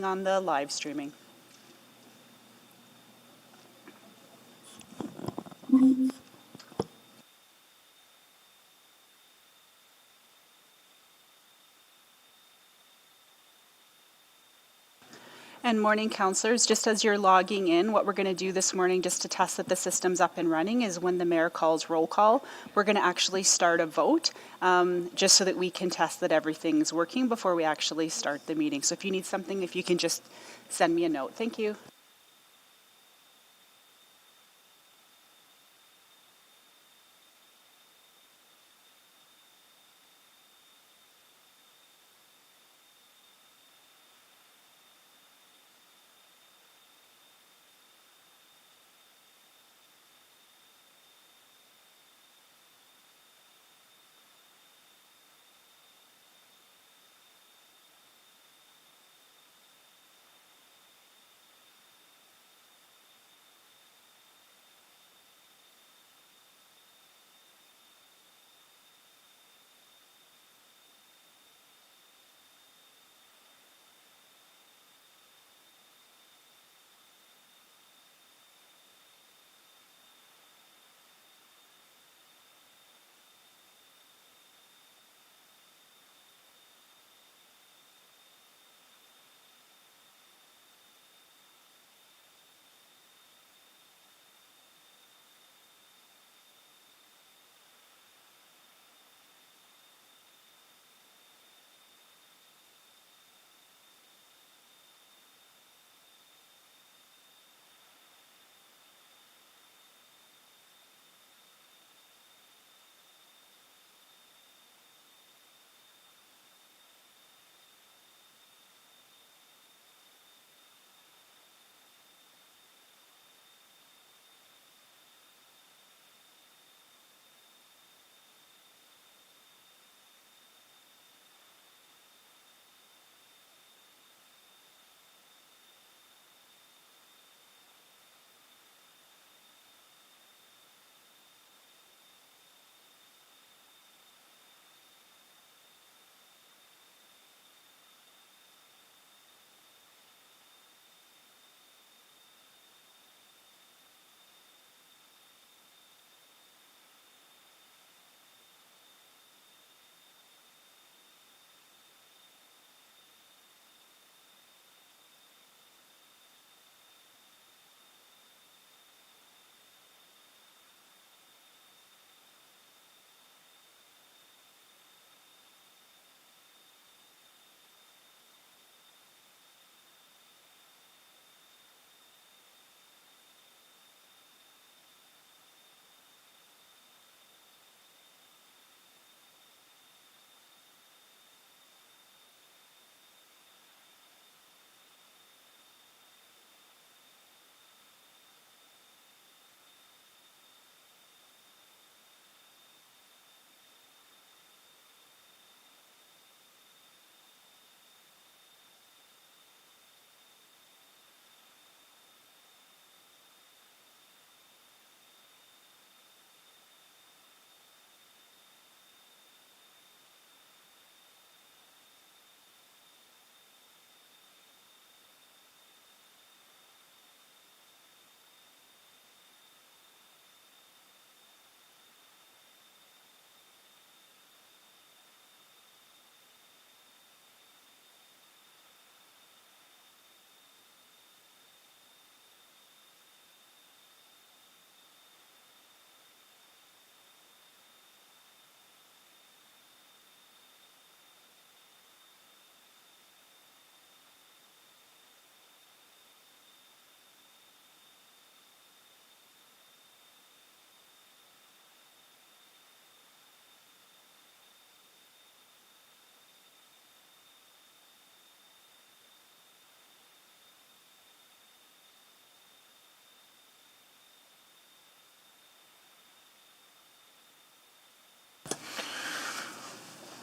on the live streaming. And morning, councillors, just as you're logging in, what we're going to do this morning just to test that the system's up and running is when the mayor calls roll call, we're going to actually start a vote just so that we can test that everything's working before we actually start the meeting. So if you need something, if you can just send me a note. Thank you.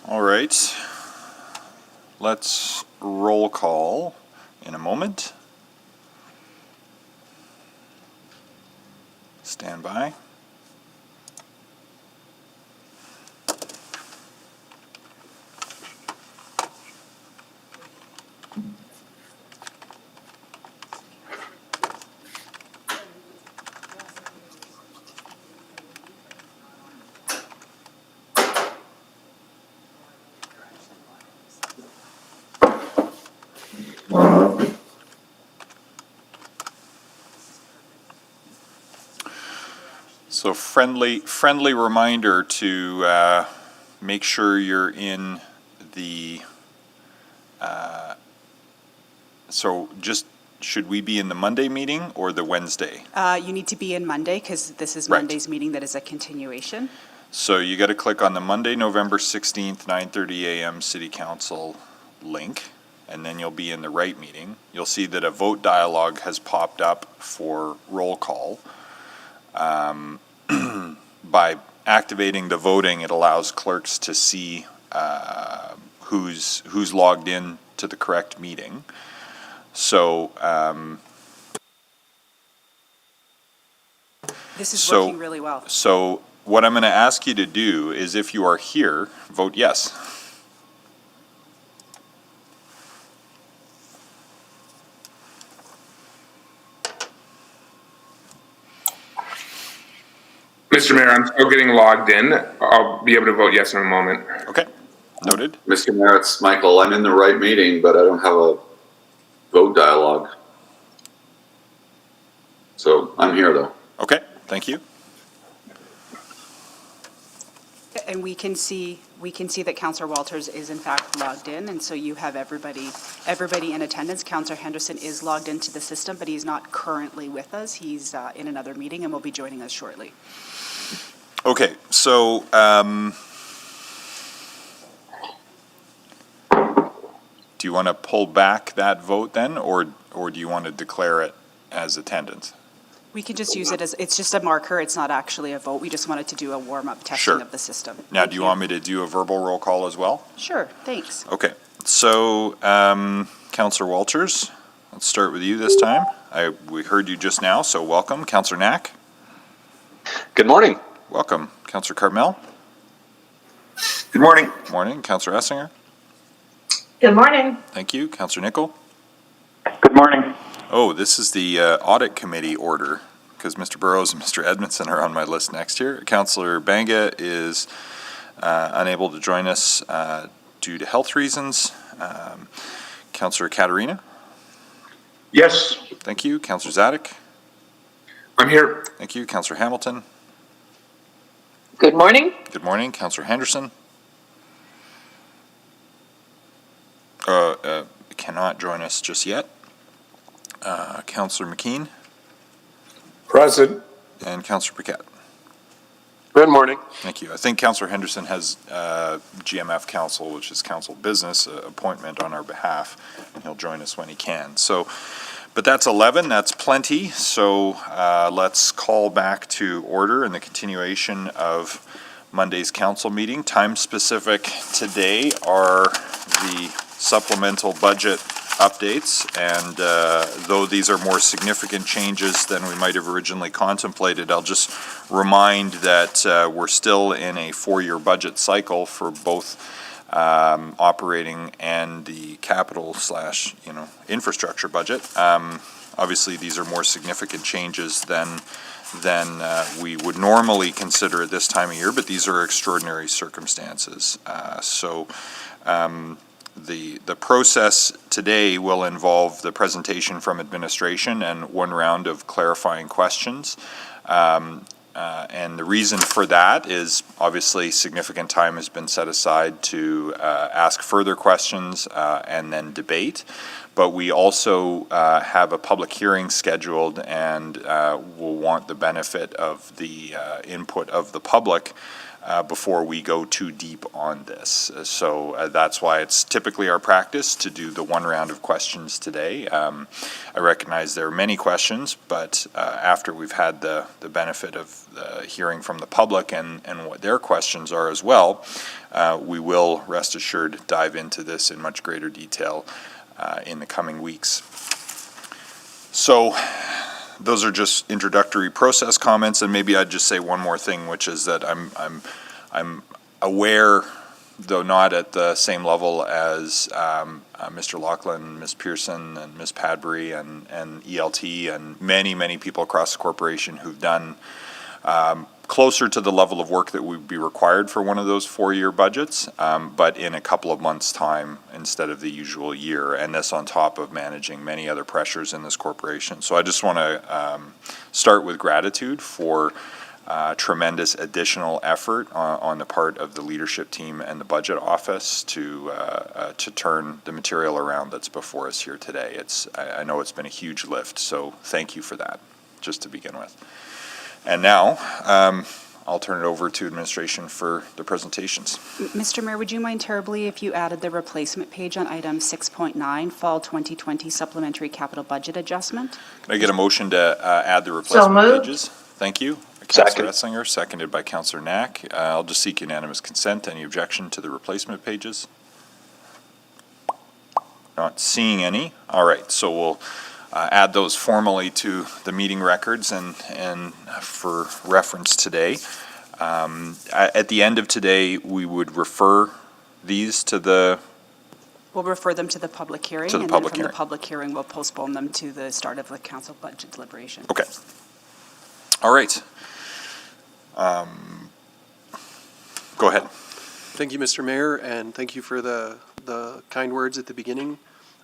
All right, let's roll call in a moment. Stand by. So friendly reminder to make sure you're in the, so just, should we be in the Monday meeting or the Wednesday? You need to be in Monday because this is Right. Monday's meeting that is a continuation. So you got to click on the Monday, November 16th, 9:30 a.m. City Council link, and then you'll be in the right meeting. You'll see that a vote dialogue has popped up for roll call. By activating the voting, it allows clerks to see who's logged in to the correct meeting. So This is So- working really well. So what I'm going to ask you to do is, if you are here, vote yes. Mr. Mayor, I'm still getting logged in. I'll be able to vote yes in a moment. Okay, noted. Mr. Mayor, it's Michael. I'm in the right meeting, but I don't have a vote dialogue. So I'm here, though. Okay, thank you. And we can see that Councillor Walters is in fact logged in, and so you have everybody in attendance. Councillor Henderson is logged into the system, but he's not currently with us. He's in another meeting and will be joining us shortly. Okay, so do you want to pull back that vote then, or do you want to declare it as attendance? We can just use it as, it's just a marker. It's not actually a vote. We just wanted to do a warm-up testing Sure. of the system. Now, Thank do you want me to do a verbal roll call as well? Sure, thanks. Okay, so Councillor Walters, let's start with you this time. We heard you just now, so welcome. Councillor Knack, Good morning. welcome. Councillor Cartmel, Good morning. morning. Councillor Essinger, Good morning. thank you. Councillor Nickel. Good morning. Oh, this is the audit committee order, because Mr. Burrows and Mr. Edmondson are on my list next year. Councillor Banga is unable to join us due to health reasons. Councillor Katarina, Yes. thank you. Councillor Zadek, I'm here. thank you. Councillor Hamilton, Good morning. good morning. Councillor Henderson cannot join us just yet. Councillor McKean Present. and Councillor Paquette. Good morning. Thank you. I think Councillor Henderson has GMF Council, which is council business, appointment on our behalf, and he'll join us when he can. So, but that's 11, that's plenty. So let's call back to order in the continuation of Monday's council meeting. Time specific today are the supplemental budget updates, and though these are more significant changes than we might have originally contemplated, I'll just remind that we're still in a four-year budget cycle for both operating and the capital / infrastructure budget. Obviously, these are more significant changes than we would normally consider at this time of year, but these are extraordinary circumstances. The process today will involve the presentation from administration and one round of clarifying questions. And the reason for that is obviously significant time has been set aside to ask further questions and then debate. But we also have a public hearing scheduled, and will want the benefit of the input of the public before we go too deep on this. So that's why it's typically our practice to do the one round of questions today. I recognize there are many questions, but after we've had the benefit of hearing from the public and what their questions are as well, we will, rest assured, dive into this in much greater detail in the coming weeks. So those are just introductory process comments, and maybe I'd just say one more thing, which is that I'm aware, though not at the same level as Mr. Laughlin, Ms. Pearson, and Ms. Padbury, and ELT, and many people across the corporation who've done closer to the level of work that would be required for one of those 4-year budgets, but in a couple of months' time instead of the usual year, and this on top of managing many other pressures in this corporation. So I just want to start with gratitude for tremendous additional effort on the part of the leadership team and the budget office to turn the material around that's before us here today. I know it's been a huge lift, so thank you for that, just to begin with. And now, I'll turn it over to administration for the presentations. Mr. Mayor, would you mind terribly if you added the replacement page on item 6.9, Fall 2020 Supplementary Capital Budget Adjustment? Can I get a motion to add the replacement moved. pages? Thank you. Second. Councillor Essinger, seconded by Councillor Knack. I'll just seek unanimous consent. Any objection to the replacement pages? Not seeing any. All right, so we'll add those formally to the meeting records and for reference today. At the end of today, we would refer these to the, We'll refer them to the public hearing. To the and public then from hearing. the public hearing, we'll postpone them to the start of the council budget deliberation. okay. All right. Go ahead. Thank you, Mr. Mayor, and thank you for the kind words at the beginning.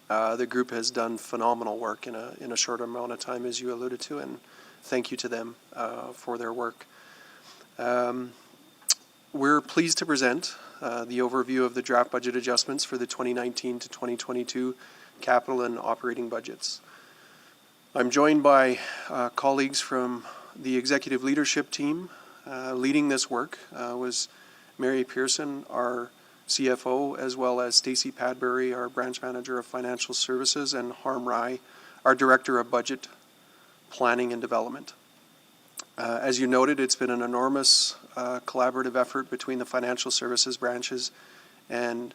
The group has done phenomenal work in a short amount of time, as you alluded to, and thank you to them for their work. We're pleased to present the overview of the draft budget adjustments for the 2019 to 2022 capital and operating budgets. I'm joined by colleagues from the executive leadership team. Leading this work was Mary Pearson, our CFO, as well as Stacey Padbury, our branch manager of financial services, and Harm Rai, our director of budget planning and development. As you noted, it's been an enormous collaborative effort between the financial services branches and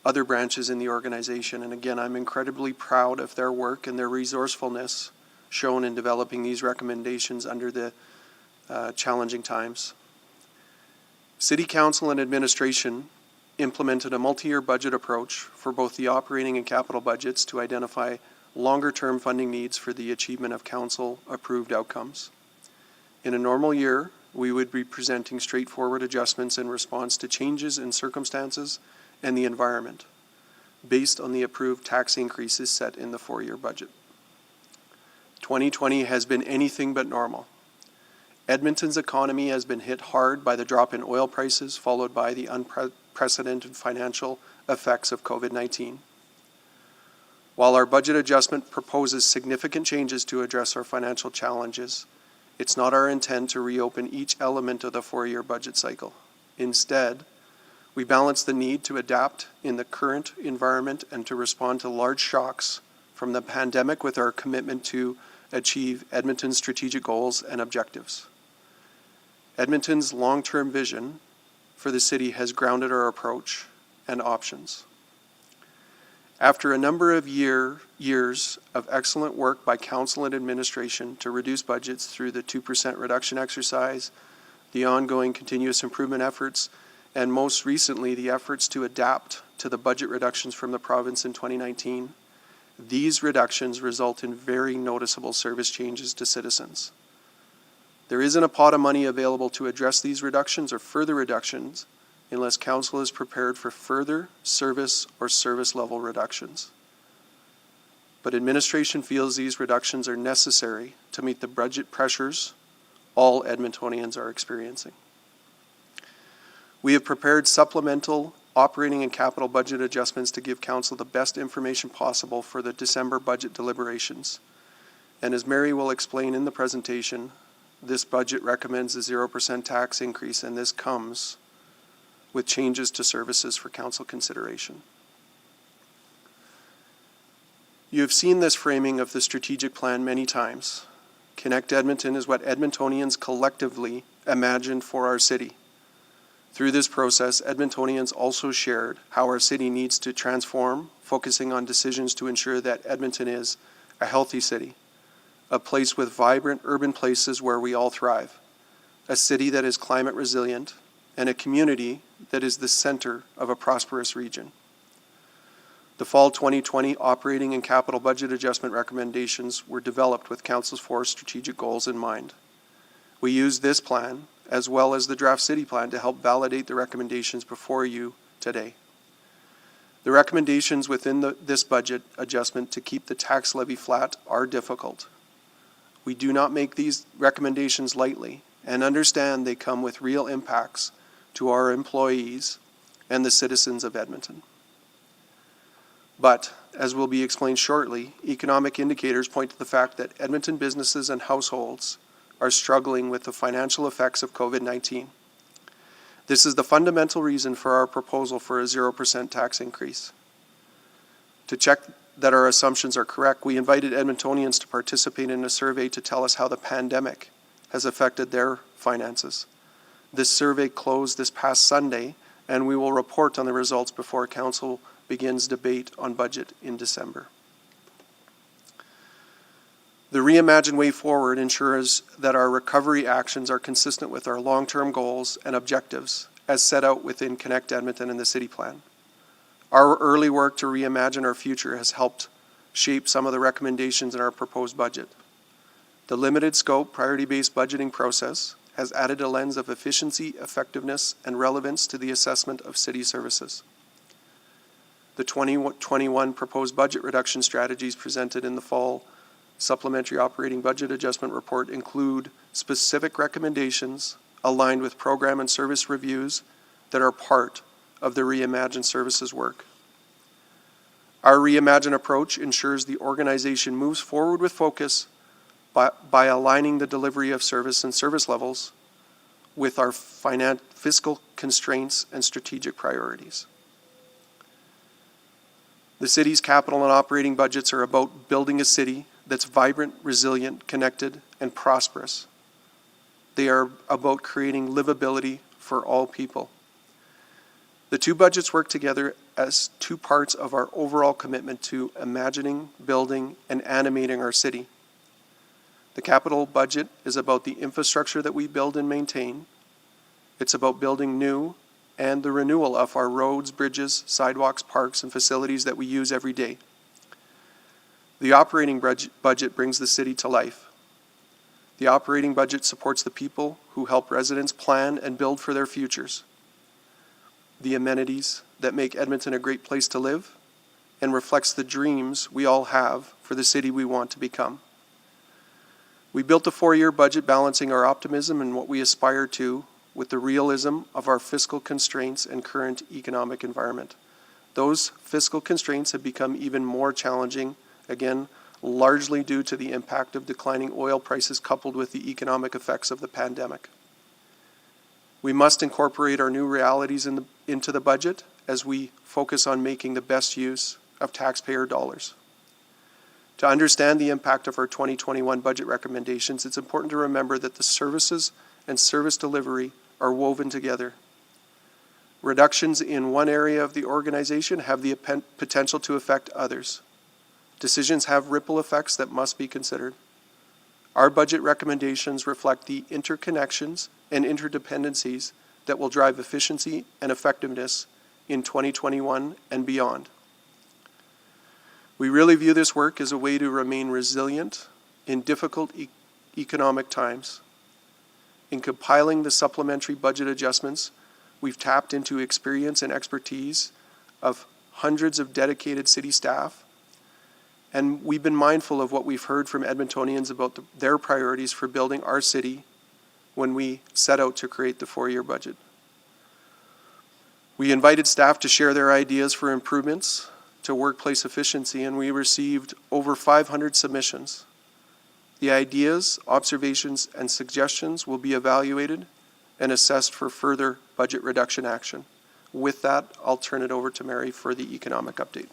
other branches in the organization. And again, I'm incredibly proud of their work and their resourcefulness shown in developing these recommendations under the challenging times. City Council and administration implemented a multi-year budget approach for both the operating and capital budgets to identify longer-term funding needs for the achievement of council-approved outcomes. In a normal year, we would be presenting straightforward adjustments in response to changes in circumstances and the environment, based on the approved tax increases set in the 4-year budget. 2020 has been anything but normal. Edmonton's economy has been hit hard by the drop in oil prices, followed by the unprecedented financial effects of COVID-19. While our budget adjustment proposes significant changes to address our financial challenges, it's not our intent to reopen each element of the 4-year budget cycle. Instead, we balance the need to adapt in the current environment and to respond to large shocks from the pandemic with our commitment to achieve Edmonton's strategic goals and objectives. Edmonton's long-term vision for the city has grounded our approach and options. After a number of years of excellent work by council and administration to reduce budgets through the 2% reduction exercise, the ongoing continuous improvement efforts, and most recently the efforts to adapt to the budget reductions from the province in 2019, these reductions result in very noticeable service changes to citizens. There isn't a pot of money available to address these reductions or further reductions unless council is prepared for further service or service level reductions. But administration feels these reductions are necessary to meet the budget pressures all Edmontonians are experiencing. We have prepared supplemental operating and capital budget adjustments to give council the best information possible for the December budget deliberations. And as Mary will explain in the presentation, this budget recommends a 0% tax increase, and this comes with changes to services for council consideration. You have seen this framing of the strategic plan many times. Connect Edmonton is what Edmontonians collectively imagined for our city. Through this process, Edmontonians also shared how our city needs to transform, focusing on decisions to ensure that Edmonton is a healthy city, a place with vibrant urban places where we all thrive, a city that is climate resilient, and a community that is the center of a prosperous region. The Fall 2020 operating and capital budget adjustment recommendations were developed with Council's 4 strategic goals in mind. We used this plan as well as the draft city plan to help validate the recommendations before you today. The recommendations within this budget adjustment to keep the tax levy flat are difficult. We do not make these recommendations lightly and understand they come with real impacts to our employees and the citizens of Edmonton. But, as will be explained shortly, economic indicators point to the fact that Edmonton businesses and households are struggling with the financial effects of COVID-19. This is the fundamental reason for our proposal for a 0% tax increase. To check that our assumptions are correct, we invited Edmontonians to participate in a survey to tell us how the pandemic has affected their finances. This survey closed this past Sunday, and we will report on the results before Council begins debate on budget in December. The Reimagine Way Forward ensures that our recovery actions are consistent with our long-term goals and objectives as set out within Connect Edmonton and the City Plan. Our early work to reimagine our future has helped shape some of the recommendations in our proposed budget. The limited scope, priority-based budgeting process has added a lens of efficiency, effectiveness, and relevance to the assessment of city services. The 2021 proposed budget reduction strategies presented in the fall Supplementary Operating Budget Adjustment Report include specific recommendations aligned with program and service reviews that are part of the Reimagine Services work. Our Reimagine approach ensures the organization moves forward with focus by aligning the delivery of service and service levels with our fiscal constraints and strategic priorities. The city's capital and operating budgets are about building a city that's vibrant, resilient, connected, and prosperous. They are about creating livability for all people. The two budgets work together as two parts of our overall commitment to imagining, building, and animating our city. The capital budget is about the infrastructure that we build and maintain. It's about building new and the renewal of our roads, bridges, sidewalks, parks, and facilities that we use every day. The operating budget brings the city to life. The operating budget supports the people who help residents plan and build for their futures. The amenities that make Edmonton a great place to live and reflects the dreams we all have for the city we want to become. We built a 4-year budget balancing our optimism and what we aspire to with the realism of our fiscal constraints and current economic environment. Those fiscal constraints have become even more challenging, again, largely due to the impact of declining oil prices coupled with the economic effects of the pandemic. We must incorporate our new realities into the budget as we focus on making the best use of taxpayer dollars. To understand the impact of our 2021 budget recommendations, it's important to remember that the services and service delivery are woven together. Reductions in one area of the organization have the potential to affect others. Decisions have ripple effects that must be considered. Our budget recommendations reflect the interconnections and interdependencies that will drive efficiency and effectiveness in 2021 and beyond. We really view this work as a way to remain resilient in difficult economic times. In compiling the supplementary budget adjustments, we've tapped into experience and expertise of hundreds of dedicated city staff, and we've been mindful of what we've heard from Edmontonians about their priorities for building our city when we set out to create the 4-year budget. We invited staff to share their ideas for improvements to workplace efficiency, and we received over 500 submissions. The ideas, observations, and suggestions will be evaluated and assessed for further budget reduction action. With that, I'll turn it over to Mary for the economic update.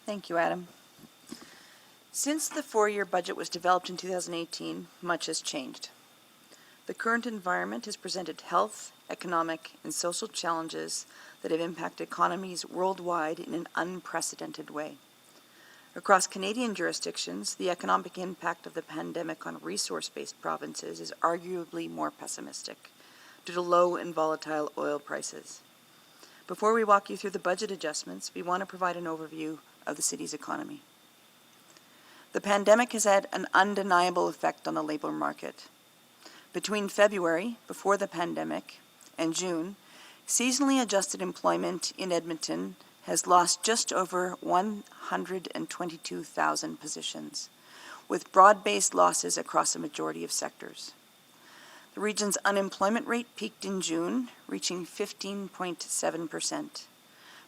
Thank you, Adam. Since the 4-year budget was developed in 2018, much has changed. The current environment has presented health, economic, and social challenges that have impacted economies worldwide in an unprecedented way. Across Canadian jurisdictions, the economic impact of the pandemic on resource-based provinces is arguably more pessimistic due to low and volatile oil prices. Before we walk you through the budget adjustments, we want to provide an overview of the city's economy. The pandemic has had an undeniable effect on the labor market. Between February, before the pandemic, and June, seasonally adjusted employment in Edmonton has lost just over 122,000 positions, with broad-based losses across a majority of sectors. The region's unemployment rate peaked in June, reaching 15.7%.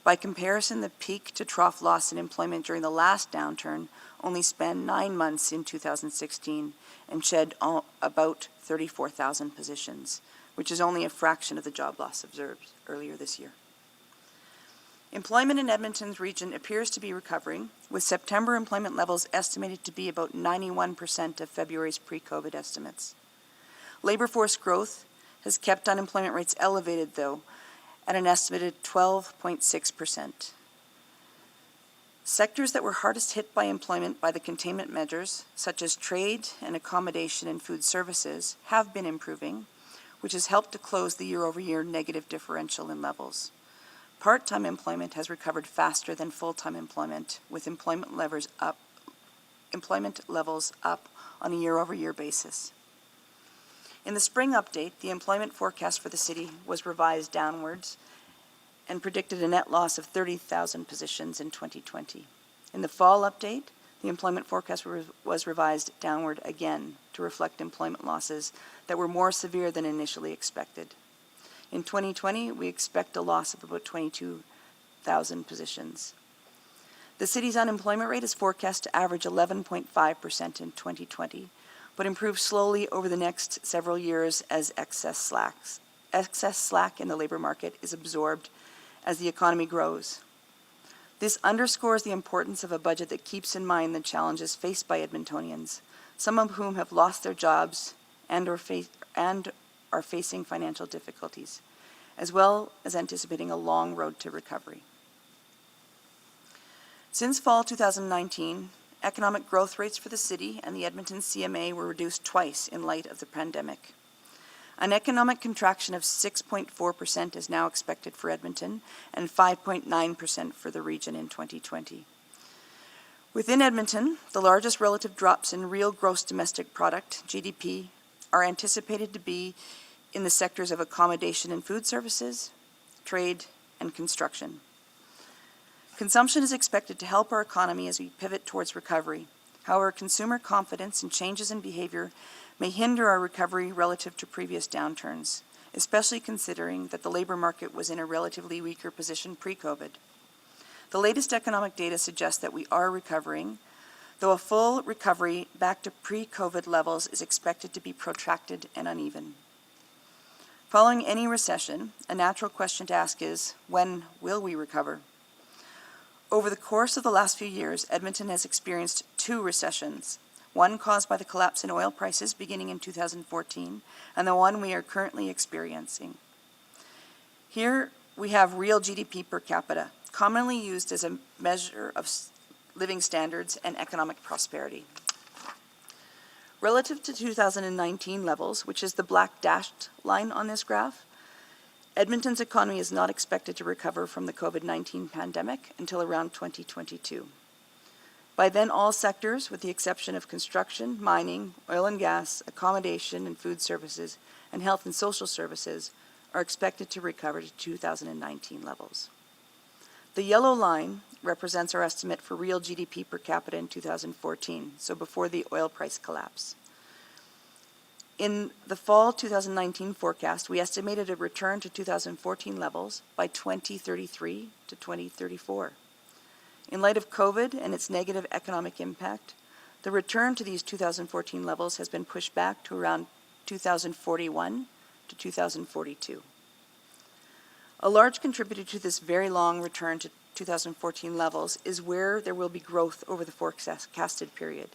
By comparison, the peak to trough loss in employment during the last downturn only spanned 9 months in 2016 and shed about 34,000 positions, which is only a fraction of the job loss observed earlier this year. Employment in Edmonton's region appears to be recovering, with September employment levels estimated to be about 91% of February's pre-COVID estimates. Labor force growth has kept unemployment rates elevated, though, at an estimated 12.6%. Sectors that were hardest hit by employment by the containment measures, such as trade and accommodation and food services, have been improving, which has helped to close the year-over-year negative differential in levels. Part-time employment has recovered faster than full-time employment, with employment levels up on a year-over-year basis. In the spring update, the employment forecast for the city was revised downwards and predicted a net loss of 30,000 positions in 2020. In the fall update, the employment forecast was revised downward again to reflect employment losses that were more severe than initially expected. In 2020, we expect a loss of about 22,000 positions. The city's unemployment rate is forecast to average 11.5% in 2020, but improve slowly over the next several years as excess slack in the labor market is absorbed as the economy grows. This underscores the importance of a budget that keeps in mind the challenges faced by Edmontonians, some of whom have lost their jobs and are facing financial difficulties, as well as anticipating a long road to recovery. Since fall 2019, economic growth rates for the city and the Edmonton CMA were reduced twice in light of the pandemic. An economic contraction of 6.4% is now expected for Edmonton and 5.9% for the region in 2020. Within Edmonton, the largest relative drops in real gross domestic product, GDP, are anticipated to be in the sectors of accommodation and food services, trade, and construction. Consumption is expected to help our economy as we pivot towards recovery. However, consumer confidence and changes in behavior may hinder our recovery relative to previous downturns, especially considering that the labor market was in a relatively weaker position pre-COVID. The latest economic data suggests that we are recovering, though a full recovery back to pre-COVID levels is expected to be protracted and uneven. Following any recession, a natural question to ask is, when will we recover? Over the course of the last few years, Edmonton has experienced 2 recessions, one caused by the collapse in oil prices beginning in 2014, and the one we are currently experiencing. Here we have real GDP per capita, commonly used as a measure of living standards and economic prosperity. Relative to 2019 levels, which is the black dashed line on this graph, Edmonton's economy is not expected to recover from the COVID-19 pandemic until around 2022. By then, all sectors, with the exception of construction, mining, oil and gas, accommodation and food services, and health and social services, are expected to recover to 2019 levels. The yellow line represents our estimate for real GDP per capita in 2014, so before the oil price collapse. In the fall 2019 forecast, we estimated a return to 2014 levels by 2033 to 2034. In light of COVID and its negative economic impact, the return to these 2014 levels has been pushed back to around 2041 to 2042. A large contributor to this very long return to 2014 levels is where there will be growth over the forecasted period.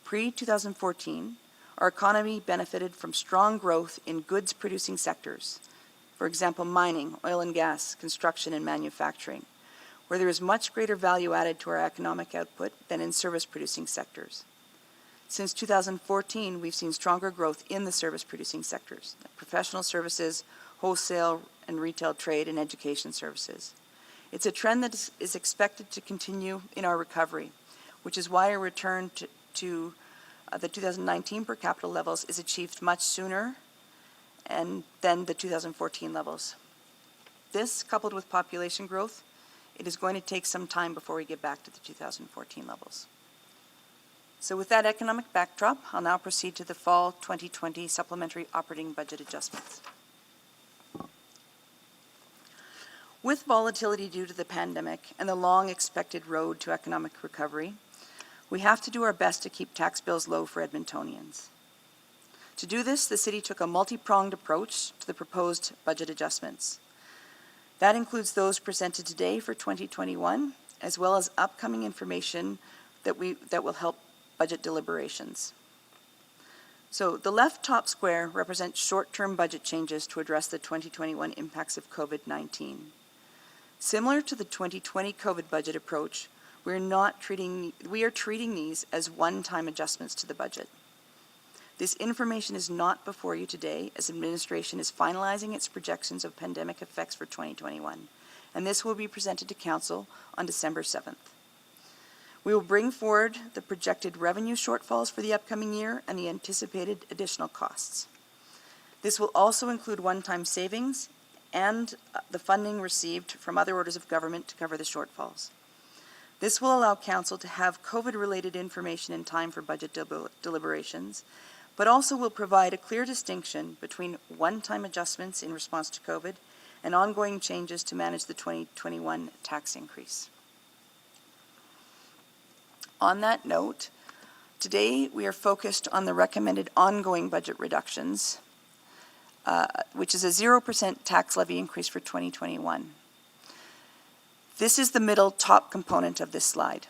Pre-2014, our economy benefited from strong growth in goods-producing sectors, for example, mining, oil and gas, construction, and manufacturing, where there is much greater value added to our economic output than in service-producing sectors. Since 2014, we've seen stronger growth in the service-producing sectors, like professional services, wholesale and retail trade, and education services. It's a trend that is expected to continue in our recovery, which is why a return to the 2019 per capita levels is achieved much sooner and than the 2014 levels. This, coupled with population growth, it is going to take some time before we get back to the 2014 levels. So with that economic backdrop, I'll now proceed to the fall 2020 supplementary operating budget adjustments. With volatility due to the pandemic and the long expected road to economic recovery, we have to do our best to keep tax bills low for Edmontonians. To do this, the city took a multi-pronged approach to the proposed budget adjustments. That includes those presented today for 2021, as well as upcoming information that will help budget deliberations. So the left top square represents short-term budget changes to address the 2021 impacts of COVID-19. Similar to the 2020 COVID budget approach, we are treating these as one-time adjustments to the budget. This information is not before you today, as administration is finalizing its projections of pandemic effects for 2021, and this will be presented to Council on December 7th. We will bring forward the projected revenue shortfalls for the upcoming year and the anticipated additional costs. This will also include one-time savings and the funding received from other orders of government to cover the shortfalls. This will allow Council to have COVID-related information in time for budget deliberations, but also will provide a clear distinction between one-time adjustments in response to COVID and ongoing changes to manage the 2021 tax increase. On that note, today we are focused on the recommended ongoing budget reductions, which is a 0% tax levy increase for 2021. This is the middle top component of this slide.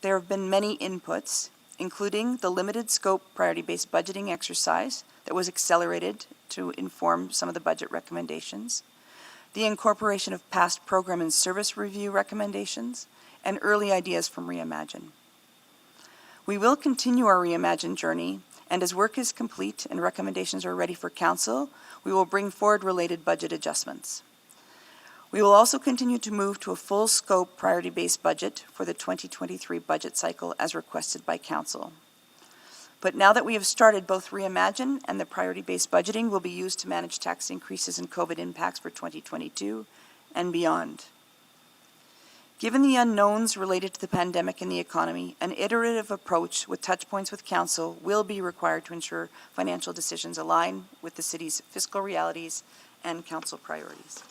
There have been many inputs, including the limited scope priority-based budgeting exercise that was accelerated to inform some of the budget recommendations, the incorporation of past program and service review recommendations, and early ideas from Reimagine. We will continue our Reimagine journey, and as work is complete and recommendations are ready for Council, we will bring forward related budget adjustments. We will also continue to move to a full scope priority-based budget for the 2023 budget cycle as requested by Council. But now that we have started, both Reimagine and the priority-based budgeting will be used to manage tax increases and COVID impacts for 2022 and beyond. Given the unknowns related to the pandemic and the economy, an iterative approach with touch points with Council will be required to ensure financial decisions align with the city's fiscal realities and Council priorities.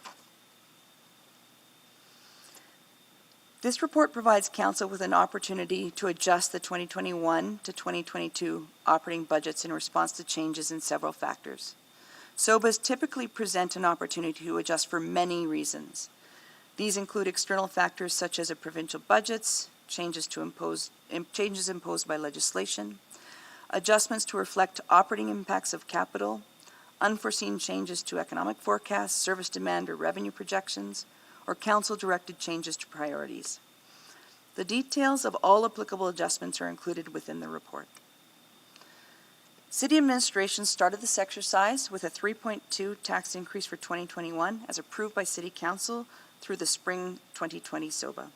This report provides Council with an opportunity to adjust the 2021 to 2022 operating budgets in response to changes in several factors. SOBAs typically present an opportunity to adjust for many reasons. These include external factors such as provincial budgets, changes imposed by legislation, adjustments to reflect operating impacts of capital, unforeseen changes to economic forecasts, service demand or revenue projections, or Council-directed changes to priorities. The details of all applicable adjustments are included within the report. City administration started this exercise with a 3.2 tax increase for 2021 as approved by City Council through the spring 2020 SOBA.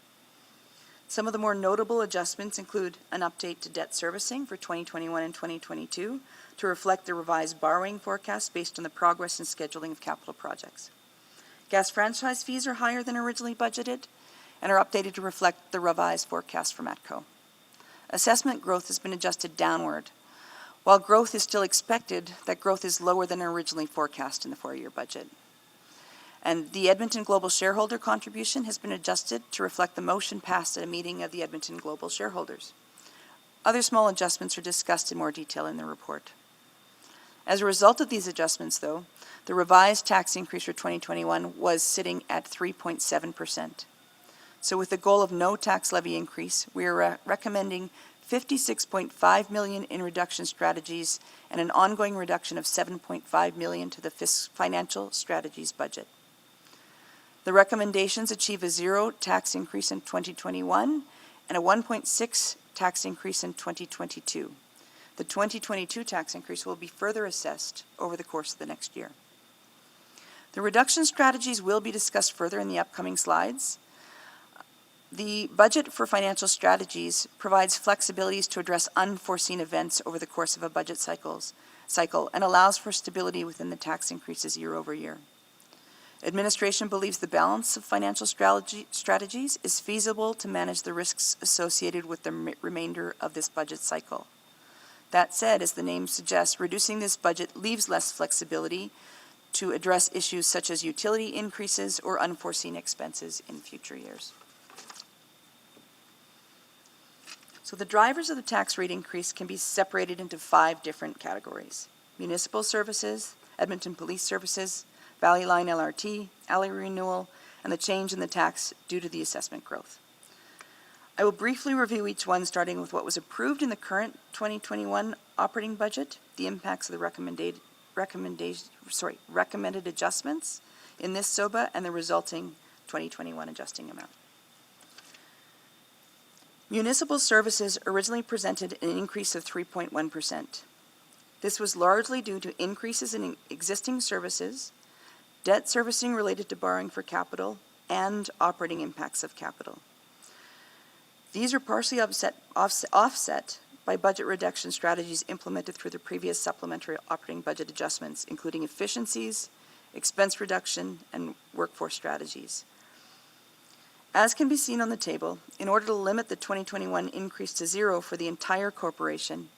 Some of the more notable adjustments include an update to debt servicing for 2021 and 2022 to reflect the revised borrowing forecast based on the progress and scheduling of capital projects. Gas franchise fees are higher than originally budgeted and are updated to reflect the revised forecast from ATCO. Assessment growth has been adjusted downward. While growth is still expected, that growth is lower than originally forecast in the four-year budget. And the Edmonton Global Shareholder contribution has been adjusted to reflect the motion passed at a meeting of the Edmonton Global Shareholders. Other small adjustments are discussed in more detail in the report. As a result of these adjustments, though, the revised tax increase for 2021 was sitting at 3.7%. So with the goal of no tax levy increase, we are recommending $56.5 million in reduction strategies and an ongoing reduction of $7.5 million to the financial strategies budget. The recommendations achieve a 0 tax increase in 2021 and a 1.6 tax increase in 2022. The 2022 tax increase will be further assessed over the course of the next year. The reduction strategies will be discussed further in the upcoming slides. The budget for financial strategies provides flexibilities to address unforeseen events over the course of a budget cycle and allows for stability within the tax increases year over year. Administration believes the balance of financial strategies is feasible to manage the risks associated with the remainder of this budget cycle. That said, as the name suggests, reducing this budget leaves less flexibility to address issues such as utility increases or unforeseen expenses in future years. So the drivers of the tax rate increase can be separated into 5 different categories: municipal services, Edmonton Police Services, Valley Line LRT, alley renewal, and the change in the tax due to the assessment growth. I will briefly review each one, starting with what was approved in the current 2021 operating budget, the impacts of the recommended adjustments in this SOBA, and the resulting 2021 adjusting amount. Municipal services originally presented an increase of 3.1%. This was largely due to increases in existing services, debt servicing related to borrowing for capital, and operating impacts of capital. These are partially offset by budget reduction strategies implemented through the previous supplementary operating budget adjustments, including efficiencies, expense reduction, and workforce strategies. As can be seen on the table, in order to limit the 2021 increase to 0 for the entire corporation,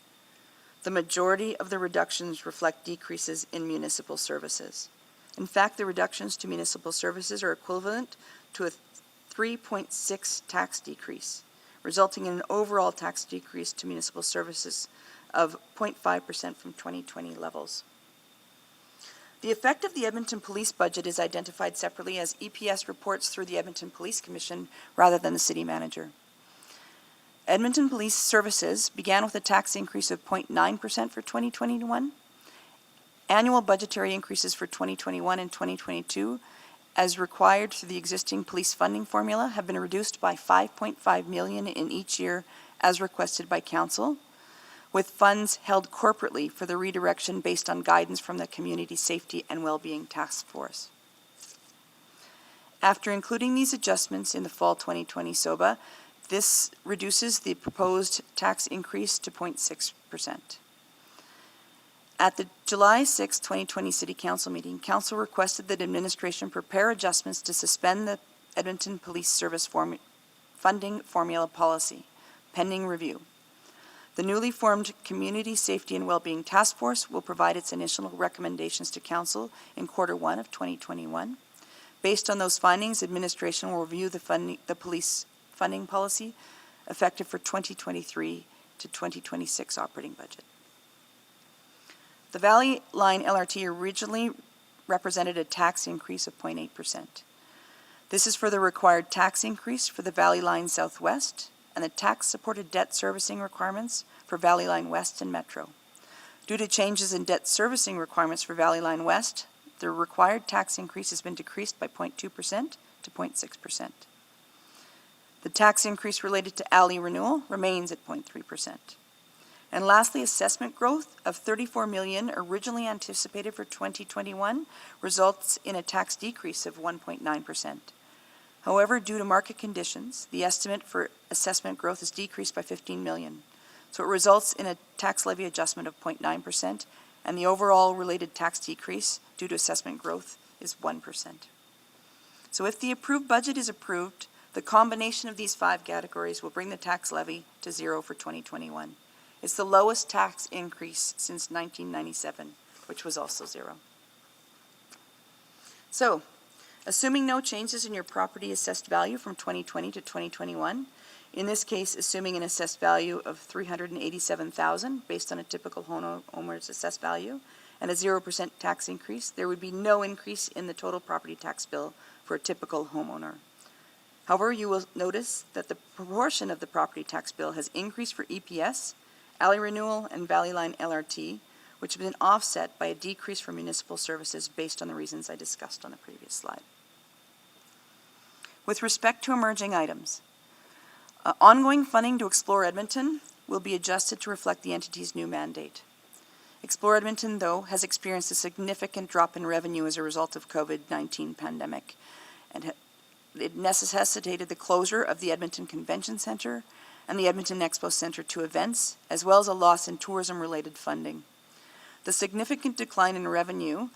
the majority of the reductions reflect decreases in municipal services. In fact, the reductions to municipal services are equivalent to a 3.6 tax decrease, resulting in an overall tax decrease to municipal services of 0.5% from 2020 levels. The effect of the Edmonton Police budget is identified separately as EPS reports through the Edmonton Police Commission rather than the City Manager. Edmonton Police Services began with a tax increase of 0.9% for 2021. Annual budgetary increases for 2021 and 2022, as required through the existing police funding formula, have been reduced by $5.5 million in each year as requested by Council, with funds held corporately for the redirection based on guidance from the Community Safety and Wellbeing Task Force. After including these adjustments in the fall 2020 SOBA, this reduces the proposed tax increase to 0.6%. At the July 6, 2020 City Council meeting, Council requested that administration prepare adjustments to suspend the Edmonton Police Service funding formula policy, pending review. The newly formed Community Safety and Wellbeing Task Force will provide its initial recommendations to Council in Q1 of 2021. Based on those findings, administration will review the police funding policy effective for 2023 to 2026 operating budget. The Valley Line LRT originally represented a tax increase of 0.8%. This is for the required tax increase for the Valley Line Southwest and the tax-supported debt servicing requirements for Valley Line West and Metro. Due to changes in debt servicing requirements for Valley Line West, the required tax increase has been decreased by 0.2% to 0.6%. The tax increase related to alley renewal remains at 0.3%. And lastly, assessment growth of $34 million originally anticipated for 2021 results in a tax decrease of 1.9%. However, due to market conditions, the estimate for assessment growth is decreased by $15 million. So it results in a tax levy adjustment of 0.9%, and the overall related tax decrease due to assessment growth is 1%. So if the approved budget is approved, the combination of these 5 categories will bring the tax levy to 0 for 2021. It's the lowest tax increase since 1997, which was also 0. So, assuming no changes in your property assessed value from 2020 to 2021, in this case, assuming an assessed value of $387,000 based on a typical homeowner's assessed value and a 0% tax increase, there would be no increase in the total property tax bill for a typical homeowner. However, you will notice that the proportion of the property tax bill has increased for EPS, alley renewal, and Valley Line LRT, which have been offset by a decrease for municipal services based on the reasons I discussed on the previous slide. With respect to emerging items, ongoing funding to Explore Edmonton will be adjusted to reflect the entity's new mandate. Explore Edmonton, though, has experienced a significant drop in revenue as a result of COVID-19 pandemic, and it necessitated the closure of the Edmonton Convention Centre and the Edmonton Expo Centre to events, as well as a loss in tourism-related funding. The significant decline in revenue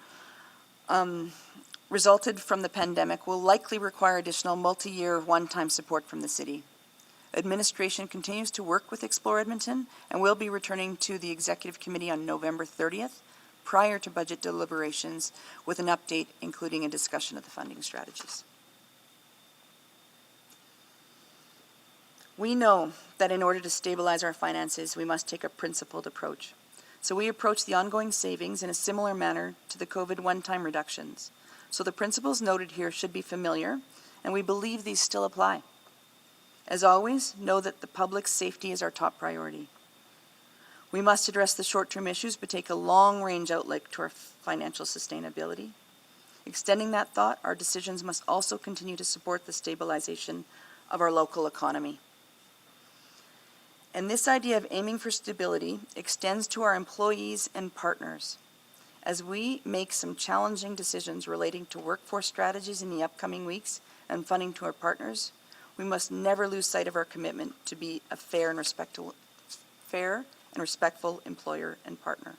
resulted from the pandemic will likely require additional multi-year one-time support from the city. Administration continues to work with Explore Edmonton and will be returning to the Executive Committee on November 30th prior to budget deliberations with an update including a discussion of the funding strategies. We know that in order to stabilize our finances, we must take a principled approach. So we approach the ongoing savings in a similar manner to the COVID one-time reductions. So the principles noted here should be familiar, and we believe these still apply. As always, know that the public's safety is our top priority. We must address the short-term issues, but take a long-range outlook to our financial sustainability. Extending that thought, our decisions must also continue to support the stabilization of our local economy. And this idea of aiming for stability extends to our employees and partners. As we make some challenging decisions relating to workforce strategies in the upcoming weeks and funding to our partners, we must never lose sight of our commitment to be a fair and respectful employer and partner.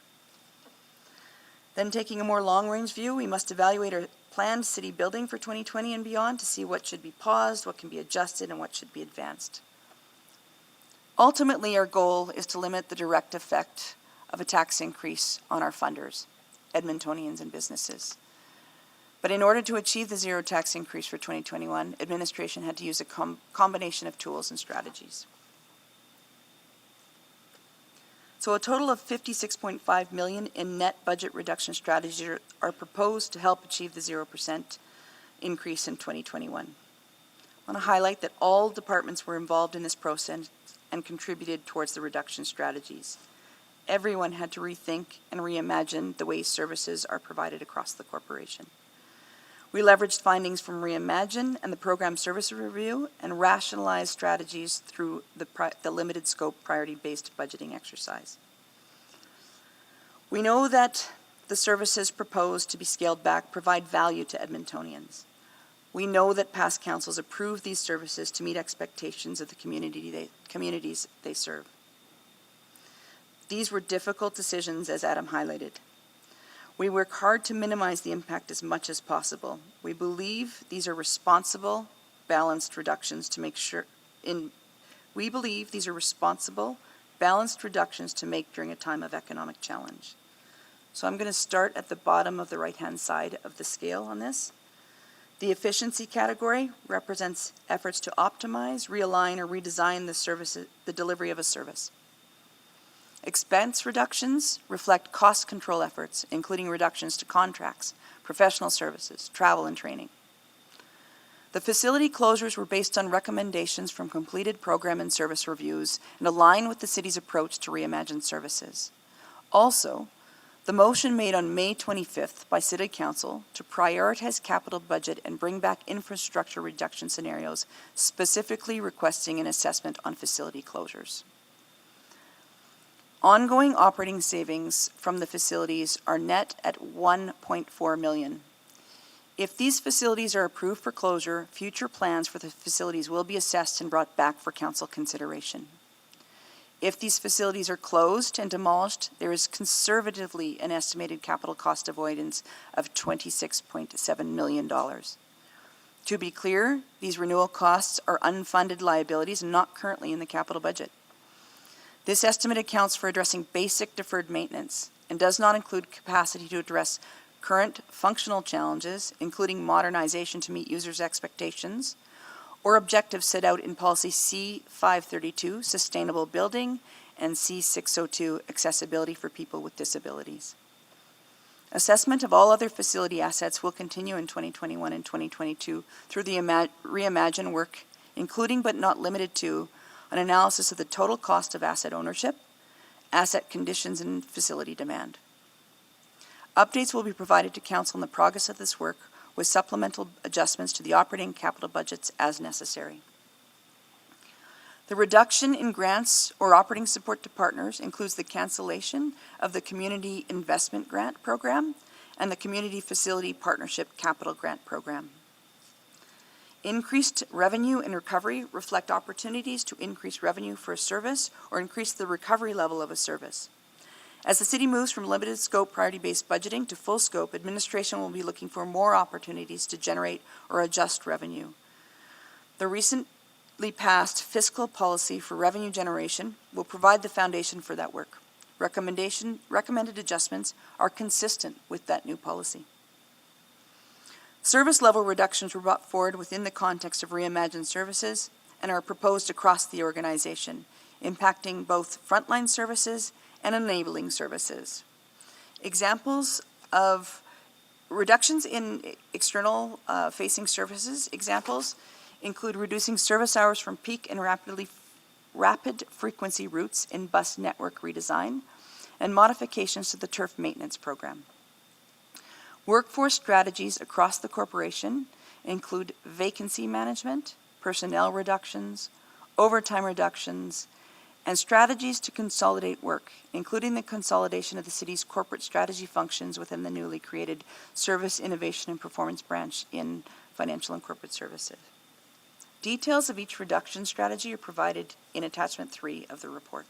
Then, taking a more long-range view, we must evaluate our planned city building for 2020 and beyond to see what should be paused, what can be adjusted, and what should be advanced. Ultimately, our goal is to limit the direct effect of a tax increase on our funders, Edmontonians and businesses. But in order to achieve the zero tax increase for 2021, administration had to use a combination of tools and strategies. So a total of $56.5 million in net budget reduction strategies are proposed to help achieve the 0% increase in 2021. I want to highlight that all departments were involved in this process and contributed towards the reduction strategies. Everyone had to rethink and reimagine the way services are provided across the corporation. We leveraged findings from Reimagine and the Program Service Review and rationalized strategies through the limited scope priority-based budgeting exercise. We know that the services proposed to be scaled back provide value to Edmontonians. We know that past councils approved these services to meet expectations of the communities they serve. These were difficult decisions, as Adam highlighted. We work hard to minimize the impact as much as possible. We believe these are responsible, balanced reductions to make during a time of economic challenge. So I'm going to start at the bottom of the right-hand side of the scale on this. The efficiency category represents efforts to optimize, realign, or redesign the delivery of a service. Expense reductions reflect cost control efforts, including reductions to contracts, professional services, travel, and training. The facility closures were based on recommendations from completed program and service reviews and align with the city's approach to reimagine services. Also, the motion made on May 25th by City Council to prioritize capital budget and bring back infrastructure reduction scenarios, specifically requesting an assessment on facility closures. Ongoing operating savings from the facilities are net at $1.4 million. If these facilities are approved for closure, future plans for the facilities will be assessed and brought back for council consideration. If these facilities are closed and demolished, there is conservatively an estimated capital cost avoidance of $26.7 million. To be clear, these renewal costs are unfunded liabilities and not currently in the capital budget. This estimate accounts for addressing basic deferred maintenance and does not include capacity to address current functional challenges, including modernization to meet users' expectations, or objectives set out in Policy C532, Sustainable Building, and C602, Accessibility for People with Disabilities. Assessment of all other facility assets will continue in 2021 and 2022 through the Reimagine work, including but not limited to an analysis of the total cost of asset ownership, asset conditions, and facility demand. Updates will be provided to Council on the progress of this work with supplemental adjustments to the operating capital budgets as necessary. The reduction in grants or operating support to partners includes the cancellation of the Community Investment Grant Program and the Community Facility Partnership Capital Grant Program. Increased revenue and recovery reflect opportunities to increase revenue for a service or increase the recovery level of a service. As the city moves from limited scope priority-based budgeting to full scope, administration will be looking for more opportunities to generate or adjust revenue. The recently passed fiscal policy for revenue generation will provide the foundation for that work. Recommended adjustments are consistent with that new policy. Service level reductions were brought forward within the context of reimagined services and are proposed across the organization, impacting both frontline services and enabling services. Examples of reductions in external facing services include reducing service hours from peak and rapid frequency routes in bus network redesign and modifications to the turf maintenance program. Workforce strategies across the corporation include vacancy management, personnel reductions, overtime reductions, and strategies to consolidate work, including the consolidation of the city's corporate strategy functions within the newly created Service, Innovation, and Performance branch in Financial and Corporate Services. Details of each reduction strategy are provided in Attachment 3 of the report.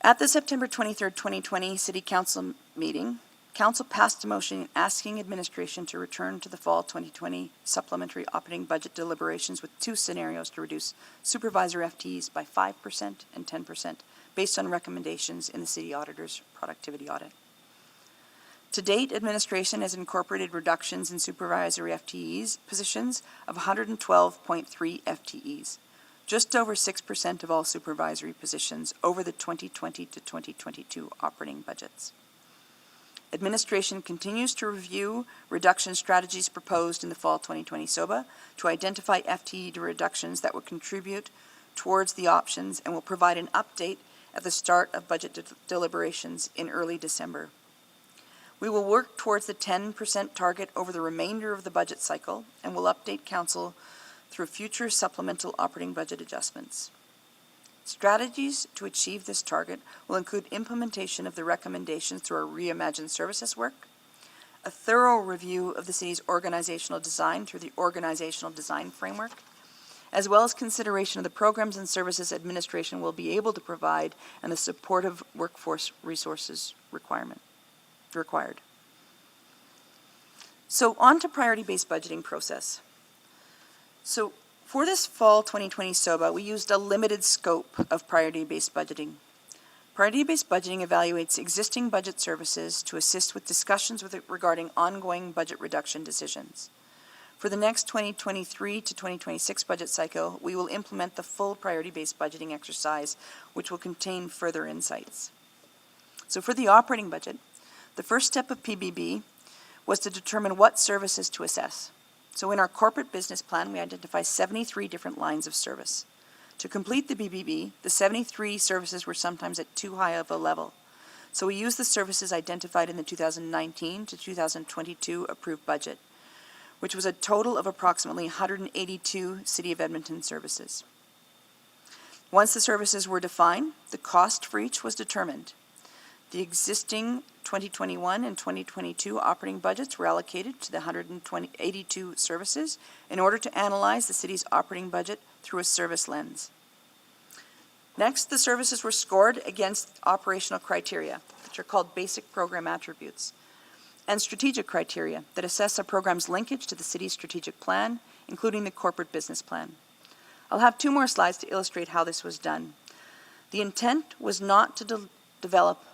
At the September 23, 2020 City Council meeting, Council passed a motion asking administration to return to the fall 2020 supplementary operating budget deliberations with two scenarios to reduce supervisor FTEs by 5% and 10% based on recommendations in the city auditor's productivity audit. To date, administration has incorporated reductions in supervisory FTEs positions of 112.3 FTEs, just over 6% of all supervisory positions over the 2020 to 2022 operating budgets. Administration continues to review reduction strategies proposed in the fall 2020 SOBA to identify FTE reductions that will contribute towards the options and will provide an update at the start of budget deliberations in early December. We will work towards the 10% target over the remainder of the budget cycle and will update Council through future supplemental operating budget adjustments. Strategies to achieve this target will include implementation of the recommendations through our reimagined services work, a thorough review of the city's organizational design through the organizational design framework, as well as consideration of the programs and services administration will be able to provide and the supportive workforce resources required. So on to priority-based budgeting process. So for this fall 2020 SOBA, we used a limited scope of priority-based budgeting. Priority-based budgeting evaluates existing budget services to assist with discussions regarding ongoing budget reduction decisions. For the next 2023 to 2026 budget cycle, we will implement the full priority-based budgeting exercise, which will contain further insights. So for the operating budget, the first step of PBB was to determine what services to assess. So in our corporate business plan, we identify 73 different lines of service. To complete the BBB, the 73 services were sometimes at too high of a level. So we used the services identified in the 2019 to 2022 approved budget, which was a total of approximately 182 City of Edmonton services. Once the services were defined, the cost for each was determined. The existing 2021 and 2022 operating budgets were allocated to the 182 services in order to analyze the city's operating budget through a service lens. Next, the services were scored against operational criteria, which are called basic program attributes, and strategic criteria that assess a program's linkage to the city's strategic plan, including the corporate business plan. I'll have two more slides to illustrate how this was done. The intent was not to develop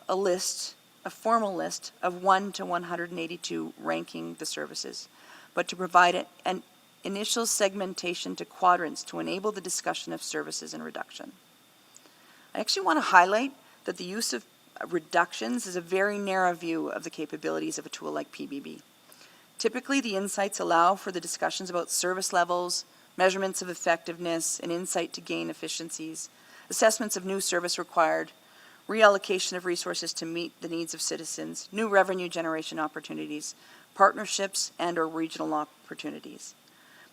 a formal list of 1 to 182 ranking the services, but to provide an initial segmentation to quadrants to enable the discussion of services and reduction. I actually want to highlight that the use of reductions is a very narrow view of the capabilities of a tool like PBB. Typically, the insights allow for the discussions about service levels, measurements of effectiveness, and insight to gain efficiencies, assessments of new service required, reallocation of resources to meet the needs of citizens, new revenue generation opportunities, partnerships, and/or regional opportunities.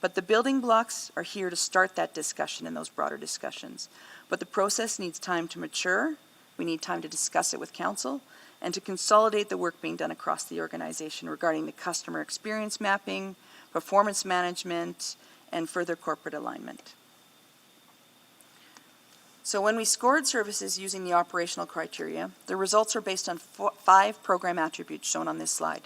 But the building blocks are here to start that discussion and those broader discussions. But the process needs time to mature, we need time to discuss it with council, and to consolidate the work being done across the organization regarding the customer experience mapping, performance management, and further corporate alignment. So when we scored services using the operational criteria, the results are based on 5 program attributes shown on this slide.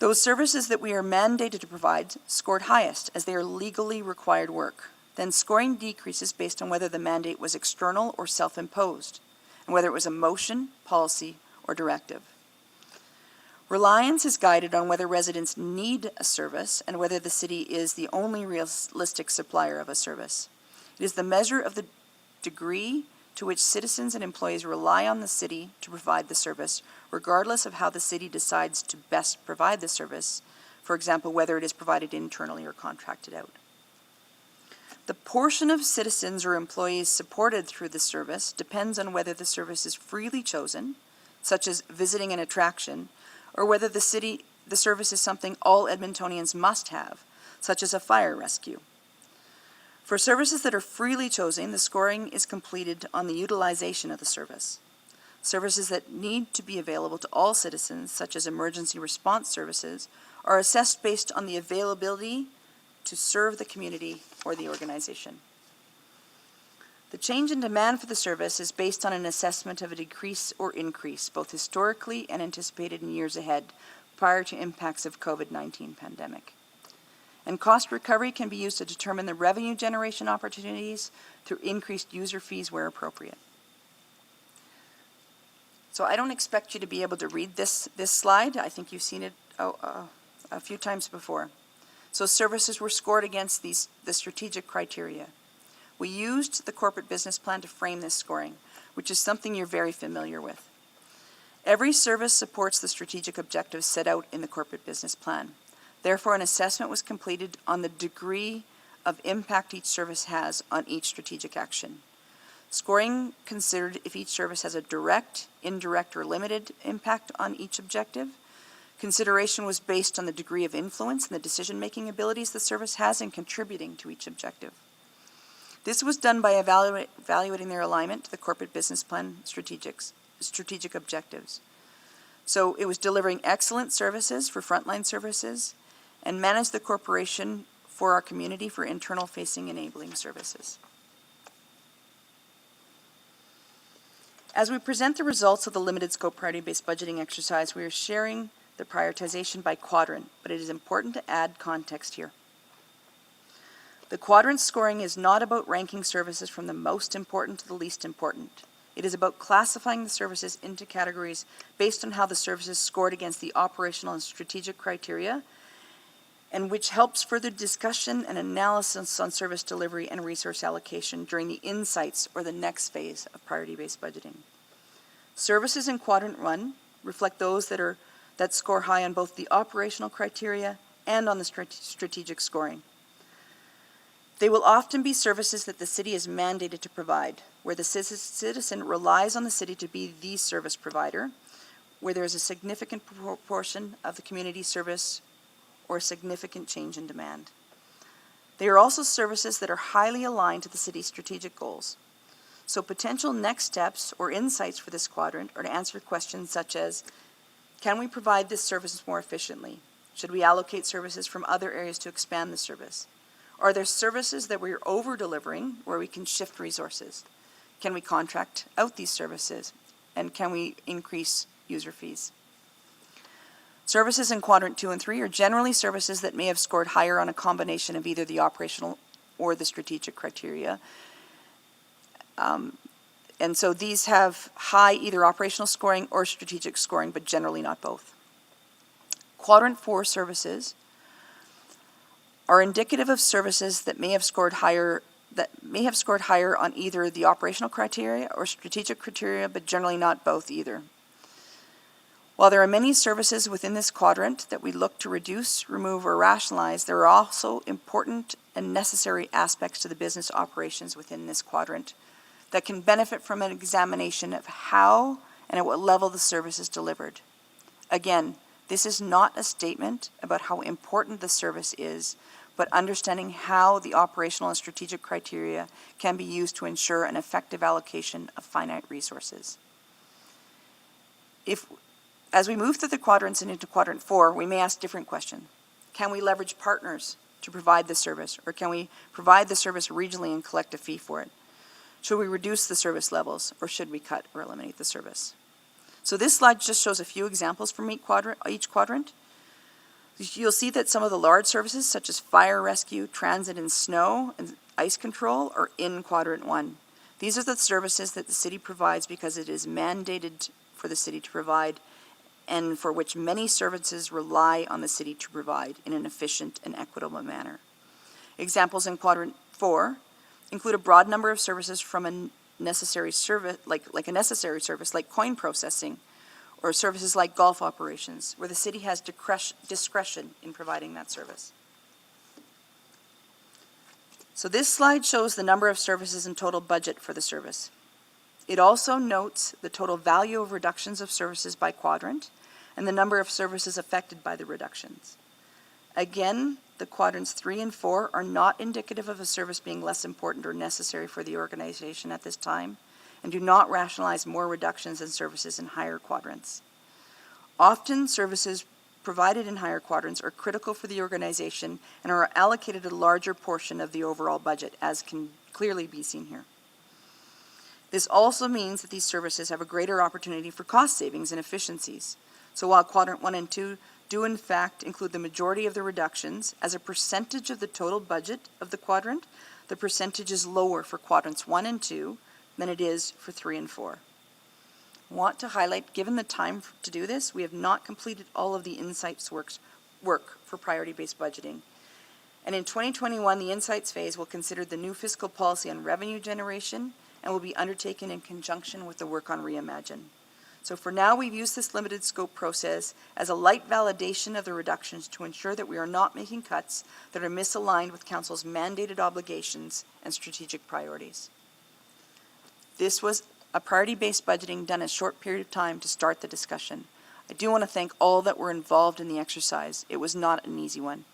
Those services that we are mandated to provide scored highest as they are legally required work. Then scoring decreases based on whether the mandate was external or self-imposed, and whether it was a motion, policy, or directive. Reliance is guided on whether residents need a service and whether the city is the only realistic supplier of a service. It is the measure of the degree to which citizens and employees rely on the city to provide the service, regardless of how the city decides to best provide the service, for example, whether it is provided internally or contracted out. The portion of citizens or employees supported through the service depends on whether the service is freely chosen, such as visiting an attraction, or whether the service is something all Edmontonians must have, such as a fire rescue. For services that are freely chosen, the scoring is completed on the utilization of the service. Services that need to be available to all citizens, such as emergency response services, are assessed based on the availability to serve the community or the organization. The change in demand for the service is based on an assessment of a decrease or increase, both historically and anticipated in years ahead, prior to impacts of COVID-19 pandemic. And cost recovery can be used to determine the revenue generation opportunities through increased user fees where appropriate. So I don't expect you to be able to read this slide. I think you've seen it a few times before. So services were scored against the strategic criteria. We used the corporate business plan to frame this scoring, which is something you're very familiar with. Every service supports the strategic objectives set out in the corporate business plan. Therefore, an assessment was completed on the degree of impact each service has on each strategic action. Scoring considered if each service has a direct, indirect, or limited impact on each objective. Consideration was based on the degree of influence and the decision-making abilities the service has in contributing to each objective. This was done by evaluating their alignment to the corporate business plan strategic objectives. So it was delivering excellent services for frontline services and manage the corporation for our community for internal-facing enabling services. As we present the results of the limited scope priority-based budgeting exercise, we are sharing the prioritization by quadrant, but it is important to add context here. The quadrant scoring is not about ranking services from the most important to the least important. It is about classifying the services into categories based on how the services scored against the operational and strategic criteria, and which helps further discussion and analysis on service delivery and resource allocation during the insights or the next phase of priority-based budgeting. Services in quadrant 1 reflect those that score high on both the operational criteria and on the strategic scoring. They will often be services that the city is mandated to provide, where the citizen relies on the city to be the service provider, where there is a significant proportion of the community service or a significant change in demand. They are also services that are highly aligned to the city's strategic goals. So potential next steps or insights for this quadrant are to answer questions such as, can we provide this service more efficiently? Should we allocate services from other areas to expand the service? Are there services that we are over-delivering where we can shift resources? Can we contract out these services? And can we increase user fees? Services in quadrant 2 and 3 are generally services that may have scored higher on a combination of either the operational or the strategic criteria. And so these have high either operational scoring or strategic scoring, but generally not both. Quadrant 4 services are indicative of services that may have scored higher on either the operational criteria or strategic criteria, but generally not both either. While there are many services within this quadrant that we look to reduce, remove, or rationalize, there are also important and necessary aspects to the business operations within this quadrant that can benefit from an examination of how and at what level the service is delivered. Again, this is not a statement about how important the service is, but understanding how the operational and strategic criteria can be used to ensure an effective allocation of finite resources. As we move through the quadrants and into quadrant 4, we may ask different questions. Can we leverage partners to provide the service, or can we provide the service regionally and collect a fee for it? Should we reduce the service levels, or should we cut or eliminate the service? So this slide just shows a few examples from each quadrant. You'll see that some of the large services, such as fire rescue, transit and snow, and ice control, are in quadrant 1. These are the services that the city provides because it is mandated for the city to provide, and for which many services rely on the city to provide in an efficient and equitable manner. Examples in quadrant 4 include a broad number of services from a necessary service, like a necessary service like coin processing, or services like golf operations, where the city has discretion in providing that service. So this slide shows the number of services and total budget for the service. It also notes the total value of reductions of services by quadrant and the number of services affected by the reductions. Again, the quadrants 3 and 4 are not indicative of a service being less important or necessary for the organization at this time, and do not rationalize more reductions in services in higher quadrants. Often, services provided in higher quadrants are critical for the organization and are allocated a larger portion of the overall budget, as can clearly be seen here. This also means that these services have a greater opportunity for cost savings and efficiencies. So while quadrant 1 and 2 do in fact include the majority of the reductions, as a percentage of the total budget of the quadrant, the percentage is lower for quadrants 1 and 2 than it is for 3 and 4. I want to highlight, given the time to do this, we have not completed all of the insights work for priority-based budgeting. And in 2021, the insights phase will consider the new fiscal policy on revenue generation and will be undertaken in conjunction with the work on Reimagine. So for now, we've used this limited scope process as a light validation of the reductions to ensure that we are not making cuts that are misaligned with Council's mandated obligations and strategic priorities. This was a priority-based budgeting done in a short period of time to start the discussion. I do want to thank all that were involved in the exercise. It was not an easy one.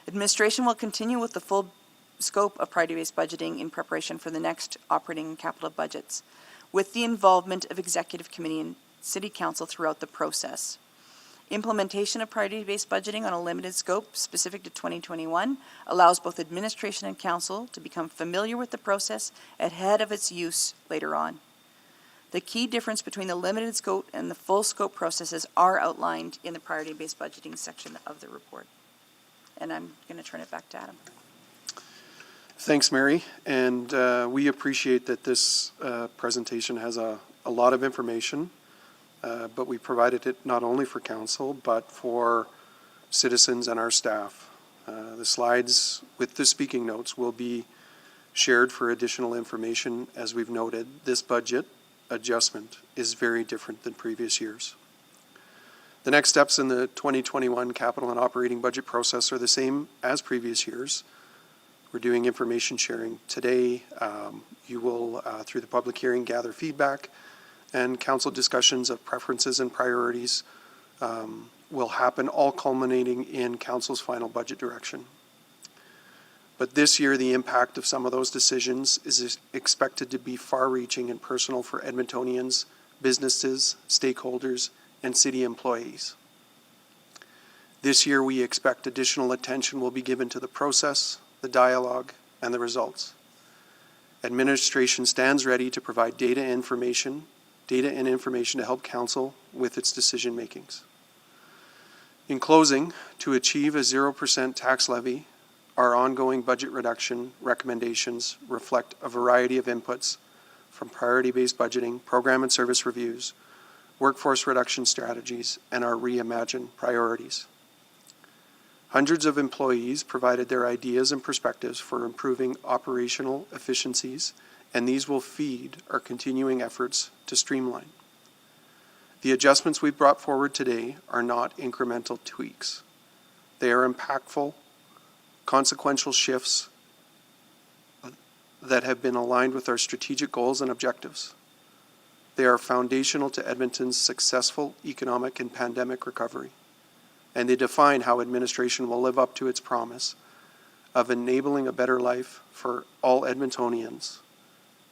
Administration will continue with the full scope of priority-based budgeting in preparation for the next operating and capital budgets, with the involvement of Executive Committee and City Council throughout the process. Implementation of priority-based budgeting on a limited scope specific to 2021 allows both administration and council to become familiar with the process ahead of its use later on. The key difference between the limited scope and the full scope processes are outlined in the priority-based budgeting section of the report. And I'm going to turn it back to Adam. Thanks, Mary. And we appreciate that this presentation has a lot of information, but we provided it not only for council, but for citizens and our staff. The slides with the speaking notes will be shared for additional information. As we've noted, this budget adjustment is very different than previous years. The next steps in the 2021 capital and operating budget process are the same as previous years. We're doing information sharing today. You will, through the public hearing, gather feedback, and council discussions of preferences and priorities will happen, all culminating in council's final budget direction. But this year, the impact of some of those decisions is expected to be far-reaching and personal for Edmontonians, businesses, stakeholders, and city employees. This year, we expect additional attention will be given to the process, the dialogue, and the results. Administration stands ready to provide data and information to help council with its decision makings. In closing, to achieve a 0% tax levy, our ongoing budget reduction recommendations reflect a variety of inputs from priority-based budgeting, program and service reviews, workforce reduction strategies, and our Reimagine priorities. Hundreds of employees provided their ideas and perspectives for improving operational efficiencies, and these will feed our continuing efforts to streamline. The adjustments we've brought forward today are not incremental tweaks. They are impactful, consequential shifts that have been aligned with our strategic goals and objectives. They are foundational to Edmonton's successful economic and pandemic recovery, and they define how administration will live up to its promise of enabling a better life for all Edmontonians,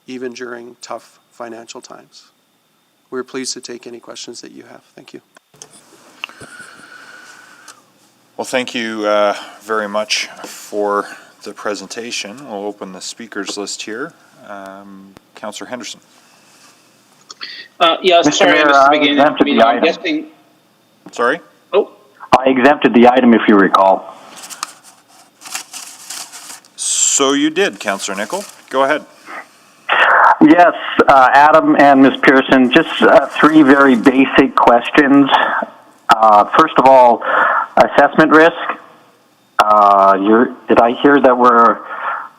even during tough financial times. We're pleased to take any questions that you have. Thank you. Well, thank you very much for the presentation. We'll open the speakers list here. Councillor Henderson. Yes, Mr. sorry, Mayor, I missed the I beginning of the exempted meeting. the I'm item. guessing, Sorry? oh, I exempted the item, if you recall. So you did, Councillor Nickel. Go ahead. Yes, Adam and Ms. Pearson, just three very basic questions. First of all, assessment risk. Did I hear that we're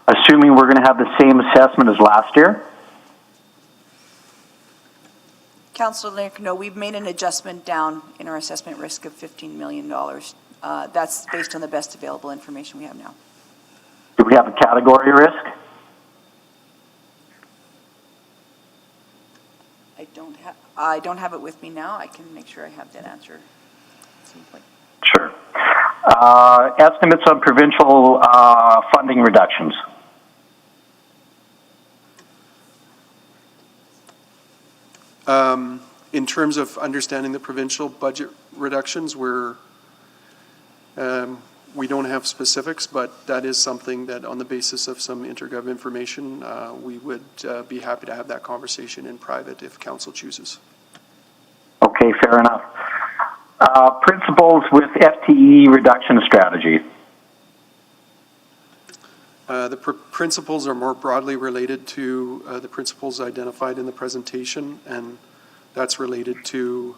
assuming we're going to have the same assessment as last year? Councillor Link, no, we've made an adjustment down in our assessment risk of $15 million. That's based on the best available information we have now. Do we have a category risk? I don't have it with me now. I can make sure I have that answer at some point. Sure. Estimates on provincial funding reductions. In terms of understanding the provincial budget reductions, we don't have specifics, but that is something that on the basis of some intergov information, we would be happy to have that conversation in private if council chooses. Okay, fair enough. Principles with FTE reduction strategy. The principles are more broadly related to the principles identified in the presentation, and that's related to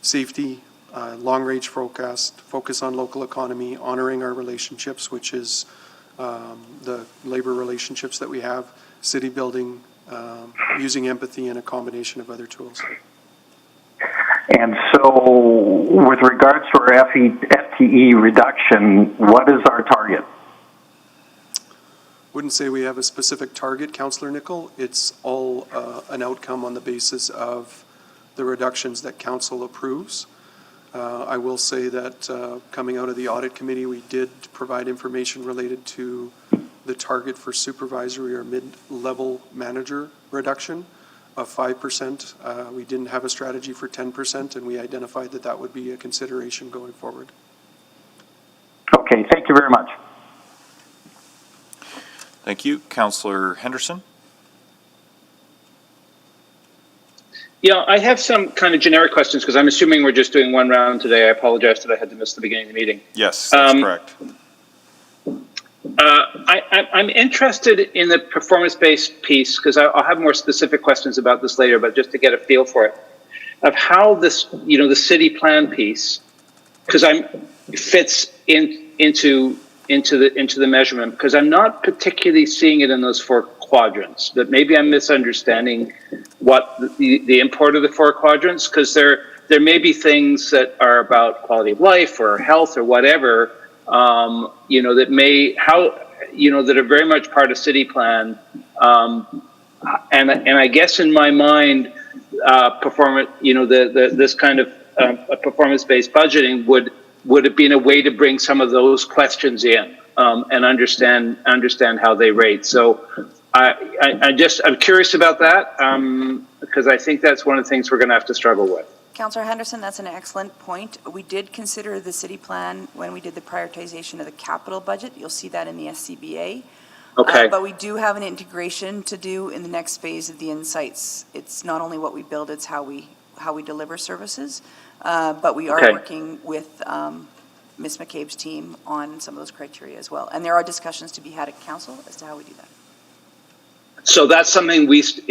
safety, long-range forecast, focus on local economy, honoring our relationships, which is the labor relationships that we have, city building, using empathy, and a combination of other tools. And so with regards to our FTE reduction, what is our target? Wouldn't say we have a specific target, Councillor Nickel. It's all an outcome on the basis of the reductions that council approves. I will say that coming out of the audit committee, we did provide information related to the target for supervisory or mid-level manager reduction of 5%. We didn't have a strategy for 10%, and we identified that that would be a consideration going forward. Okay, thank you very much. Thank you. Councillor Henderson. yeah, I have some kind of generic questions because I'm assuming we're just doing one round today. I apologize that I had to miss the beginning of the meeting. Yes, that's correct. I'm interested in the performance-based piece because I'll have more specific questions about this later, but just to get a feel for it, of how this, the city plan piece, because fits into the measurement, because I'm not particularly seeing it in those four quadrants. But maybe I'm misunderstanding what the import of the four quadrants, because there may be things that are about quality of life or health or whatever, that that are very much part of city plan, and I guess in my mind, this kind of performance-based budgeting would have been a way to bring some of those questions in and understand how they rate. So I'm curious about that because I think that's one of the things we're going to have to struggle with. Councillor Henderson, that's an excellent point. We did consider the city plan when we did the prioritization of the capital budget. You'll see that in the SCBA. Okay. But we do have an integration to do in the next phase of the insights. It's not only what we build, it's how we deliver services. But we are working with Ms. McCabe's team on some of those criteria as well. And there are discussions to be had at council as to how we do that. So that's something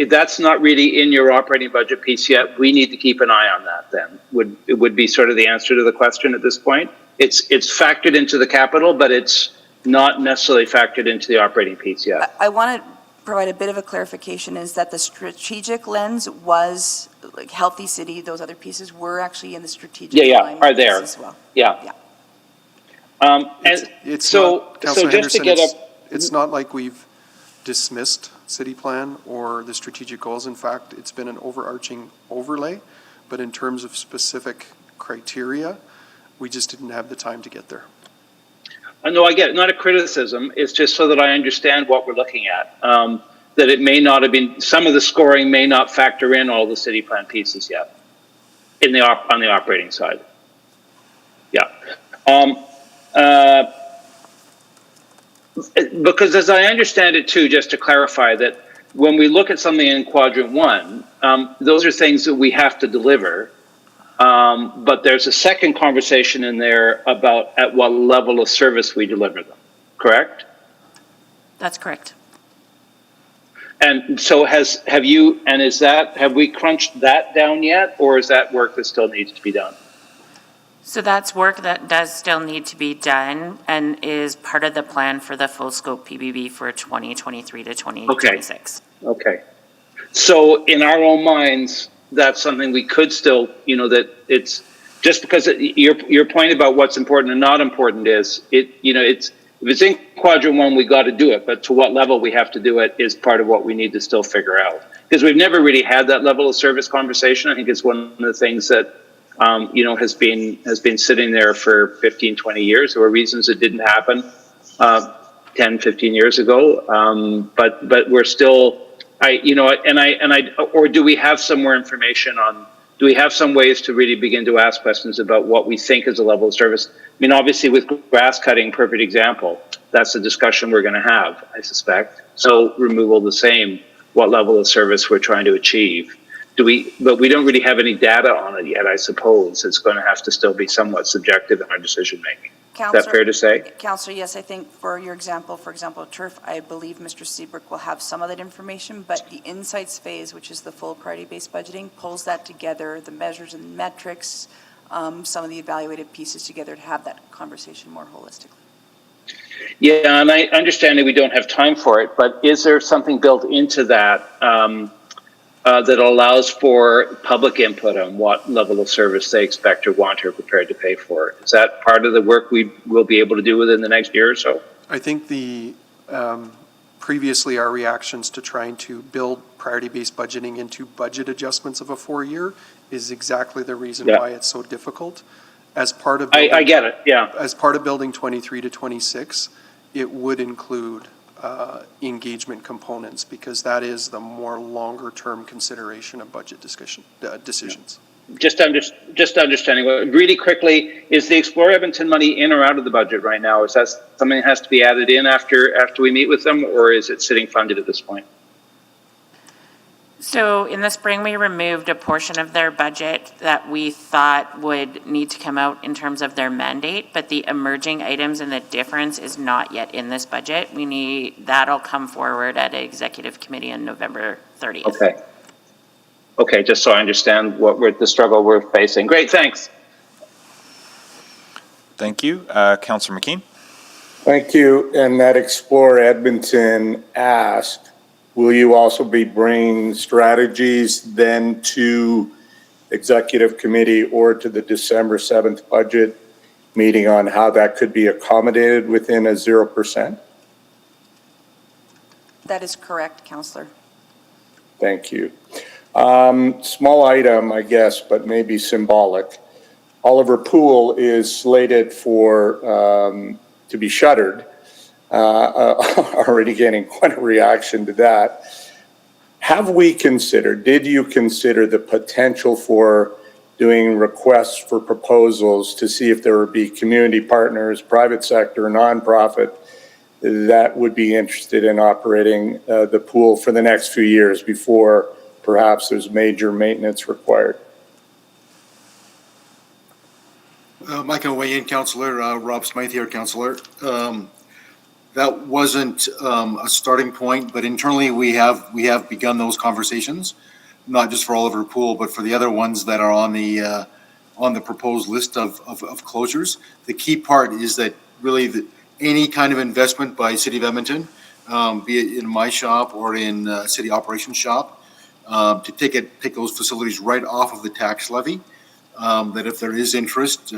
that's not really in your operating budget piece yet. We need to keep an eye on that then. It would be sort of the answer to the question at this point. It's factored into the capital, but it's not necessarily factored into the operating piece yet. I want to provide a bit of a clarification is that the strategic lens was like healthy city, those other pieces were actually in the strategic are there as well. Yeah. It's not, Councillor just to get it's not like we've dismissed city plan or the strategic goals. In fact, it's been an overarching overlay, but in terms of specific criteria, we just didn't have the time to get there. No, I get it. Not a criticism. It's just so that I understand what we're looking at. that it may not have been, some of the scoring may not factor in all the city plan pieces yet in the on the operating side. Yeah. Because as I understand it too, just to clarify that when we look at something in quadrant one, those are things that we have to deliver. But there's a second conversation in there about at what level of service we deliver them, correct? That's correct. And so have we crunched that down yet, or is that work that still needs to be done? So that's work that does still need to be done and is part of the plan for the full scope PBB for 2023 to 2026. Okay. So in our own minds, that's something we could still, that it's just because your point about what's important and not important is if it's in quadrant one, we got to do it, but to what level we have to do it is part of what we need to still figure out. Because we've never really had that level of service conversation. I think it's one of the things that has been sitting there for 15, 20 years. There were reasons it didn't happen 10, 15 years ago. But we're still, or do we have some more information on, do we have some ways to really begin to ask questions about what we think is a level of service? I mean, obviously with grass cutting, perfect example, that's a discussion we're going to have, I suspect. So removal the same, what level of service we're trying to achieve. But we don't really have any data on it yet, I suppose. It's going to have to still be somewhat subjective in our decision making. Is that fair to say? Councillor, yes, I think for example, turf, I believe Mr. Seabrook will have some of that information, but the insights phase, which is the full priority-based budgeting, pulls that together, the measures and metrics, some of the evaluated pieces together to have that conversation more holistically. Yeah, and I understand that we don't have time for it, but is there something built into that that allows for public input on what level of service they expect or want or prepared to pay for? Is that part of the work we will be able to do within the next year or so? I think previously our reactions to trying to build priority-based budgeting into budget adjustments of a 4-year is exactly the reason why it's so difficult. As part of building, I get it, yeah. As part of building 23 to 26, it would include engagement components because that is the more longer-term consideration of budget decisions. Just understanding, really quickly, is the Explore Edmonton money in or out of the budget right now? Is that something that has to be added in after we meet with them, or is it sitting funded at this point? So in the spring, we removed a portion of their budget that we thought would need to come out in terms of their mandate, but the emerging items and the difference is not yet in this budget. That'll come forward at an executive committee on November 30th. Okay, just so I understand the struggle we're facing. Great, thanks. Thank you. Councillor McKean. Thank you. And that Explore Edmonton ask, will you also be bringing strategies then to executive committee or to the December 7th budget meeting on how that could be accommodated within a 0%? That is correct, Councillor. Thank you. Small item, I guess, but maybe symbolic. Oliver Pool is slated for to be shuttered. Already getting quite a reaction to that. Did you consider the potential for doing requests for proposals to see if there would be community partners, private sector, nonprofit that would be interested in operating the pool for the next few years before perhaps there's major maintenance required? I can weigh in, Councillor. Rob Smythe here, Councillor. That wasn't a starting point, but internally we have begun those conversations, not just for Oliver Pool, but for the other ones that are on the proposed list of closures. The key part is that really any kind of investment by City of Edmonton, be it in my shop or in city operations shop, to take those facilities right off of the tax levy. That if there is interest,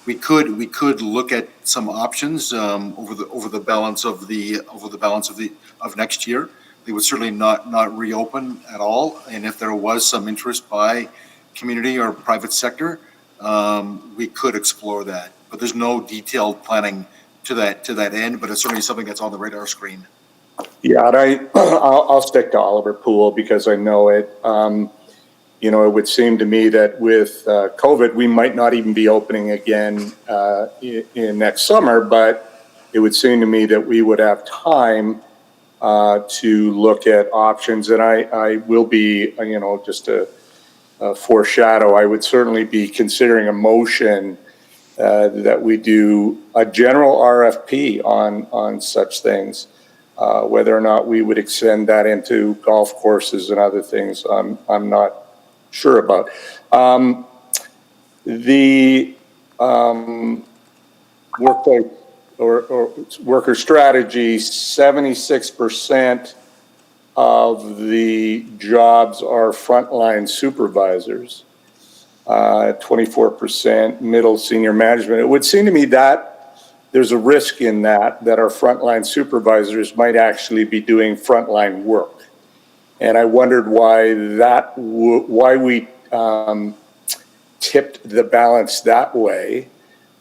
we could look at some options over the balance of next year. They would certainly not reopen at all, and if there was some interest by community or private sector, we could explore that. But there's no detailed planning to that end. But it's certainly something that's on the radar screen. Yeah, and I'll stick to Oliver Pool because I know it. You know, it would seem to me that with COVID, we might not even be opening again in next summer, but it would seem to me that we would have time to look at options. And I will be, you know, just to foreshadow, I would certainly be considering a motion that we do a general RFP on such things. Whether or not we would extend that into golf courses and other things, I'm not sure about. The workplace or worker strategy, 76% of the jobs are frontline supervisors, 24% middle senior management. It would seem to me that there's a risk in that our frontline supervisors might actually be doing frontline work. And I wondered why why we tipped the balance that way,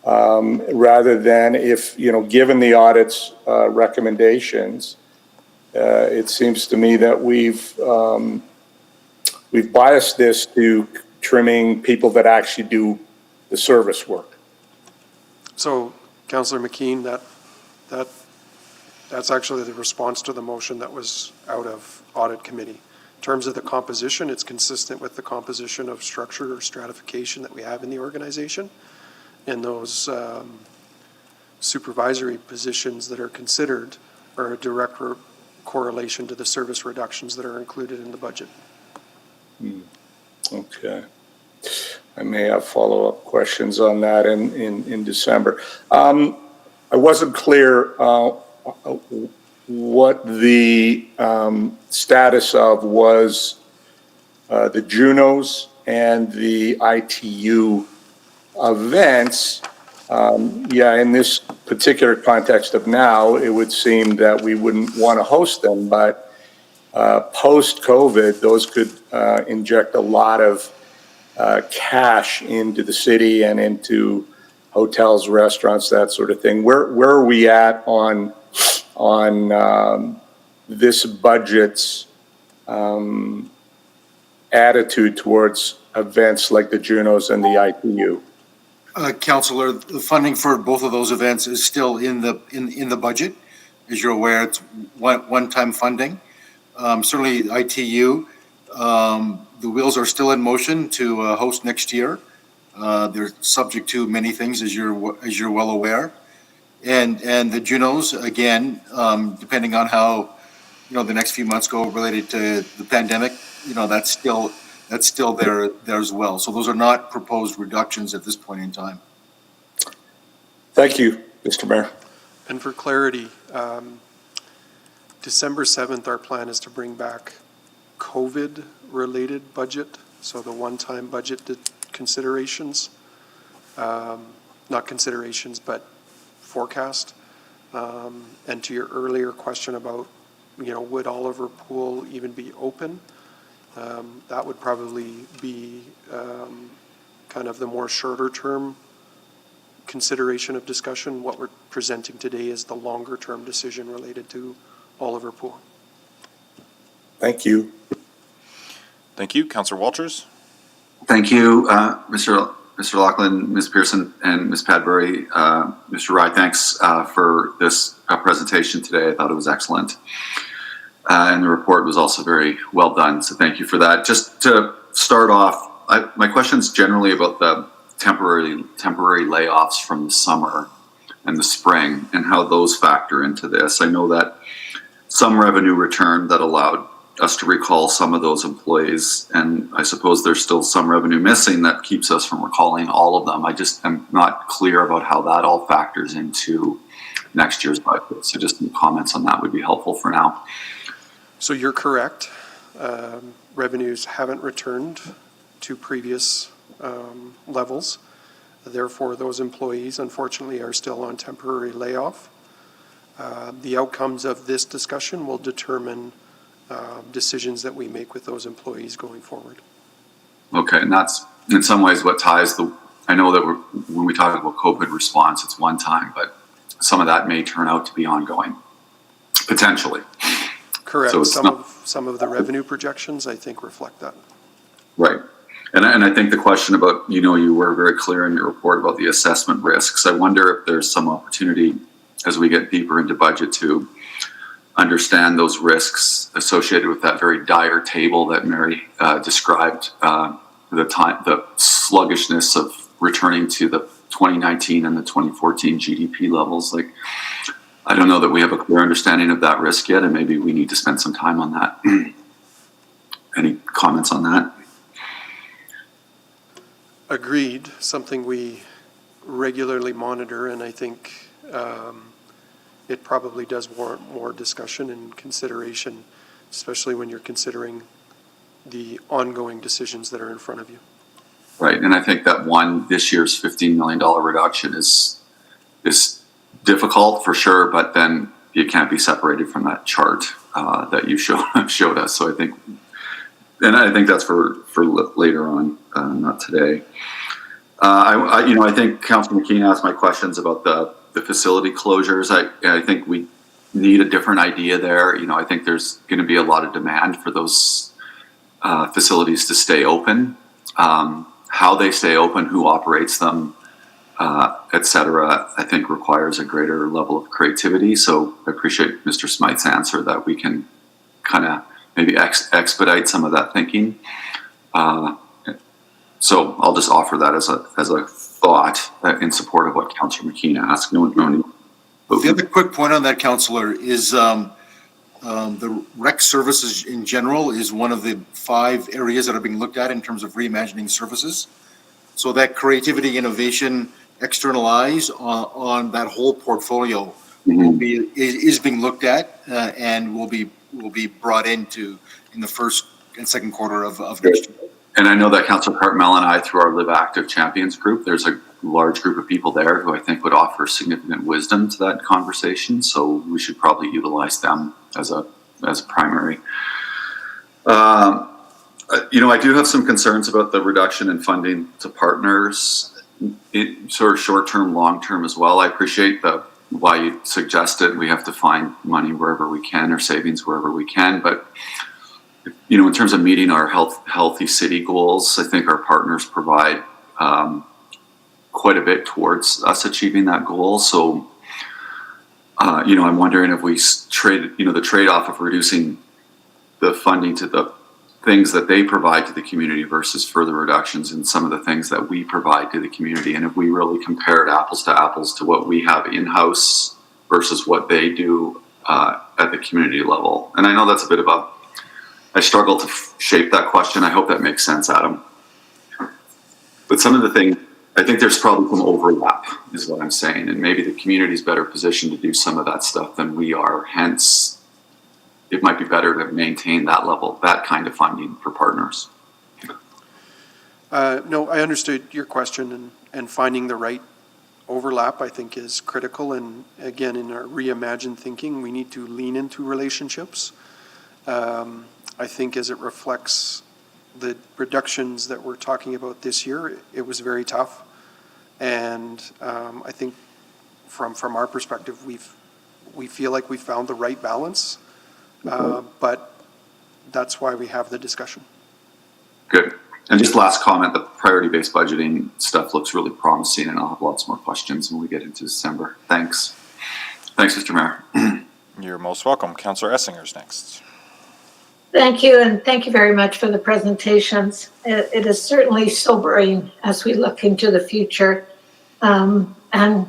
rather than if, you know, given the audit's recommendations, it seems to me that we've biased this to trimming people that actually do the service work. So, Councillor McKean, that's actually the response to the motion that was out of audit committee. In terms of the composition, it's consistent with the composition of structure or stratification that we have in the organization. And those supervisory positions that are considered are a direct correlation to the service reductions that are included in the budget. Okay. I may have follow-up questions on that in December. I wasn't clear what the status of was the Junos and the ITU events. Yeah, in this particular context of now, it would seem that we wouldn't want to host them, but post-COVID, those could inject a lot of cash into the city and into hotels, restaurants, that sort of thing. Where are we at on this budget's attitude towards events like the Junos and the ITU? Councillor, the funding for both of those events is still in the budget. As you're aware, it's one-time funding. Certainly ITU, the wheels are still in motion to host next year. They're subject to many things, as you're well aware. And the Junos, again, depending on how, you know, the next few months go related to the pandemic, you know, that's still there as well. So those are not proposed reductions at this point in time. Thank you, Mr. Mayor. And for clarity, December 7th, our plan is to bring back COVID-related budget, so the one-time budget considerations, not considerations, but forecast. And to your earlier question about, you know, would Oliver Pool even be open? That would probably be kind of the more shorter term consideration of discussion. What we're presenting today is the longer term decision related to Oliver Pool. Thank you. Thank you. Councillor Walters. Thank you, Mr. Laughlin, Ms. Pearson, and Ms. Padbury. Mr. Rye, thanks for this presentation today. I thought it was excellent. And the report was also very well done, so thank you for that. Just to start off, my question's generally about the temporary layoffs from the summer and the spring and how those factor into this. I know that some revenue returned that allowed us to recall some of those employees, and I suppose there's still some revenue missing that keeps us from recalling all of them. I just am not clear about how that all factors into next year's budget. So just some comments on that would be helpful for now. So you're correct. Revenues haven't returned to previous levels. Therefore, those employees, unfortunately, are still on temporary layoff. The outcomes of this discussion will determine decisions that we make with those employees going forward. Okay, and that's in some ways what ties I know that when we talk about COVID response, it's one time, but some of that may turn out to be ongoing, potentially. Correct. So it's not, Some of the revenue projections, I think, reflect that. right. And I think the question about, you were very clear in your report about the assessment risks. I wonder if there's some opportunity as we get deeper into budget to understand those risks associated with that very dire table that Mary described, the sluggishness of returning to the 2019 and the 2014 GDP levels. Like, I don't know that we have a clear understanding of that risk yet, and maybe we need to spend some time on that. Any comments on that? Agreed, something we regularly monitor, and I think it probably does warrant more discussion and consideration, especially when you're considering the ongoing decisions that are in front of you. Right, and I think that this year's $15 million reduction is difficult for sure, but then you can't be separated from that chart that you showed us. So I think that's for later on, not today. I think Councilor McKean asked my questions about the facility closures. I think we need a different idea there. I think there's going to be a lot of demand for those facilities to stay open. How they stay open, who operates them, et cetera, I think requires a greater level of creativity. So I appreciate Mr. Smythe's answer that we can kind of maybe expedite some of that thinking. So I'll just offer that as a thought in support of what Councillor McKean asked. No need. The other quick point on that, Councillor, is the rec services in general is one of the 5 areas that are being looked at in terms of reimagining services. So that creativity, innovation, external eyes on that whole portfolio is being looked at and will be brought in the first and second quarter of next year. And I know that Councillor Cartmel and I, through our Live Active Champions group, there's a large group of people there who I think would offer significant wisdom to that conversation. So we should probably utilize them as a primary. I do have some concerns about the reduction in funding to partners, sort of short-term, long-term as well. I appreciate why you suggested we have to find money wherever we can or savings wherever we can, but in terms of meeting our healthy city goals, I think our partners provide quite a bit towards us achieving that goal. So, I'm wondering if we the trade-off of reducing the funding to the things that they provide to the community versus further reductions in some of the things that we provide to the community. And if we really compared apples to apples to what we have in-house versus what they do at the community level. And I know that's a bit of I struggle to shape that question. I hope that makes sense, Adam. But some of the things, I think there's probably some overlap, is what I'm saying. And maybe the community's better positioned to do some of that stuff than we are. Hence, it might be better to maintain that level, that kind of funding for partners. No, I understood your question, and finding the right overlap, I think, is critical. And again, in our reimagined thinking, we need to lean into relationships. I think as it reflects the reductions that we're talking about this year, it was very tough. And I think from our perspective, we feel like we found the right balance, but that's why we have the discussion. Good. And just last comment, the priority-based budgeting stuff looks really promising, and I'll have lots more questions when we get into December. Thanks. Thanks, Mr. Mayor. You're most welcome. Councillor Essinger's next. Thank you, and thank you very much for the presentations. It is certainly sobering as we look into the future, and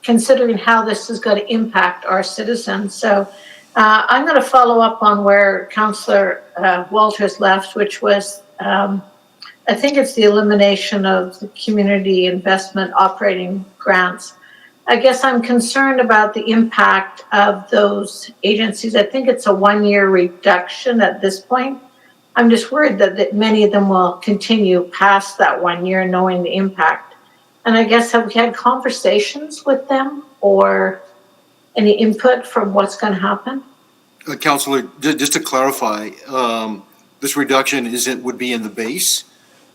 considering how this is going to impact our citizens. So I'm going to follow up on where Councillor Walters left, which was, I think it's the elimination of the community investment operating grants. I guess I'm concerned about the impact of those agencies. I think it's a 1-year reduction at this point. I'm just worried that many of them will continue past that 1 year, knowing the impact. And I guess, have we had conversations with them or any input from what's going to happen? Councillor, just to clarify, this reduction would be in the base.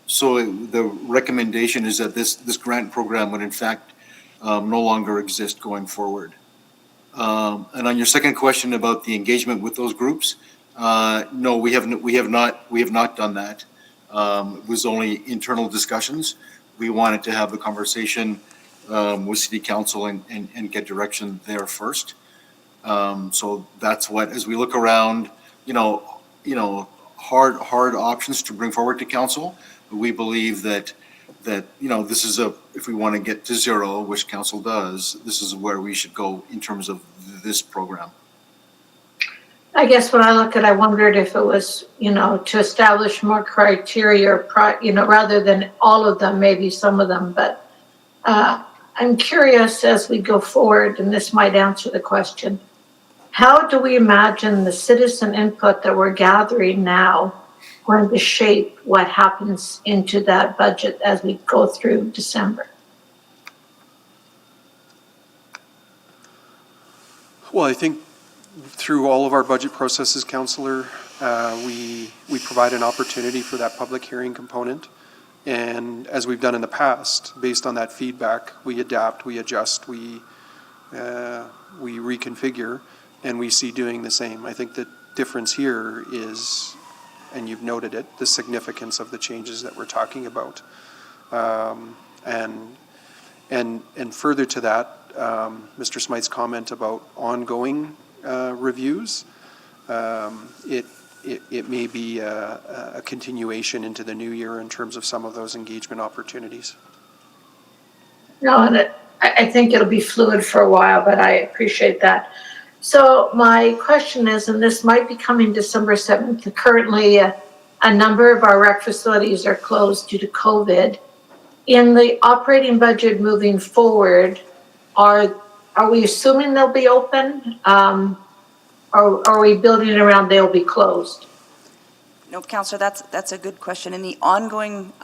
So the recommendation is that this grant program would in fact no longer exist going forward. And on your second question about the engagement with those groups, no, we have not done that. It was only internal discussions. We wanted to have the conversation with City Council and get direction there first. So that's what, as we look around, hard options to bring forward to council, we believe that this is if we want to get to zero, which council does, this is where we should go in terms of this program. I guess when I look at, I wondered if it was, to establish more criteria, rather than all of them, maybe some of them, but I'm curious as we go forward, and this might answer the question, how do we imagine the citizen input that we're gathering now going to shape what happens into that budget as we go through December? Well, I think through all of our budget processes, Councillor, we provide an opportunity for that public hearing component. And as we've done in the past, based on that feedback, we adapt, we adjust, we reconfigure, and we see doing the same. I think the difference here is, and you've noted it, the significance of the changes that we're talking about. And further to that, Mr. Smythe's comment about ongoing reviews, it may be a continuation into the new year in terms of some of those engagement opportunities. No, and I think it'll be fluid for a while, but I appreciate that. So my question is, and this might be coming December 7th, currently a number of our rec facilities are closed due to COVID. In the operating budget moving forward, are we assuming they'll be open? Or are we building it around they'll be closed? No, Councillor, that's a good question. In the ongoing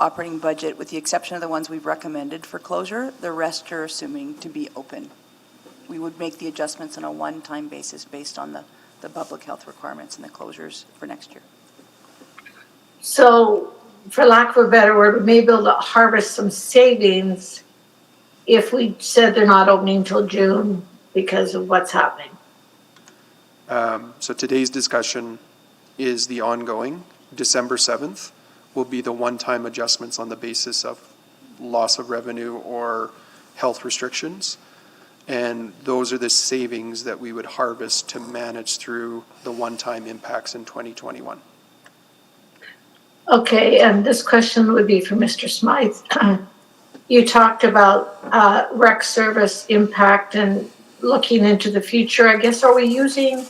operating budget, with the exception of the ones we've recommended for closure, the rest are assuming to be open. We would make the adjustments on a one-time basis based on the public health requirements and the closures for next year. So, for lack of a better word, we may be able to harvest some savings if we said they're not opening until June because of what's happening. So today's discussion is the ongoing. December 7th will be the one-time adjustments on the basis of loss of revenue or health restrictions. And those are the savings that we would harvest to manage through the one-time impacts in 2021. Okay, and this question would be for Mr. Smythe. You talked about rec service impact and looking into the future. I guess, are we using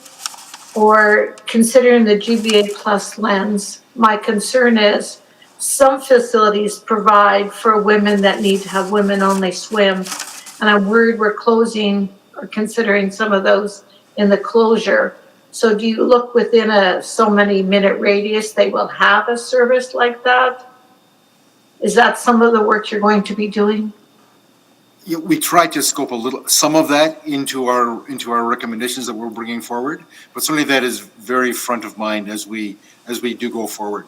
or considering the GBA plus lens? My concern is some facilities provide for women that need to have women-only swim, and I'm worried we're closing or considering some of those in the closure. So do you look within a so many minute radius they will have a service like that? Is that some of the work you're going to be doing? Yeah, we try to scope some of that into our recommendations that we're bringing forward, but certainly that is very front of mind as we do go forward.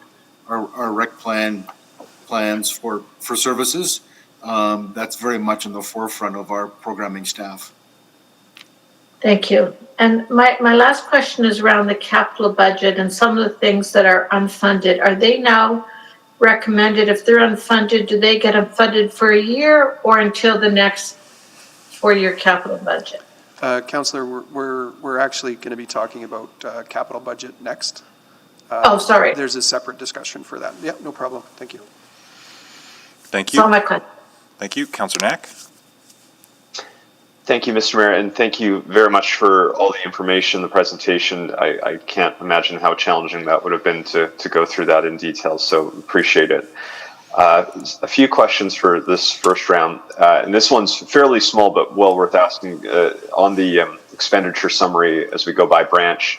Our rec plans for services, that's very much in the forefront of our programming staff. Thank you. And my last question is around the capital budget and some of the things that are unfunded. Are they now recommended, if they're unfunded, do they get them funded for a year or until the next 4-year capital budget? Councillor, we're actually going to be talking about capital budget next. Oh, sorry. There's a separate discussion for that. Yeah, no problem. Thank you. Thank you. So my question. Thank you. Councillor Knack. Thank you, Mr. Mayor, and thank you very much for all the information, the presentation. I can't imagine how challenging that would have been to go through that in detail, so appreciate it. A few questions for this first round, and this one's fairly small but well worth asking. On the expenditure summary as we go by branch,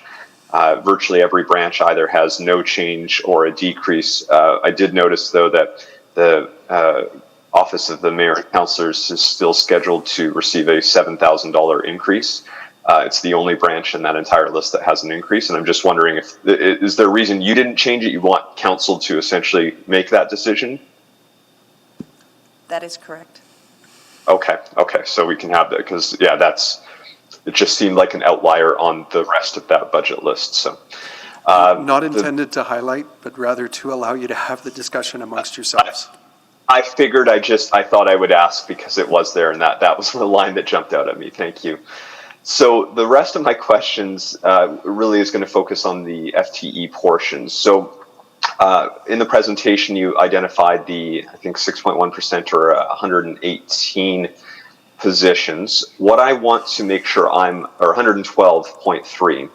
virtually every branch either has no change or a decrease. I did notice, though, that the Office of the Mayor and Councillors is still scheduled to receive a $7,000 increase. It's the only branch in that entire list that has an increase, and I'm just wondering is there a reason you didn't change it? You want council to essentially make that decision? That is correct. Okay, so we can have that, because yeah, that's it just seemed like an outlier on the rest of that budget list. So, Not intended to highlight, but rather to allow you to have the discussion amongst yourselves. I figured I thought I would ask because it was there, and that was the line that jumped out at me. Thank you. So the rest of my questions really is going to focus on the FTE portions. So in the presentation, you identified the, I think, 6.1% or 118 positions. What I want to make sure or 112.3.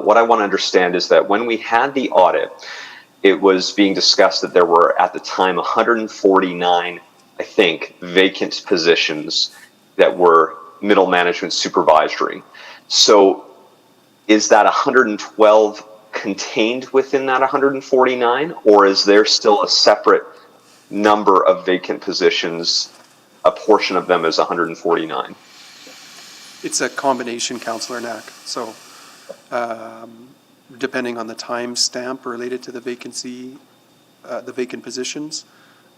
What I want to understand is that when we had the audit, it was being discussed that there were at the time 149, I think, vacant positions that were middle management supervisory. So is that 112 contained within that 149, or is there still a separate number of vacant positions, a portion of them is 149? It's a combination, Councillor Knack. So depending on the time stamp related to the vacancy, the vacant positions,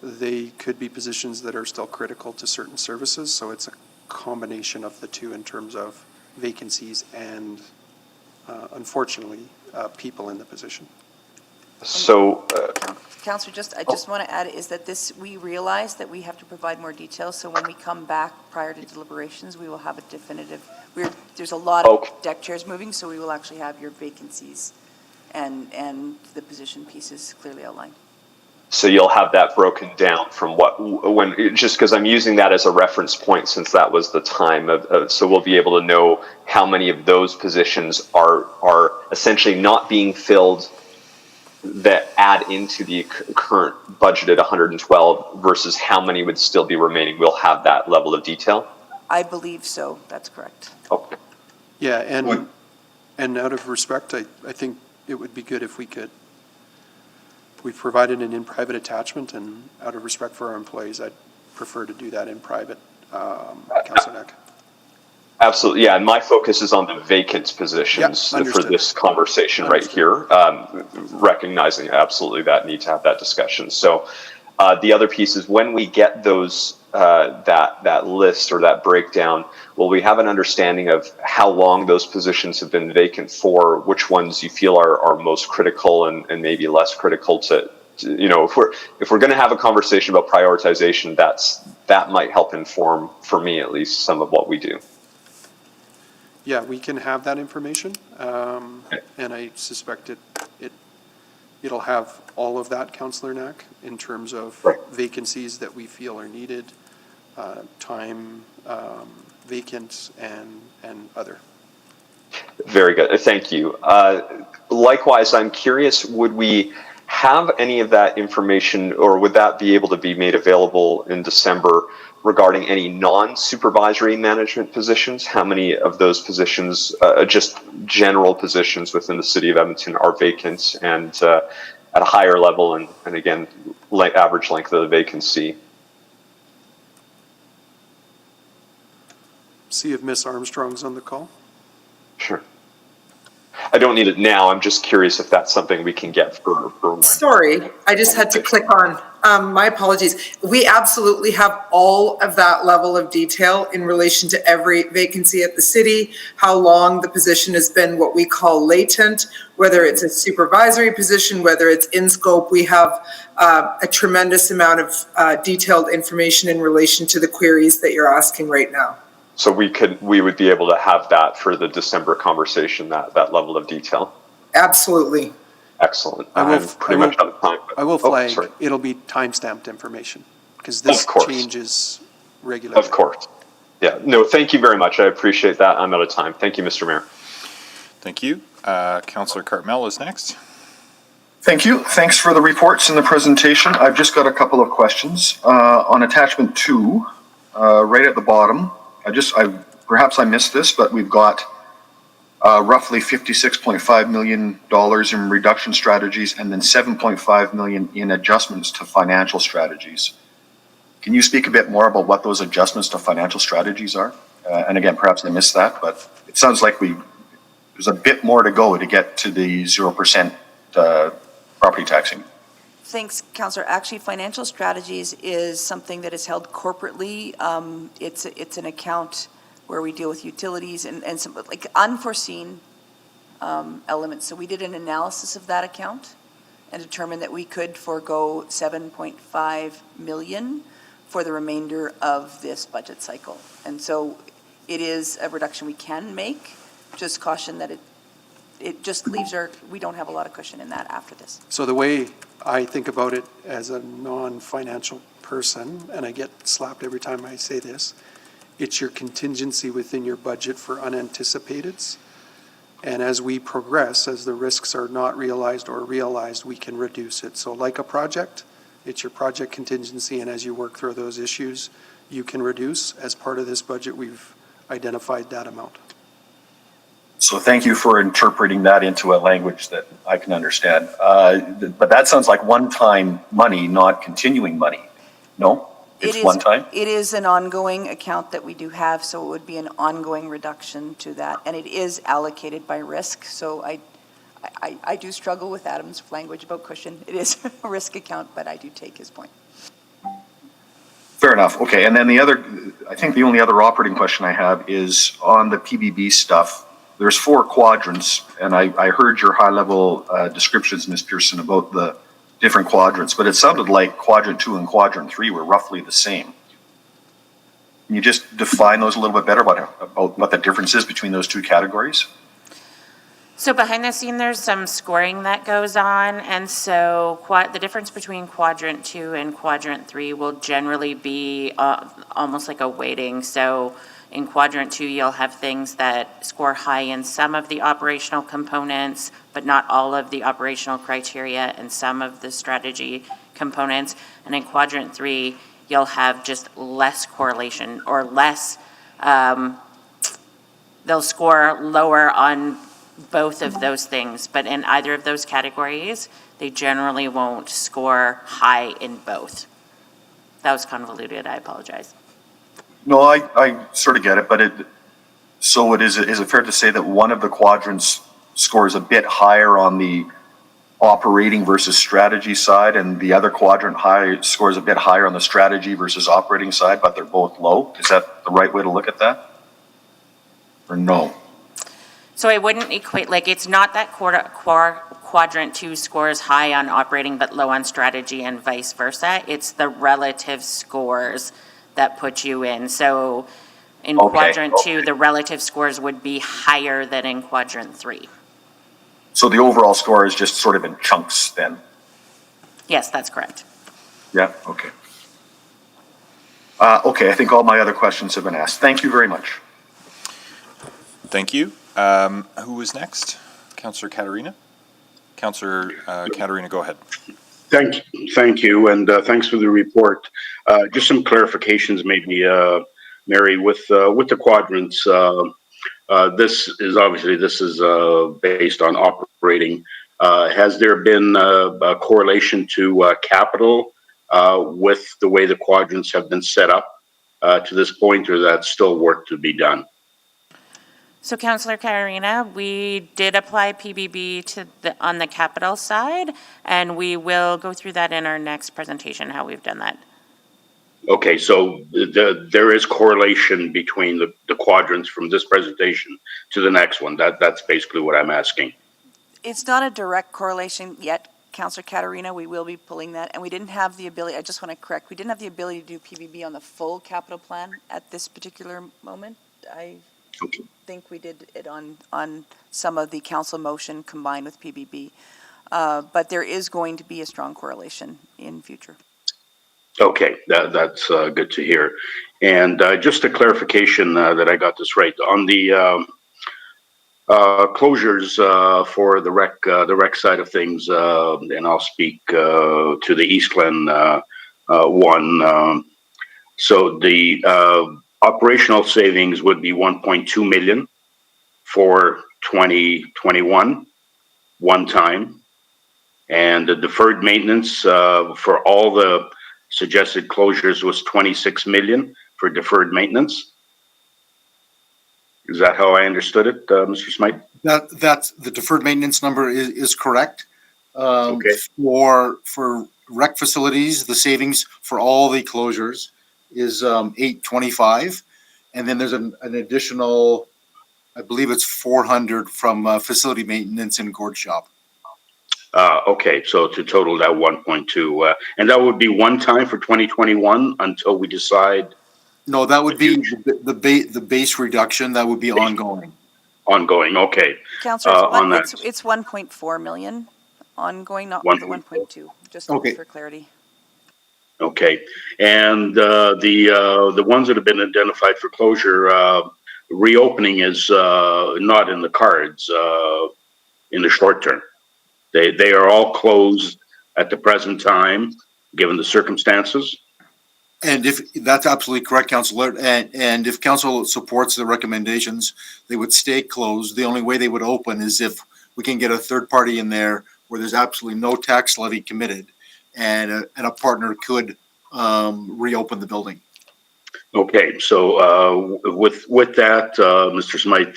they could be positions that are still critical to certain services. So it's a combination of the two in terms of vacancies and, unfortunately, people in the position. So, Councillor, I just want to add is that we realize that we have to provide more details. So when we come back prior to deliberations, we will have a definitive. There's a lot of deck chairs moving, so we will actually have your vacancies and the position pieces clearly outlined. So you'll have that broken down from just because I'm using that as a reference point since that was the time so we'll be able to know how many of those positions are essentially not being filled that add into the current budgeted 112 versus how many would still be remaining. We'll have that level of detail. I believe so. That's correct. Okay. Yeah, and out of respect, I think it would be good if we provided an in-private attachment, and out of respect for our employees, I'd prefer to do that in private, Councillor Knack. Absolutely, yeah, and my focus is on the vacant positions for this conversation right here, recognizing absolutely that need to have that discussion. So the other piece is when we get those, that list or that breakdown, will we have an understanding of how long those positions have been vacant for, which ones you feel are most critical and maybe less critical to if we're going to have a conversation about prioritization, that might help inform, for me at least, some of what we do. Yeah, we can have that information, and I suspect it'll have all of that, Councillor Knack, in terms of vacancies that we feel are needed, time vacant, and other. Very good, thank you. Likewise, I'm curious, would we have any of that information, or would that be able to be made available in December regarding any non-supervisory management positions? How many of those positions, just general positions within the city of Edmonton, are vacant and at a higher level, and again, average length of the vacancy? See if Miss Armstrong's on the call. Sure. I don't need it now. I'm just curious if that's something we can get for Sorry, I just had to click on. My apologies. We absolutely have all of that level of detail in relation to every vacancy at the city, how long the position has been what we call latent, whether it's a supervisory position, whether it's in scope. We have a tremendous amount of detailed information in relation to the queries that you're asking right now. So we would be able to have that for the December conversation, that level of detail. Absolutely. Excellent. I'm pretty much out of time. I will flag, it'll be time-stamped information, because this changes regularly. Of course. Yeah, no, thank you very much. I appreciate that. I'm out of time. Thank you, Mr. Mayor. Thank you. Councillor Cartmel is next. Thank you. Thanks for the reports and the presentation. I've just got a couple of questions. On attachment 2, right at the bottom, perhaps I missed this, but we've got roughly $56.5 million in reduction strategies and then $7.5 million in adjustments to financial strategies. Can you speak a bit more about what those adjustments to financial strategies are? And again, perhaps I missed that, but it sounds like there's a bit more to go to get to the 0% property taxing. Thanks, Councillor. Actually, financial strategies is something that is held corporately. It's an account where we deal with utilities and some like unforeseen elements. So we did an analysis of that account and determined that we could forego 7.5 million for the remainder of this budget cycle. And so it is a reduction we can make, just caution that it just leaves we don't have a lot of cushion in that after this. So the way I think about it as a non-financial person, and I get slapped every time I say this, it's your contingency within your budget for unanticipated. And as we progress, as the risks are not realized or realized, we can reduce it. So like a project, it's your project contingency, and as you work through those issues, you can reduce. As part of this budget, we've identified that amount. So thank you for interpreting that into a language that I can understand. But that sounds like one-time money, not continuing money. No? It's one time? It is an ongoing account that we do have, so it would be an ongoing reduction to that. And it is allocated by risk. So I do struggle with Adam's language about cushion. It is a risk account, but I do take his point. Fair enough. Okay. And then I think the only other operating question I have is on the PBB stuff. There's 4 quadrants, and I heard your high-level descriptions, Ms. Pearson, about the different quadrants, but it sounded like quadrant 2 and quadrant 3 were roughly the same. Can you just define those a little bit better about what the difference is between those 2 categories? So behind the scene, there's some scoring that goes on, and so the difference between quadrant 2 and quadrant 3 will generally be almost like a weighting. So in quadrant 2, you'll have things that score high in some of the operational components, but not all of the operational criteria and some of the strategy components. And in quadrant 3, you'll have just less correlation or less, they'll score lower on both of those things, but in either of those categories, they generally won't score high in both. That was convoluted, I apologize. No, I sort of get it, but is it fair to say that one of the quadrants scores a bit higher on the operating versus strategy side, and the other quadrant scores a bit higher on the strategy versus operating side, but they're both low? Is that the right way to look at that? Or no? So I wouldn't equate, like, it's not that quadrant 2 scores high on operating but low on strategy and vice versa. It's the relative scores that put you in. So in quadrant 2, the relative scores would be higher than in quadrant 3. So the overall score is just sort of in chunks then? Yes, that's correct. Yeah, okay. Okay, I think all my other questions have been asked. Thank you very much. Thank you. Who was next? Councillor Katarina? Councillor Katarina, go ahead. Thank you, and thanks for the report. Just some clarifications, maybe, Mary, with the quadrants. This is based on operating. Has there been a correlation to capital with the way the quadrants have been set up to this point, or that's still work to be done? So Councillor Katarina, we did apply PBB on the capital side, and we will go through that in our next presentation, how we've done that. Okay, so there is correlation between the quadrants from this presentation to the next one. That's basically what I'm asking. It's not a direct correlation yet, Councillor Katarina. We will be pulling that, and we didn't have the ability, I just want to correct, we didn't have the ability to do PBB on the full capital plan at this particular moment. I think we did it on some of the council motion combined with PBB. But there is going to be a strong correlation in future. Okay, that's good to hear. And just a clarification that I got this right on the closures for the rec side of things, and I'll speak to the East Glen one. So the operational savings would be 1.2 million for 2021, one time, and the deferred maintenance for all the suggested closures was 26 million for deferred maintenance. Is that how I understood it, Mr. Smythe? That's the deferred maintenance number is correct. Okay. For rec facilities, the savings for all the closures is 825. And then there's an additional, I believe it's 400 from facility maintenance and gourd shop. Okay, so to total that 1.2, and that would be one time for 2021 until we decide No, that would be future. the base reduction. That would be ongoing. Ongoing, okay. Counselor, On that. it's 1.4 million ongoing, not the 1.2, just Okay. for clarity. Okay, and the ones that have been identified for closure, reopening is not in the cards in the short term. They are all closed at the present time, given the circumstances. And if that's absolutely correct, Councillor, and if council supports the recommendations, they would stay closed. The only way they would open is if we can get a third party in there where there's absolutely no tax levy committed, and a partner could reopen the building. Okay, so with that, Mr. Smythe,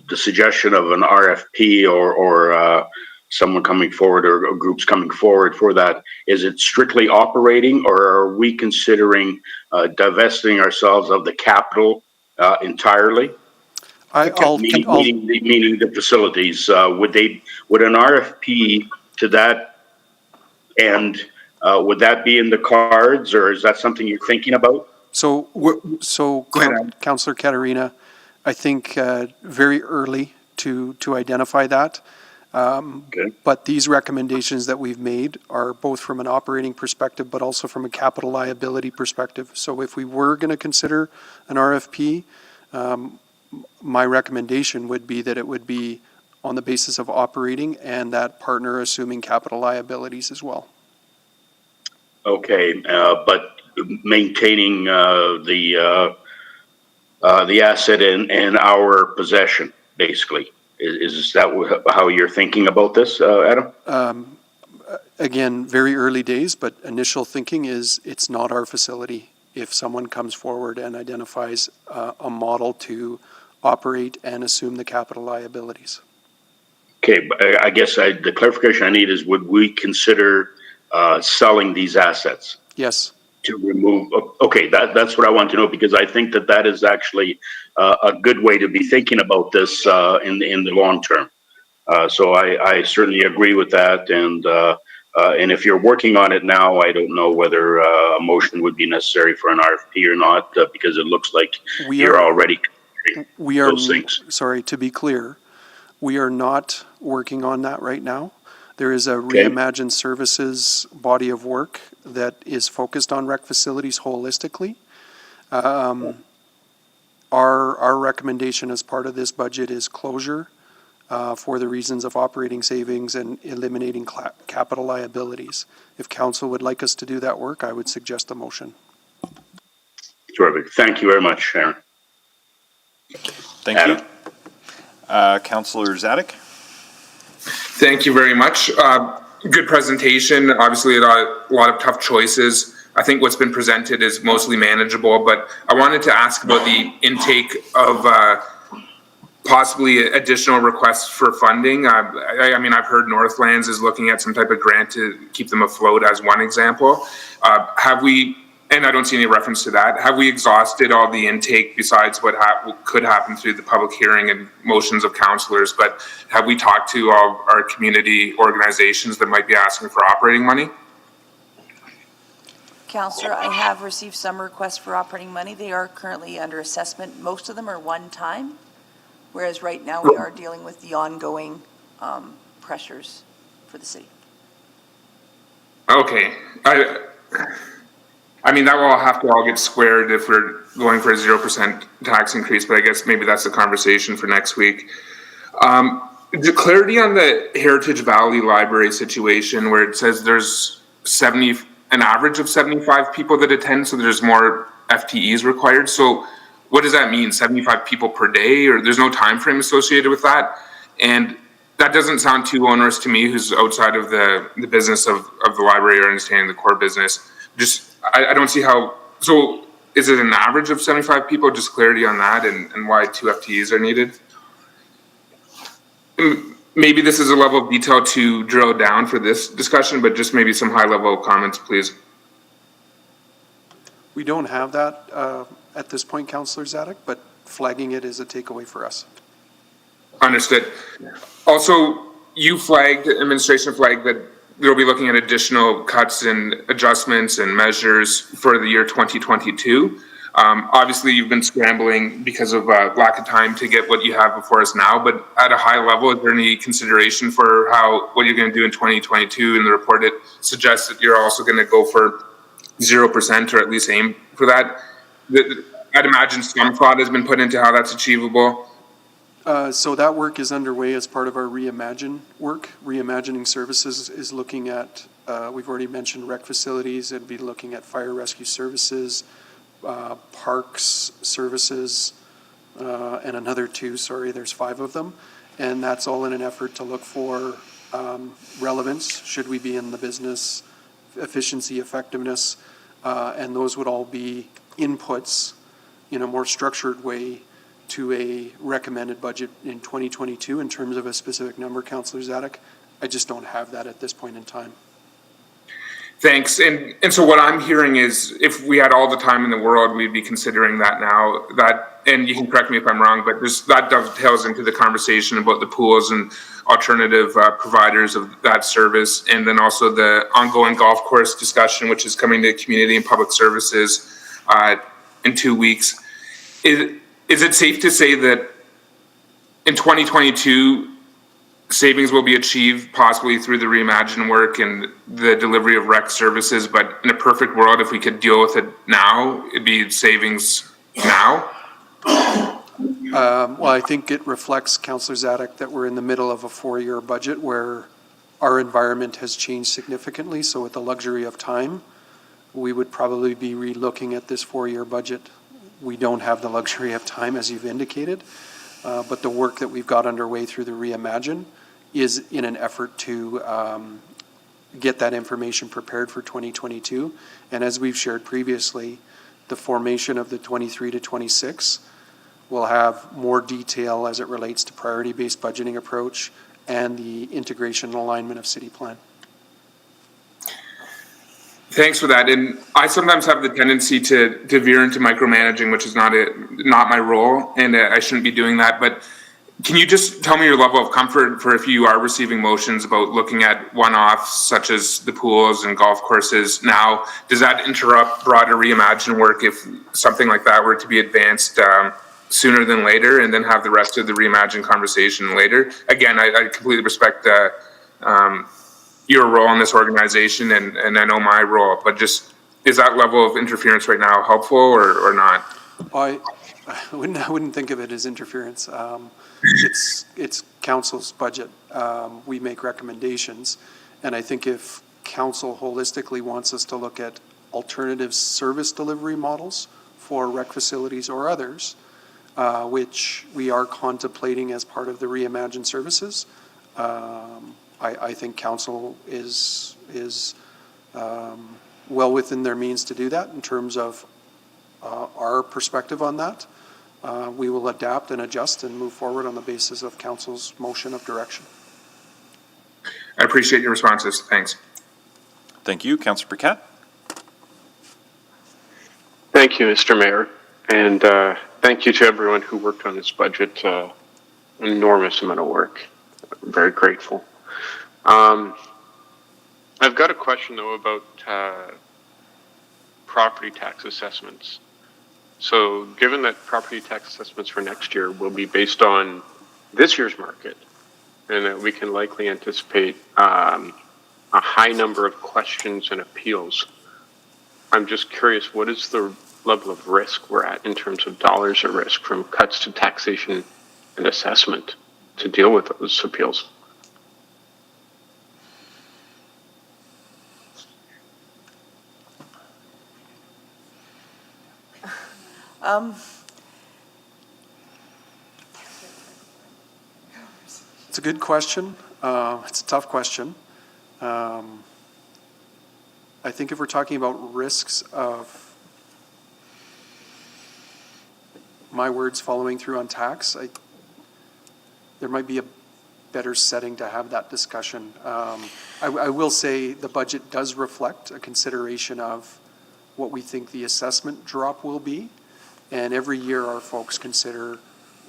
the suggestion of an RFP or someone coming forward or groups coming forward for that, is it strictly operating, or are we considering divesting ourselves of the capital entirely? Meaning the facilities. Would an RFP to that end, would that be in the cards, or is that something you're thinking about? So Councillor Katarina, I think very early to identify that. But these recommendations that we've made are both from an operating perspective, but also from a capital liability perspective. So if we were going to consider an RFP, my recommendation would be that it would be on the basis of operating and that partner assuming capital liabilities as well. Okay, but maintaining the asset in our possession, basically. Is that how you're thinking about this, Adam? Again, very early days, but initial thinking is it's not our facility. If someone comes forward and identifies a model to operate and assume the capital liabilities. Okay, but I guess the clarification I need is, would we consider selling these assets? Yes. To remove, okay, that's what I want to know, because I think that is actually a good way to be thinking about this in the long term. So I certainly agree with that, and if you're working on it now, I don't know whether a motion would be necessary for an RFP or not, because it looks like you're already considering those things. Sorry, to be clear, we are not working on that right now. There is a reimagined services body of work that is focused on rec facilities holistically. Our recommendation as part of this budget is closure for the reasons of operating savings and eliminating capital liabilities. If council would like us to do that work, I would suggest a motion. Terrific. Thank you very much, Sharon. Thank you. Councillor Zadek. Thank you very much. Good presentation. Obviously, a lot of tough choices. I think what's been presented is mostly manageable, but I wanted to ask about the intake of possibly additional requests for funding. I mean, I've heard Northlands is looking at some type of grant to keep them afloat as one example. Have we, and I don't see any reference to that, have we exhausted all the intake besides what could happen through the public hearing and motions of councillors, but have we talked to all our community organizations that might be asking for operating money? Councillor, I have received some requests for operating money. They are currently under assessment. Most of them are one time, whereas right now we are dealing with the ongoing pressures for the city. Okay. I mean, that will have to all get squared if we're going for a 0% tax increase, but I guess maybe that's a conversation for next week. The clarity on the Heritage Valley Library situation where it says there's an average of 75 people that attend, so there's more FTEs required. So what does that mean? 75 people per day, or there's no time frame associated with that? And that doesn't sound too onerous to me, who's outside of the business of the library or understanding the core business. Just, I don't see how, so is it an average of 75 people? Just clarity on that and why 2 FTEs are needed. Maybe this is a level of detail to drill down for this discussion, but just maybe some high level comments, please. We don't have that at this point, Councillor Zadek, but flagging it is a takeaway for us. Understood. Also, administration flagged that they'll be looking at additional cuts and adjustments and measures for the year 2022. Obviously, you've been scrambling because of lack of time to get what you have before us now, but at a high level, is there any consideration for what you're going to do in 2022? In the report, it suggests that you're also going to go for 0% or at least aim for that. I'd imagine some thought has been put into how that's achievable. So that work is underway as part of our Reimagine work. Reimagining Services is looking at, we've already mentioned rec facilities, it'd be looking at fire rescue services, parks services, and another two, sorry, there's 5 of them. And that's all in an effort to look for relevance, should we be in the business, efficiency, effectiveness, and those would all be inputs in a more structured way to a recommended budget in 2022 in terms of a specific number, Councillor Zadek. I just don't have that at this point in time. Thanks. And so what I'm hearing is if we had all the time in the world, we'd be considering that now. And you can correct me if I'm wrong, but that dovetails into the conversation about the pools and alternative providers of that service, and then also the ongoing golf course discussion, which is coming to community and public services in 2 weeks. Is it safe to say that in 2022, savings will be achieved possibly through the Reimagine work and the delivery of rec services, but in a perfect world, if we could deal with it now, it'd be savings now? Well, I think it reflects, Councillor Zadek, that we're in the middle of a 4-year budget where our environment has changed significantly. So with the luxury of time, we would probably be re-looking at this 4-year budget. We don't have the luxury of time, as you've indicated, but the work that we've got underway through the Reimagine is in an effort to get that information prepared for 2022. And as we've shared previously, the formation of the 23 to 26 will have more detail as it relates to priority-based budgeting approach and the integration and alignment of city plan. Thanks for that. And I sometimes have the tendency to veer into micromanaging, which is not my role, and I shouldn't be doing that. But can you just tell me your level of comfort for if you are receiving motions about looking at one-offs such as the pools and golf courses now? Does that interrupt broader Reimagine work if something like that were to be advanced sooner than later, and then have the rest of the Reimagine conversation later? Again, I completely respect your role in this organization, and I know my role, but just, is that level of interference right now helpful or not? I wouldn't think of it as interference. It's council's budget. We make recommendations, and I think if council holistically wants us to look at alternative service delivery models for rec facilities or others, which we are contemplating as part of the Reimagine services, I think council is well within their means to do that in terms of our perspective on that. We will adapt and adjust and move forward on the basis of council's motion of direction. I appreciate your responses. Thanks. Thank you. Councillor Burkett. Thank you, Mr. Mayor. And thank you to everyone who worked on this budget. An enormous amount of work. I'm very grateful. I've got a question, though, about property tax assessments. So given that property tax assessments for next year will be based on this year's market, and that we can likely anticipate a high number of questions and appeals, I'm just curious, what is the level of risk we're at in terms of dollars at risk from cuts to taxation and assessment to deal with those appeals? It's a good question. It's a tough question. I think if we're talking about risks of my words following through on tax, there might be a better setting to have that discussion. I will say the budget does reflect a consideration of what we think the assessment drop will be. And every year our folks consider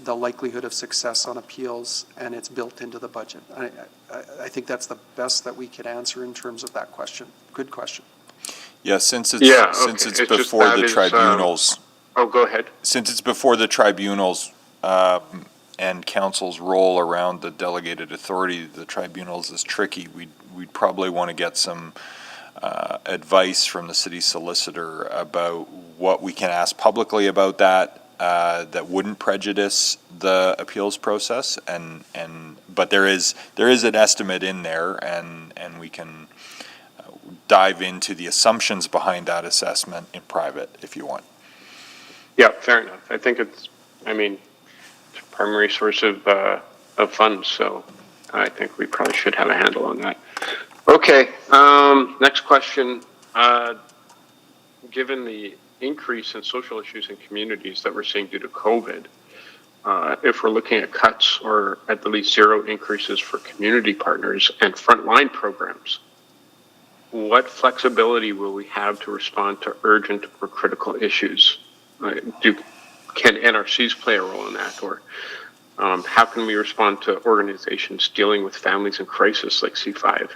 the likelihood of success on appeals, and it's built into the budget. I think that's the best that we could answer in terms of that question. Good question. Yeah, since it's It's just before that the is, tribunals, oh, go ahead. since it's before the tribunals and council's role around the delegated authority, the tribunals is tricky. We'd probably want to get some advice from the city solicitor about what we can ask publicly about that. That wouldn't prejudice the appeals process, but there is an estimate in there, and we can dive into the assumptions behind that assessment in private if you want. Yeah, fair enough. I think it's a primary source of funds, so I think we probably should have a handle on that. Okay, next question. Given the increase in social issues in communities that we're seeing due to COVID, if we're looking at cuts or at the least zero increases for community partners and frontline programs, what flexibility will we have to respond to urgent or critical issues? Can NRCs play a role in that, or how can we respond to organizations dealing with families in crisis like C5?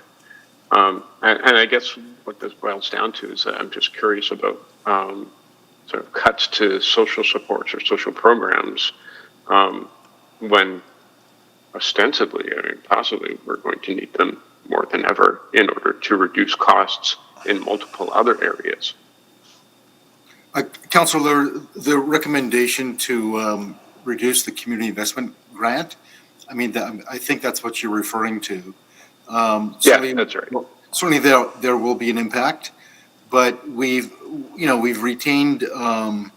And I guess what this boils down to is that I'm just curious about sort of cuts to social supports or social programs when ostensibly, possibly we're going to need them more than ever in order to reduce costs in multiple other areas. Councillor, the recommendation to reduce the community investment grant, I think that's what you're referring to. Yeah, that's right. Certainly there will be an impact, but we've retained our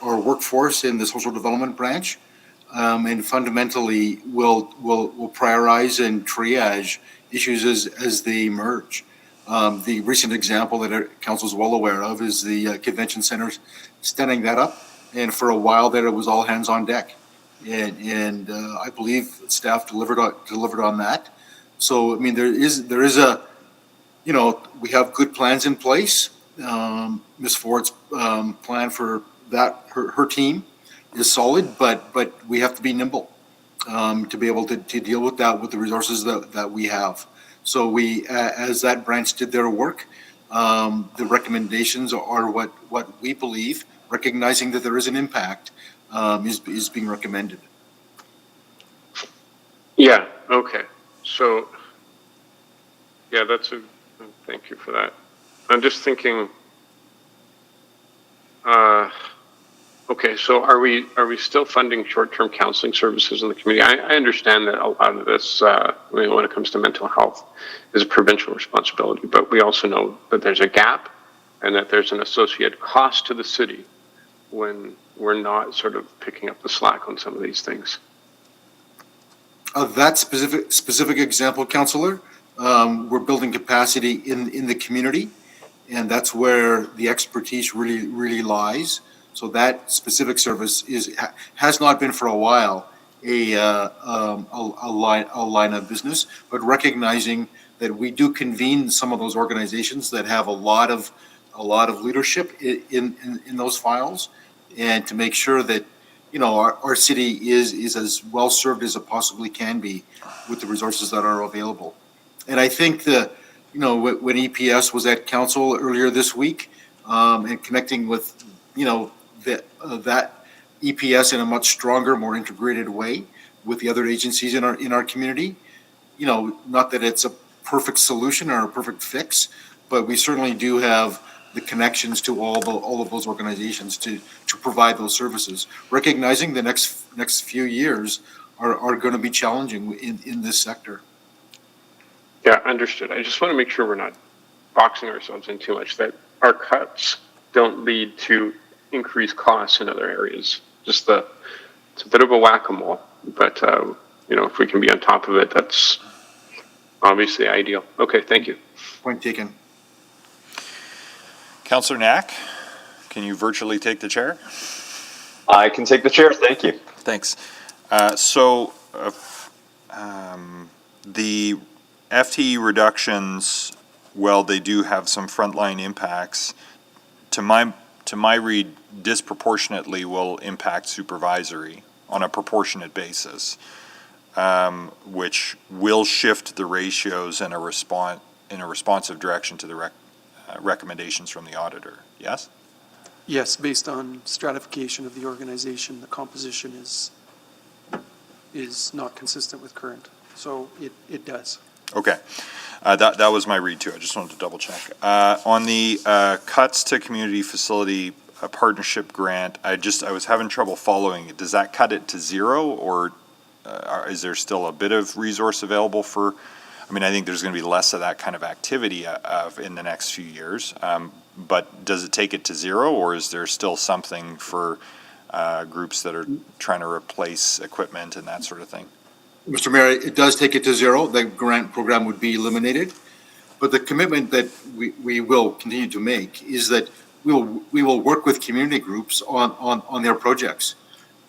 workforce in the social development branch, and fundamentally will prioritize and triage issues as they emerge. The recent example that our council is well aware of is the convention center standing that up, and for a while there it was all hands on deck, and I believe staff delivered on that. So there is a, we have good plans in place. Ms. Ford's plan for that, her team is solid, but we have to be nimble to be able to deal with that with the resources that we have. So we, as that branch did their work, the recommendations are what we believe, recognizing that there is an impact, is being recommended. Yeah, okay. So, yeah, thank you for that. I'm just thinking, okay, so are we still funding short-term counseling services in the community? I understand that a lot of this, when it comes to mental health, is a provincial responsibility, but we also know that there's a gap and that there's an associated cost to the city when we're not sort of picking up the slack on some of these things. That specific example, Councillor, we're building capacity in the community, and that's where the expertise really lies. So that specific service has not been for a while a line of business, but recognizing that we do convene some of those organizations that have a lot of leadership in those files, and to make sure that our city is as well served as it possibly can be with the resources that are available. And I think when EPS was at council earlier this week, and connecting with that EPS in a much stronger, more integrated way with the other agencies in our community, not that it's a perfect solution or a perfect fix, but we certainly do have the connections to all of those organizations to provide those services, recognizing the next few years are going to be challenging in this sector. Yeah, understood. I just want to make sure we're not boxing ourselves in too much, that our cuts don't lead to increased costs in other areas. It's a bit of a whack-a-mole, but if we can be on top of it, that's obviously ideal. Okay, thank you. Point taken. Councillor Knack, can you virtually take the chair? I can take the chair, thank you. Thanks. The FTE reductions, well, they do have some frontline impacts. To my to my read, disproportionately will impact supervisory on a proportionate basis, which will shift the ratios in a responsive direction to the recommendations from the auditor. Yes? Yes, based on stratification of the organization, the composition is not consistent with current. So it does. Okay. That was my read too. I just wanted to double check. On the cuts to community facility partnership grant, I was having trouble following it. Does that cut it to zero, or is there still a bit of resource available for? I mean, I think there's going to be less of that kind of activity in the next few years. But does it take it to zero, or is there still something for groups that are trying to replace equipment and that sort of thing? Mr. Mayor, it does take it to zero. The grant program would be eliminated. But the commitment that we will continue to make is that we will work with community groups on their projects.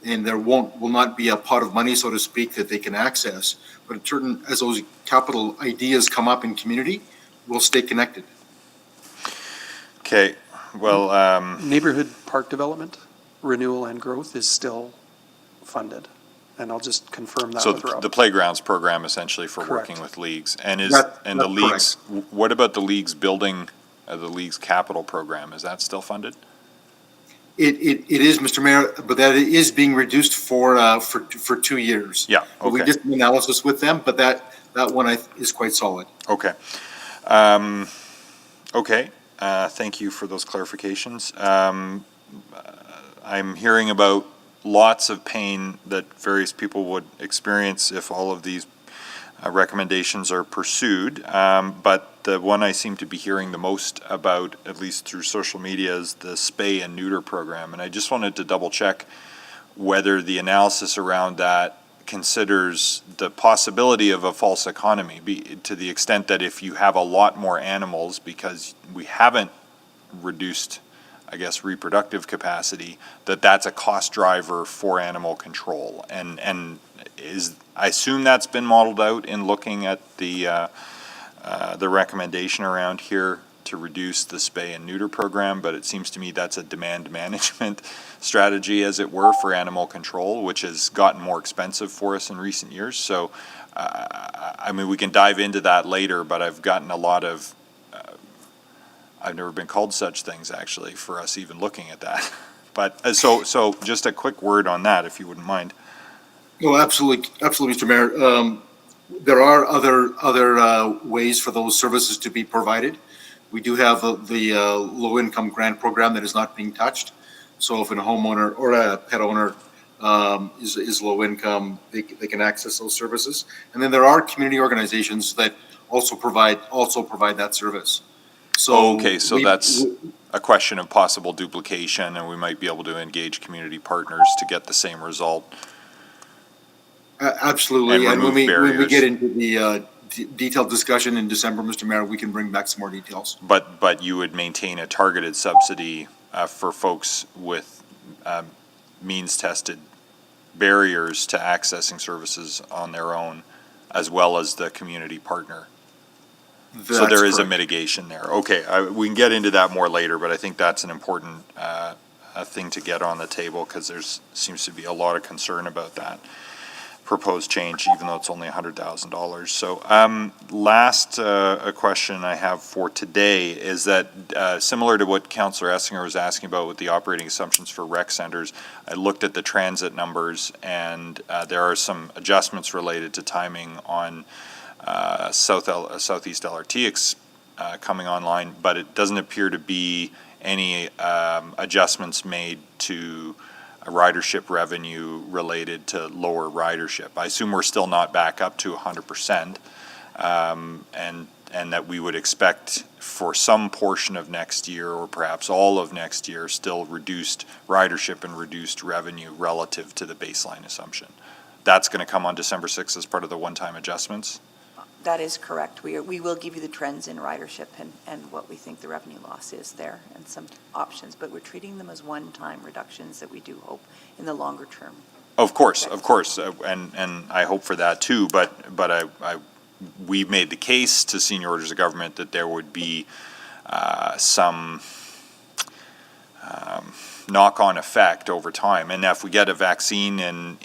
And there will not be a pot of money, so to speak, that they can access. But certain, as those capital ideas come up in community, we'll stay connected. Okay, well, Neighborhood park development, renewal and growth is still funded. And I'll just confirm that so with Rob. the playgrounds program essentially for Correct. working with leagues, and That's the leagues. What about the leagues building, the leagues capital program? Is that still funded? It is, Mr. Mayor, but that is being reduced for 2 years. Yeah. Okay. We did an analysis with them, but that one is quite solid. Okay. Okay. Thank you for those clarifications. I'm hearing about lots of pain that various people would experience if all of these recommendations are pursued. But the one I seem to be hearing the most about, at least through social media, is the spay and neuter program. And I just wanted to double check whether the analysis around that considers the possibility of a false economy, to the extent that if you have a lot more animals, because we haven't reduced, I guess, reproductive capacity, that's a cost driver for animal control. And I assume that's been modeled out in looking at the recommendation around here to reduce the spay and neuter program, but it seems to me that's a demand management strategy, as it were, for animal control, which has gotten more expensive for us in recent years. So, I mean, we can dive into that later, but I've gotten a lot of, I've never been called such things, actually, for us even looking at that. But so just a quick word on that, if you wouldn't mind. No, absolutely, Mr. Mayor. There are other ways for those services to be provided. We do have the low-income grant program that is not being touched. So if a homeowner or a pet owner is low income, they can access those services. And then there are community organizations that also provide that service. So okay, so that's a question of possible duplication, and we might be able to engage community partners to get the same result. Absolutely, and when we get barriers. into the detailed discussion in December, Mr. Mayor, we can bring back some more details. But you would maintain a targeted subsidy for folks with means-tested barriers to accessing services on their own, as well as the community partner. So there is a mitigation there. Okay, we can get into that more later, but I think that's an important thing to get on the table, because there seems to be a lot of concern about that proposed change, even though it's only $100,000. So last question I have for today is that similar to what Councillor Essinger was asking about with the operating assumptions for rec centers, I looked at the transit numbers, and there are some adjustments related to timing on Southeast LRT coming online, but it doesn't appear to be any adjustments made to ridership revenue related to lower ridership. I assume we're still not back up to 100%, and that we would expect for some portion of next year, or perhaps all of next year, still reduced ridership and reduced revenue relative to the baseline assumption. That's going to come on December 6th as part of the one-time adjustments? That is correct. We will give you the trends in ridership and what we think the revenue loss is there, and some options, but we're treating them as one-time reductions that we do hope in the longer term. Of course, and I hope for that too, but we made the case to senior orders of government that there would be some knock-on effect over time. And if we get a vaccine in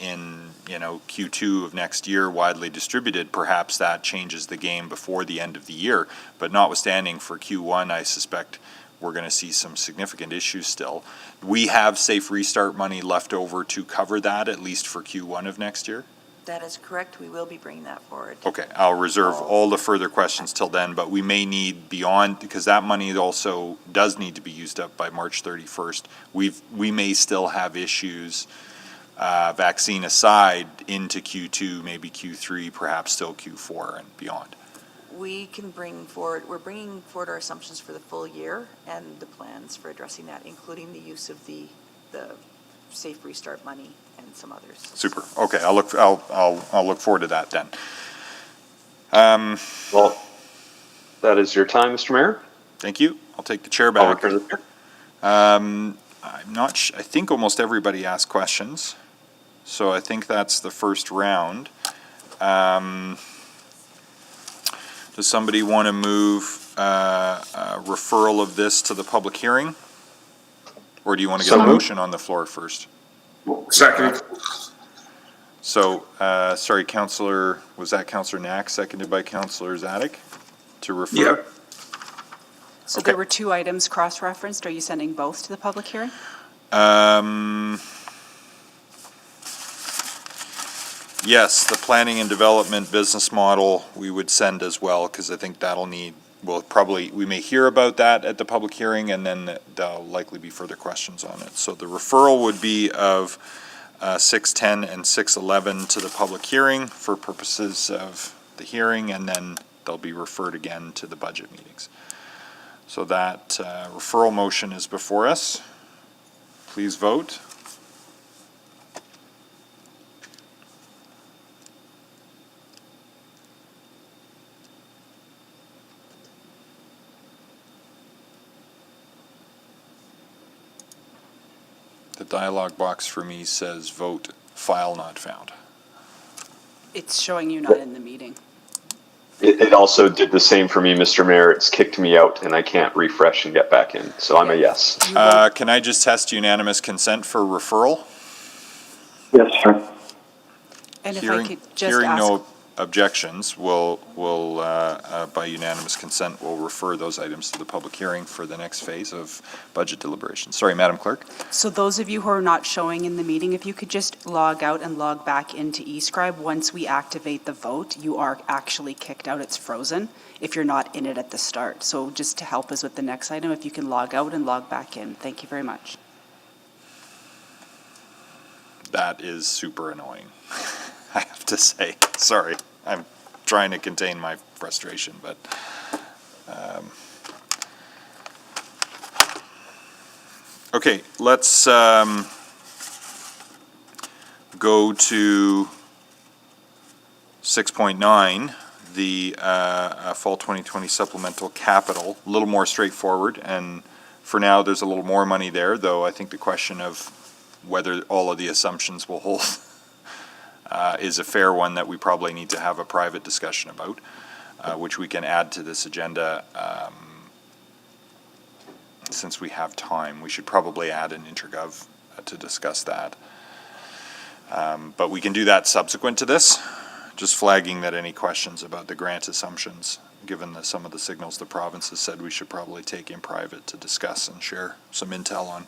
Q2 of next year widely distributed, perhaps that changes the game before the end of the year. But notwithstanding, for Q1, I suspect we're going to see some significant issues still. We have Safe Restart money left over to cover that, at least for Q1 of next year. That is correct. We will be bringing that forward. Okay, I'll reserve all the further questions till then, but we may need beyond, because that money also does need to be used up by March 31st. We may still have issues, vaccine aside, into Q2, maybe Q3, perhaps still Q4 and beyond. We're bringing forward our assumptions for the full year and the plans for addressing that, including the use of the Safe Restart money and some others. Super. Okay, I'll look forward to that then. Well, that is your time, Mr. Mayor. Thank you. I'll take the chair back. I'll return the chair. I'm not. I think almost everybody asked questions, so I think that's the first round. Does somebody want to move referral of this to the public hearing? Or do you want to get a motion on the floor first? Second. So, sorry, was that Councillor Knack, seconded by Councillor Zadek to refer? Yep. So there were two items cross-referenced. Are you sending both to the public hearing? Yes, the planning and development business model we would send as well, because I think we may hear about that at the public hearing, and then there'll likely be further questions on it. So the referral would be of 610 and 611 to the public hearing for purposes of the hearing, and then they'll be referred again to the budget meetings. So that referral motion is before us. Please vote. The dialog box for me says vote, file not found. It's showing you not in the meeting. It also did the same for me, Mr. Mayor. It's kicked me out and I can't refresh and get back in. So I'm a yes. Can I just test unanimous consent for referral? Yes, sir. And if I could just Hearing ask. no objections, we'll by unanimous consent, we'll refer those items to the public hearing for the next phase of budget deliberation. Sorry, Madam Clerk. So those of you who are not showing in the meeting, if you could just log out and log back into eScribe, once we activate the vote, you are actually kicked out. It's frozen if you're not in it at the start. So just to help us with the next item, if you can log out and log back in. Thank you very much. That is super annoying, I have to say. Sorry, I'm trying to contain my frustration, but okay, let's go to 6.9, the fall 2020 supplemental capital. A little more straightforward, and for now there's a little more money there, though I think the question of whether all of the assumptions will hold is a fair one that we probably need to have a private discussion about, which we can add to this agenda since we have time. We should probably add an intergov to discuss that. But we can do that subsequent to this, just flagging that any questions about the grant assumptions, given some of the signals the province has said we should probably take in private to discuss and share some intel on.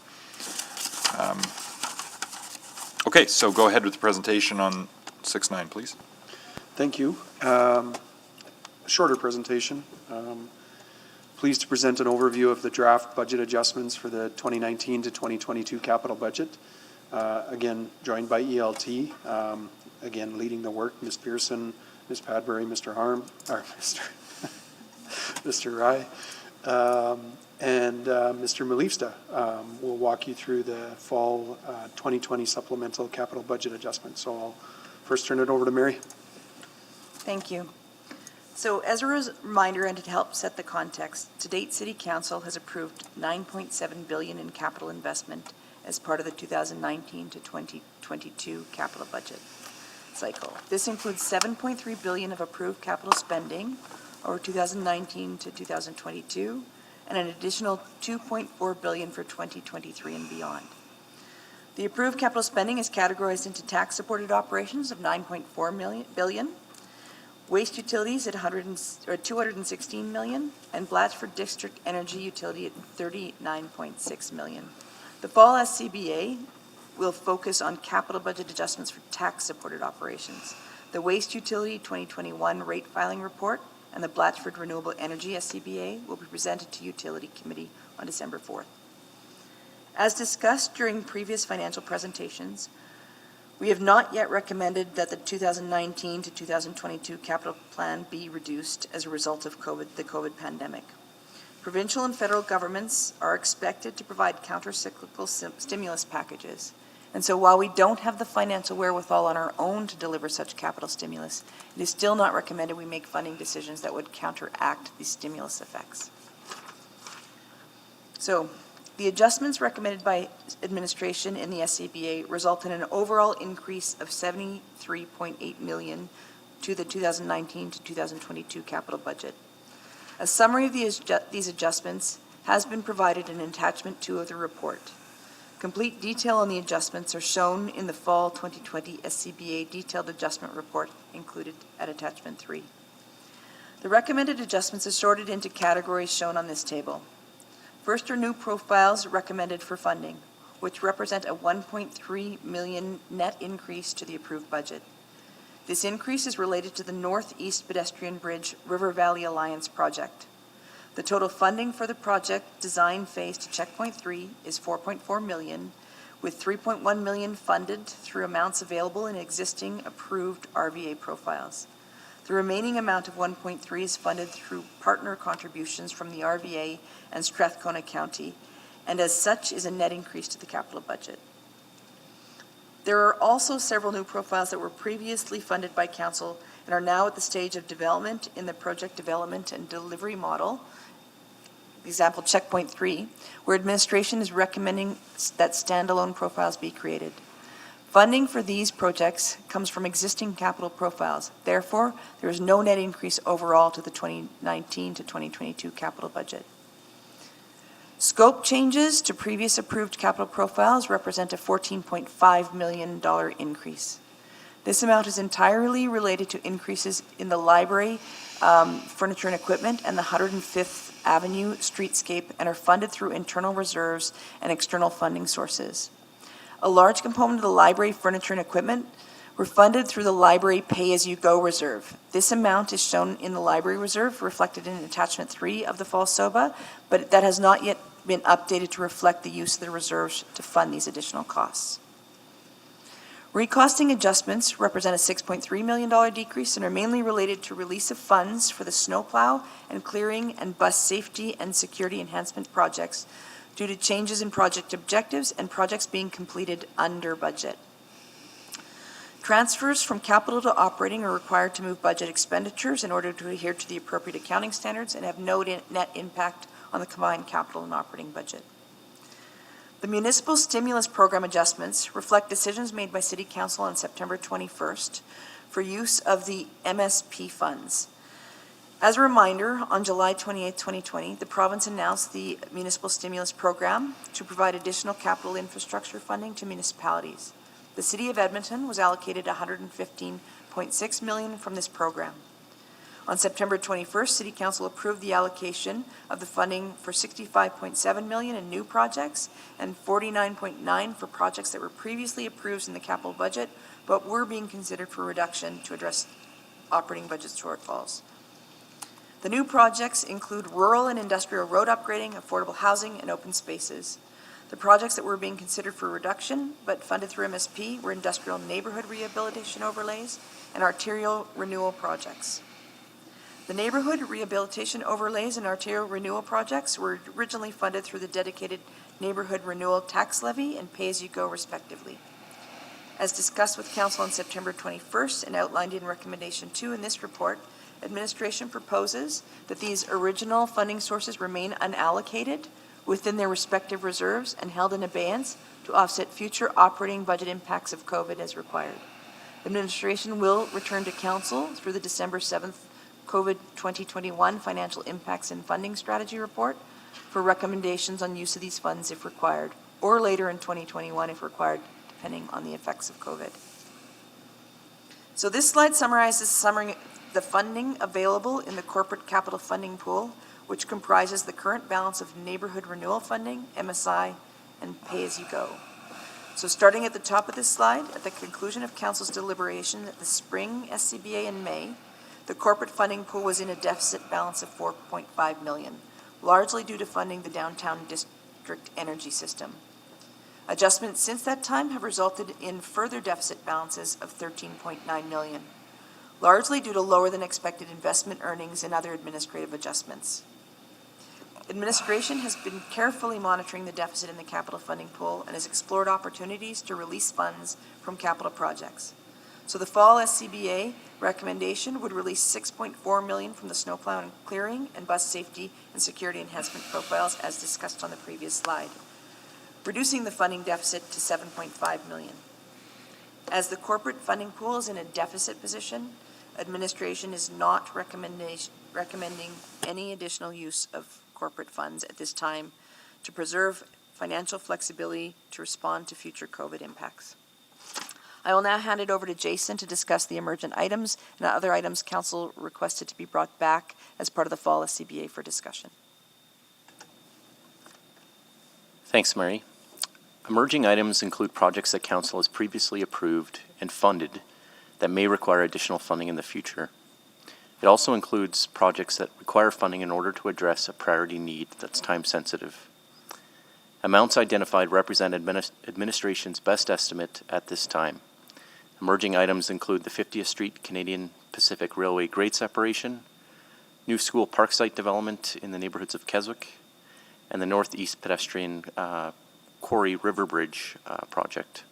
Okay, so go ahead with the presentation on 6.9, please. Thank you. Shorter presentation. Pleased to present an overview of the draft budget adjustments for the 2019 to 2022 capital budget. Again, joined by ELT. Again, leading the work, Ms. Pearson, Ms. Padbury, Mr. Rye, and Mr. Malifsta will walk you through the fall 2020 supplemental capital budget adjustment. So I'll first turn it over to Mary. Thank you. So as a reminder and to help set the context, to date City Council has approved $9.7 billion in capital investment as part of the 2019 to 2022 capital budget cycle. This includes $7.3 billion of approved capital spending over 2019 to 2022 and an additional $2.4 billion for 2023 and beyond. The approved capital spending is categorized into tax-supported operations of $9.4 billion, waste utilities at $216 million, and Blatchford District Energy Utility at $39.6 million. The fall SCBA will focus on capital budget adjustments for tax-supported operations. The Waste Utility 2021 rate filing report and the Blatchford Renewable Energy SCBA will be presented to Utility Committee on December 4th. As discussed during previous financial presentations, we have not yet recommended that the 2019 to 2022 capital plan be reduced as a result of the COVID pandemic. Provincial and federal governments are expected to provide counter-cyclical stimulus packages. And so while we don't have the financial wherewithal on our own to deliver such capital stimulus, it is still not recommended we make funding decisions that would counteract these stimulus effects. So, the adjustments recommended by administration in the SCBA result in an overall increase of $73.8 million to the 2019 to 2022 capital budget. A summary of these adjustments has been provided in attachment 2 of the report. Complete detail on the adjustments are shown in the fall 2020 SCBA detailed adjustment report included at attachment 3. The recommended adjustments are sorted into categories shown on this table. First are new profiles recommended for funding, which represent a $1.3 million net increase to the approved budget. This increase is related to the Northeast Pedestrian Bridge River Valley Alliance project. The total funding for the project design phase to Checkpoint 3 is $4.4 million, with $3.1 million funded through amounts available in existing approved RVA profiles. The remaining amount of $1.3 is funded through partner contributions from the RVA and Strathcona County, and as such is a net increase to the capital budget. There are also several new profiles that were previously funded by Council and are now at the stage of development in the project development and delivery model, example Checkpoint 3, where administration is recommending that standalone profiles be created. Funding for these projects comes from existing capital profiles. Therefore, there is no net increase overall to the 2019 to 2022 capital budget. Scope changes to previous approved capital profiles represent a $14.5 million increase. This amount is entirely related to increases in the library, furniture and equipment, and the 105th Avenue streetscape, and are funded through internal reserves and external funding sources. A large component of the library furniture and equipment were funded through the library pay-as-you-go reserve. This amount is shown in the library reserve, reflected in attachment 3 of the fall SOBA, but that has not yet been updated to reflect the use of the reserves to fund these additional costs. Recosting adjustments represent a $6.3 million decrease and are mainly related to release of funds for the snowplow and clearing and bus safety and security enhancement projects due to changes in project objectives and projects being completed under budget. Transfers from capital to operating are required to move budget expenditures in order to adhere to the appropriate accounting standards and have no net impact on the combined capital and operating budget. The municipal stimulus program adjustments reflect decisions made by City Council on September 21st for use of the MSP funds. As a reminder, on July 28, 2020, the province announced the municipal stimulus program to provide additional capital infrastructure funding to municipalities. The City of Edmonton was allocated $115.6 million from this program. On September 21st, City Council approved the allocation of the funding for $65.7 million in new projects and $49.9 for projects that were previously approved in the capital budget but were being considered for reduction to address operating budget shortfalls. The new projects include rural and industrial road upgrading, affordable housing, and open spaces. The projects that were being considered for reduction but funded through MSP were industrial neighborhood rehabilitation overlays and arterial renewal projects. The neighborhood rehabilitation overlays and arterial renewal projects were originally funded through the dedicated neighborhood renewal tax levy and pay-as-you-go respectively. As discussed with Council on September 21st and outlined in Recommendation 2 in this report, administration proposes that these original funding sources remain unallocated within their respective reserves and held in abeyance to offset future operating budget impacts of COVID as required. Administration will return to Council through the December 7th COVID 2021 Financial Impacts and Funding Strategy Report for recommendations on use of these funds if required, or later in 2021 if required, depending on the effects of COVID. So this slide summarizes the funding available in the corporate capital funding pool, which comprises the current balance of neighborhood renewal funding, MSI, and pay-as-you-go. So starting at the top of this slide, at the conclusion of Council's deliberation at the spring SCBA in May, the corporate funding pool was in a deficit balance of $4.5 million, largely due to funding the downtown district energy system. Adjustments since that time have resulted in further deficit balances of $13.9 million, largely due to lower than expected investment earnings and other administrative adjustments. Administration has been carefully monitoring the deficit in the capital funding pool and has explored opportunities to release funds from capital projects. So the fall SCBA recommendation would release $6.4 million from the snowplow and clearing and bus safety and security enhancement profiles as discussed on the previous slide, reducing the funding deficit to $7.5 million. As the corporate funding pool is in a deficit position, administration is not recommending any additional use of corporate funds at this time to preserve financial flexibility to respond to future COVID impacts. I will now hand it over to Jason to discuss the emergent items and other items Council requested to be brought back as part of the fall SCBA for discussion. Thanks, Mary. Emerging items include projects that Council has previously approved and funded that may require additional funding in the future. It also includes projects that require funding in order to address a priority need that's time-sensitive. Amounts identified represent administration's best estimate at this time. Emerging items include the 50th Street Canadian Pacific Railway grade separation, new school park site development in the neighborhoods of Keswick, and the Northeast Pedestrian Quarry River Bridge project.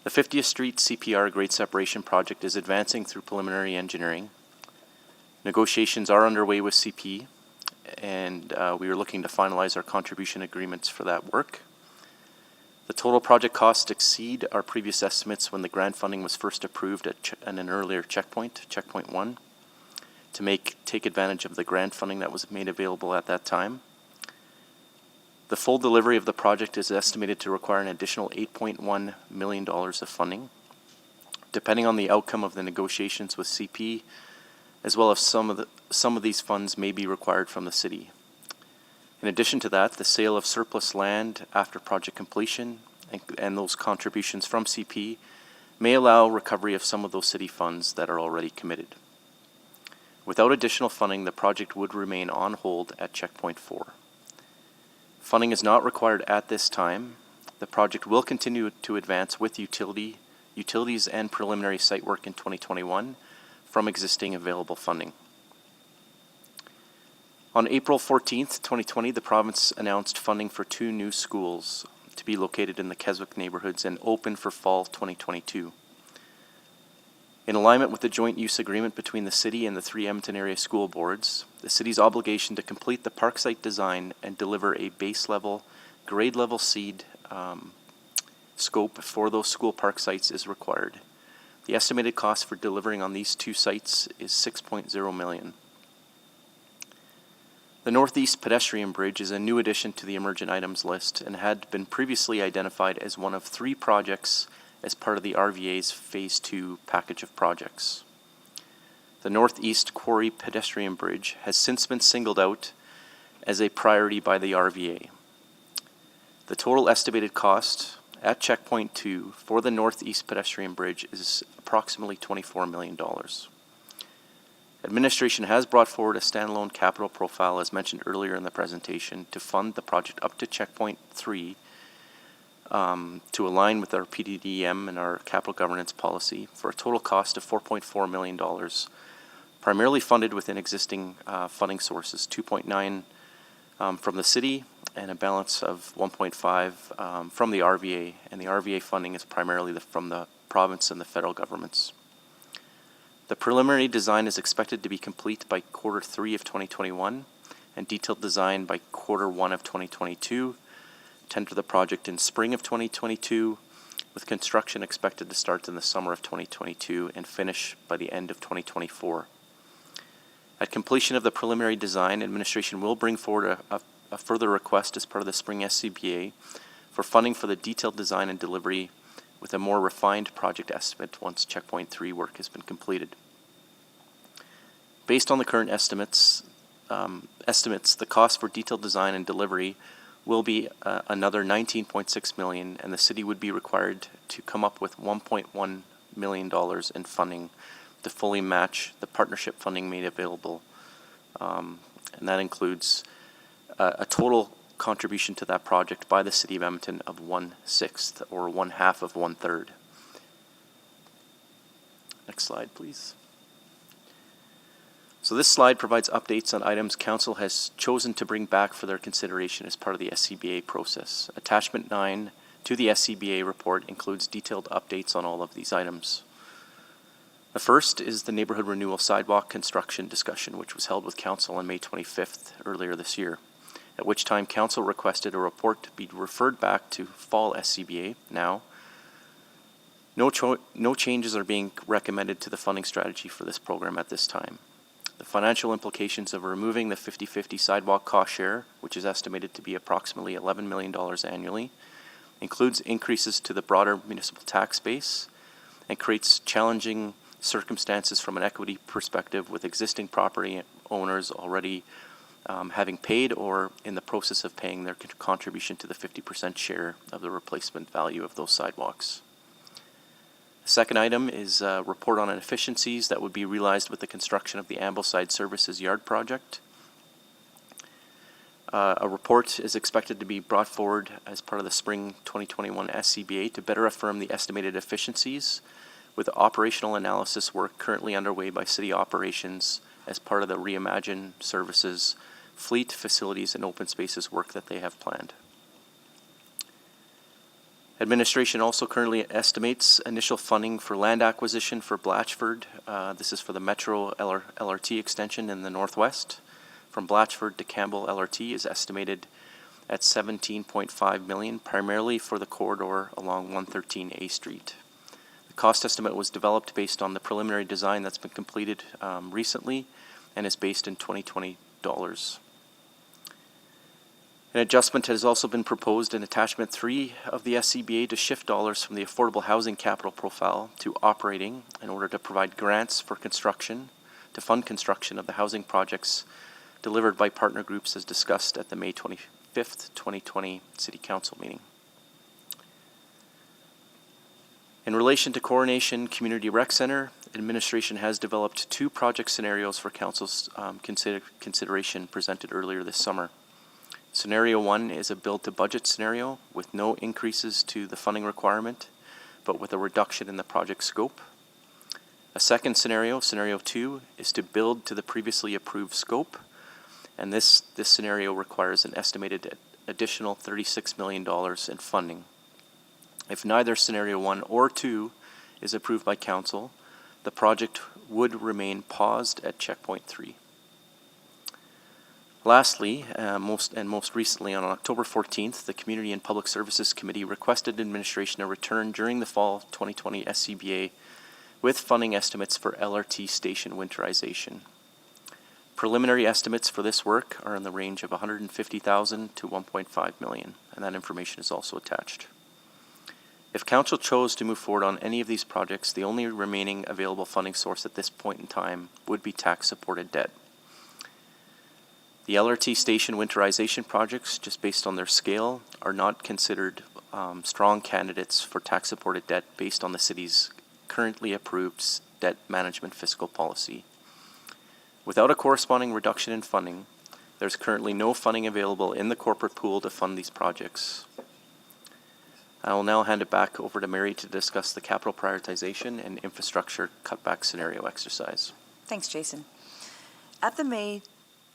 The 50th Street CPR grade separation project is advancing through preliminary engineering. Negotiations are underway with CP, and we are looking to finalize our contribution agreements for that work. The total project costs exceed our previous estimates when the grant funding was first approved at an earlier checkpoint 1, to take advantage of the grant funding that was made available at that time. The full delivery of the project is estimated to require an additional $8.1 million of funding. Depending on the outcome of the negotiations with CP, as well as some of these funds may be required from the city. In addition to that, the sale of surplus land after project completion and those contributions from CP may allow recovery of some of those city funds that are already committed. Without additional funding, the project would remain on hold at checkpoint 4. Funding is not required at this time. The project will continue to advance with utilities and preliminary site work in 2021 from existing available funding. On April 14th, 2020, the province announced funding for 2 new schools to be located in the Keswick neighborhoods and open for fall 2022. In alignment with the joint use agreement between the city and the 3 Edmonton area school boards, the city's obligation to complete the park site design and deliver a base level, grade level seed scope for those school park sites is required. The estimated cost for delivering on these 2 sites is $6.0 million. The Northeast Pedestrian Bridge is a new addition to the emergent items list and had been previously identified as one of 3 projects as part of the RVA's Phase 2 package of projects. The Northeast Quarry Pedestrian Bridge has since been singled out as a priority by the RVA. The total estimated cost at checkpoint 2 for the Northeast Pedestrian Bridge is approximately $24 million. Administration has brought forward a standalone capital profile, as mentioned earlier in the presentation, to fund the project up to checkpoint 3 to align with our PDDM and our capital governance policy for a total cost of $4.4 million, primarily funded within existing funding sources, 2.9 from the city and a balance of 1.5 from the RVA, and the RVA funding is primarily from the province and the federal governments. The preliminary design is expected to be complete by Q3 of 2021 and detailed design by Q1 of 2022. Tender the project in spring of 2022, with construction expected to start in the summer of 2022 and finish by the end of 2024. At completion of the preliminary design, administration will bring forward a further request as part of the spring SCBA for funding for the detailed design and delivery with a more refined project estimate once checkpoint 3 work has been completed. Based on the current estimates, the cost for detailed design and delivery will be another $19.6 million, and the city would be required to come up with $1.1 million in funding to fully match the partnership funding made available. And that includes a total contribution to that project by the City of Edmonton of 1/6 or 1/2 of 1/3. Next slide, please. So this slide provides updates on items Council has chosen to bring back for their consideration as part of the SCBA process. Attachment 9 to the SCBA report includes detailed updates on all of these items. The first is the neighborhood renewal sidewalk construction discussion, which was held with Council on May 25th earlier this year, at which time Council requested a report to be referred back to fall SCBA. Now, no changes are being recommended to the funding strategy for this program at this time. The financial implications of removing the 50-50 sidewalk cost share, which is estimated to be approximately $11 million annually, includes increases to the broader municipal tax base and creates challenging circumstances from an equity perspective with existing property owners already having paid or in the process of paying their contribution to the 50% share of the replacement value of those sidewalks. The second item is a report on inefficiencies that would be realized with the construction of the Ambleside Services Yard project. A report is expected to be brought forward as part of the spring 2021 SCBA to better affirm the estimated efficiencies with operational analysis work currently underway by city operations as part of the Reimagine Services fleet, facilities, and open spaces work that they have planned. Administration also currently estimates initial funding for land acquisition for Blatchford. This is for the Metro LRT extension in the northwest. From Blatchford to Campbell LRT is estimated at $17.5 million, primarily for the corridor along 113A Street. The cost estimate was developed based on the preliminary design that's been completed recently and is based in 2020 dollars. An adjustment has also been proposed in Attachment 3 of the SCBA to shift dollars from the affordable housing capital profile to operating in order to provide grants for construction, to fund construction of the housing projects delivered by partner groups as discussed at the May 25th, 2020 City Council meeting. In relation to Coronation Community Rec Center, administration has developed 2 project scenarios for Council's consideration presented earlier this summer. Scenario 1 is a build-to-budget scenario with no increases to the funding requirement, but with a reduction in the project scope. A second scenario, Scenario 2, is to build to the previously approved scope, and this scenario requires an estimated additional $36 million in funding. If neither Scenario 1 or 2 is approved by Council, the project would remain paused at checkpoint 3. Lastly, most recently, on October 14th, the Community and Public Services Committee requested administration a return during the fall 2020 SCBA with funding estimates for LRT station winterization. Preliminary estimates for this work are in the range of $150,000 to $1.5 million, and that information is also attached. If Council chose to move forward on any of these projects, the only remaining available funding source at this point in time would be tax-supported debt. The LRT station winterization projects, just based on their scale, are not considered strong candidates for tax-supported debt based on the city's currently approved debt management fiscal policy. Without a corresponding reduction in funding, there's currently no funding available in the corporate pool to fund these projects. I will now hand it back over to Mary to discuss the capital prioritization and infrastructure cutback scenario exercise. Thanks, Jason. At the May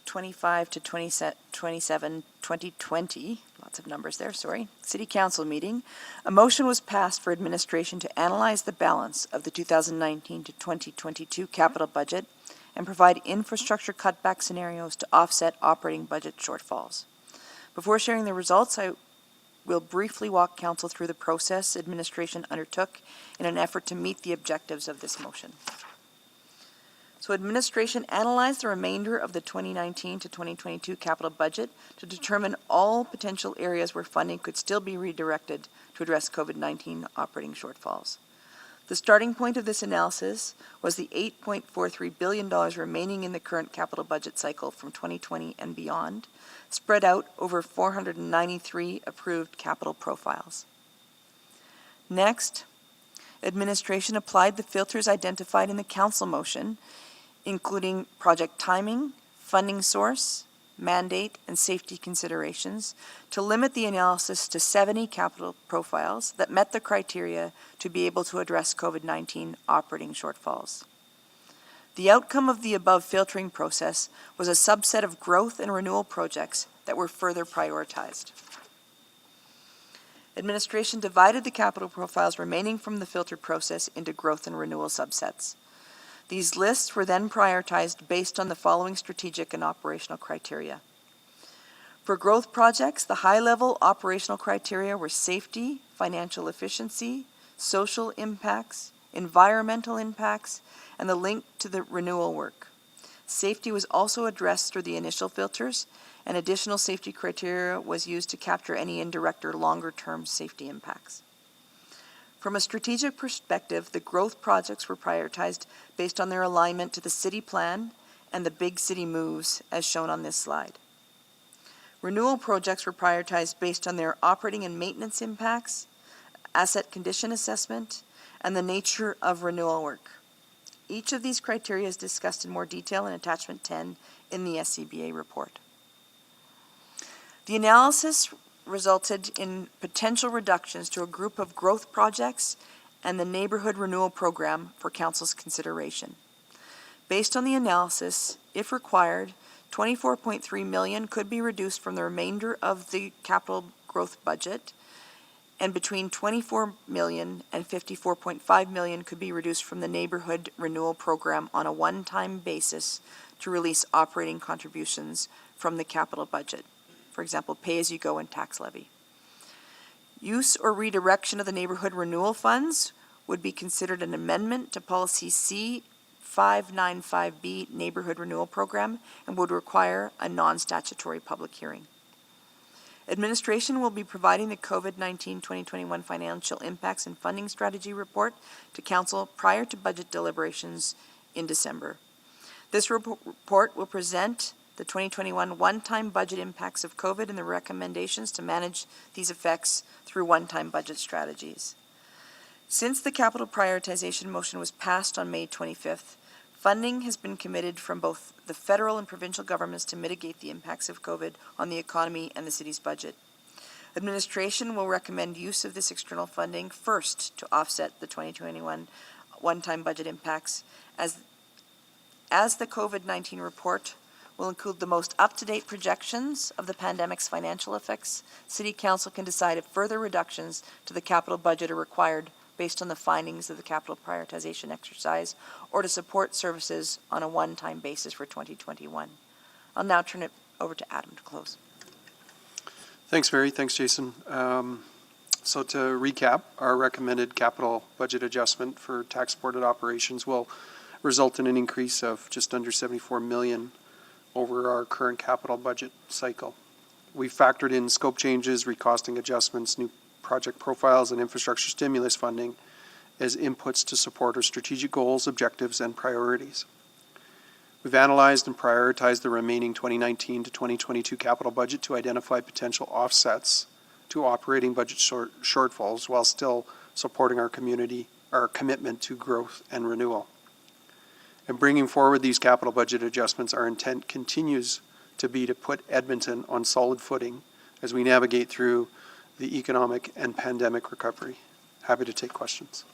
25 to 27, 2020, lots of numbers there, sorry, City Council meeting, a motion was passed for administration to analyze the balance of the 2019 to 2022 capital budget and provide infrastructure cutback scenarios to offset operating budget shortfalls. Before sharing the results, I will briefly walk Council through the process administration undertook in an effort to meet the objectives of this motion. So administration analyzed the remainder of the 2019 to 2022 capital budget to determine all potential areas where funding could still be redirected to address COVID-19 operating shortfalls. The starting point of this analysis was the $8.43 billion remaining in the current capital budget cycle from 2020 and beyond, spread out over 493 approved capital profiles. Next, administration applied the filters identified in the council motion, including project timing, funding source, mandate, and safety considerations, to limit the analysis to 70 capital profiles that met the criteria to be able to address COVID-19 operating shortfalls. The outcome of the above filtering process was a subset of growth and renewal projects that were further prioritized. Administration divided the capital profiles remaining from the filter process into growth and renewal subsets. These lists were then prioritized based on the following strategic and operational criteria. For growth projects, the high-level operational criteria were safety, financial efficiency, social impacts, environmental impacts, and the link to the renewal work. Safety was also addressed through the initial filters, and additional safety criteria was used to capture any indirect or longer-term safety impacts. From a strategic perspective, the growth projects were prioritized based on their alignment to the city plan and the big city moves as shown on this slide. Renewal projects were prioritized based on their operating and maintenance impacts, asset condition assessment, and the nature of renewal work. Each of these criteria is discussed in more detail in attachment 10 in the SCBA report. The analysis resulted in potential reductions to a group of growth projects and the neighborhood renewal program for council's consideration. Based on the analysis, if required, $24.3 million could be reduced from the remainder of the capital growth budget, and between $24 million and $54.5 million could be reduced from the neighborhood renewal program on a one-time basis to release operating contributions from the capital budget. For example, pay-as-you-go and tax levy. Use or redirection of the neighborhood renewal funds would be considered an amendment to policy C595B neighborhood renewal program and would require a non-statutory public hearing. Administration will be providing the COVID-19 2021 financial impacts and funding strategy report to council prior to budget deliberations in December. This report will present the 2021 one-time budget impacts of COVID and the recommendations to manage these effects through one-time budget strategies. Since the capital prioritization motion was passed on May 25th, funding has been committed from both the federal and provincial governments to mitigate the impacts of COVID on the economy and the city's budget. Administration will recommend use of this external funding first to offset the 2021 one-time budget impacts as the COVID-19 report will include the most up-to-date projections of the pandemic's financial effects. City Council can decide if further reductions to the capital budget are required based on the findings of the capital prioritization exercise or to support services on a one-time basis for 2021. I'll now turn it over to Adam to close. Thanks, Mary. Thanks, Jason. So to recap, our recommended capital budget adjustment for tax-supported operations will result in an increase of just under $74 million over our current capital budget cycle. We factored in scope changes, recosting adjustments, new project profiles, and infrastructure stimulus funding as inputs to support our strategic goals, objectives, and priorities. We've analyzed and prioritized the remaining 2019 to 2022 capital budget to identify potential offsets to operating budget shortfalls while still supporting our commitment to growth and renewal. And bringing forward these capital budget adjustments, our intent continues to be to put Edmonton on solid footing as we navigate through the economic and pandemic recovery. Happy to take questions.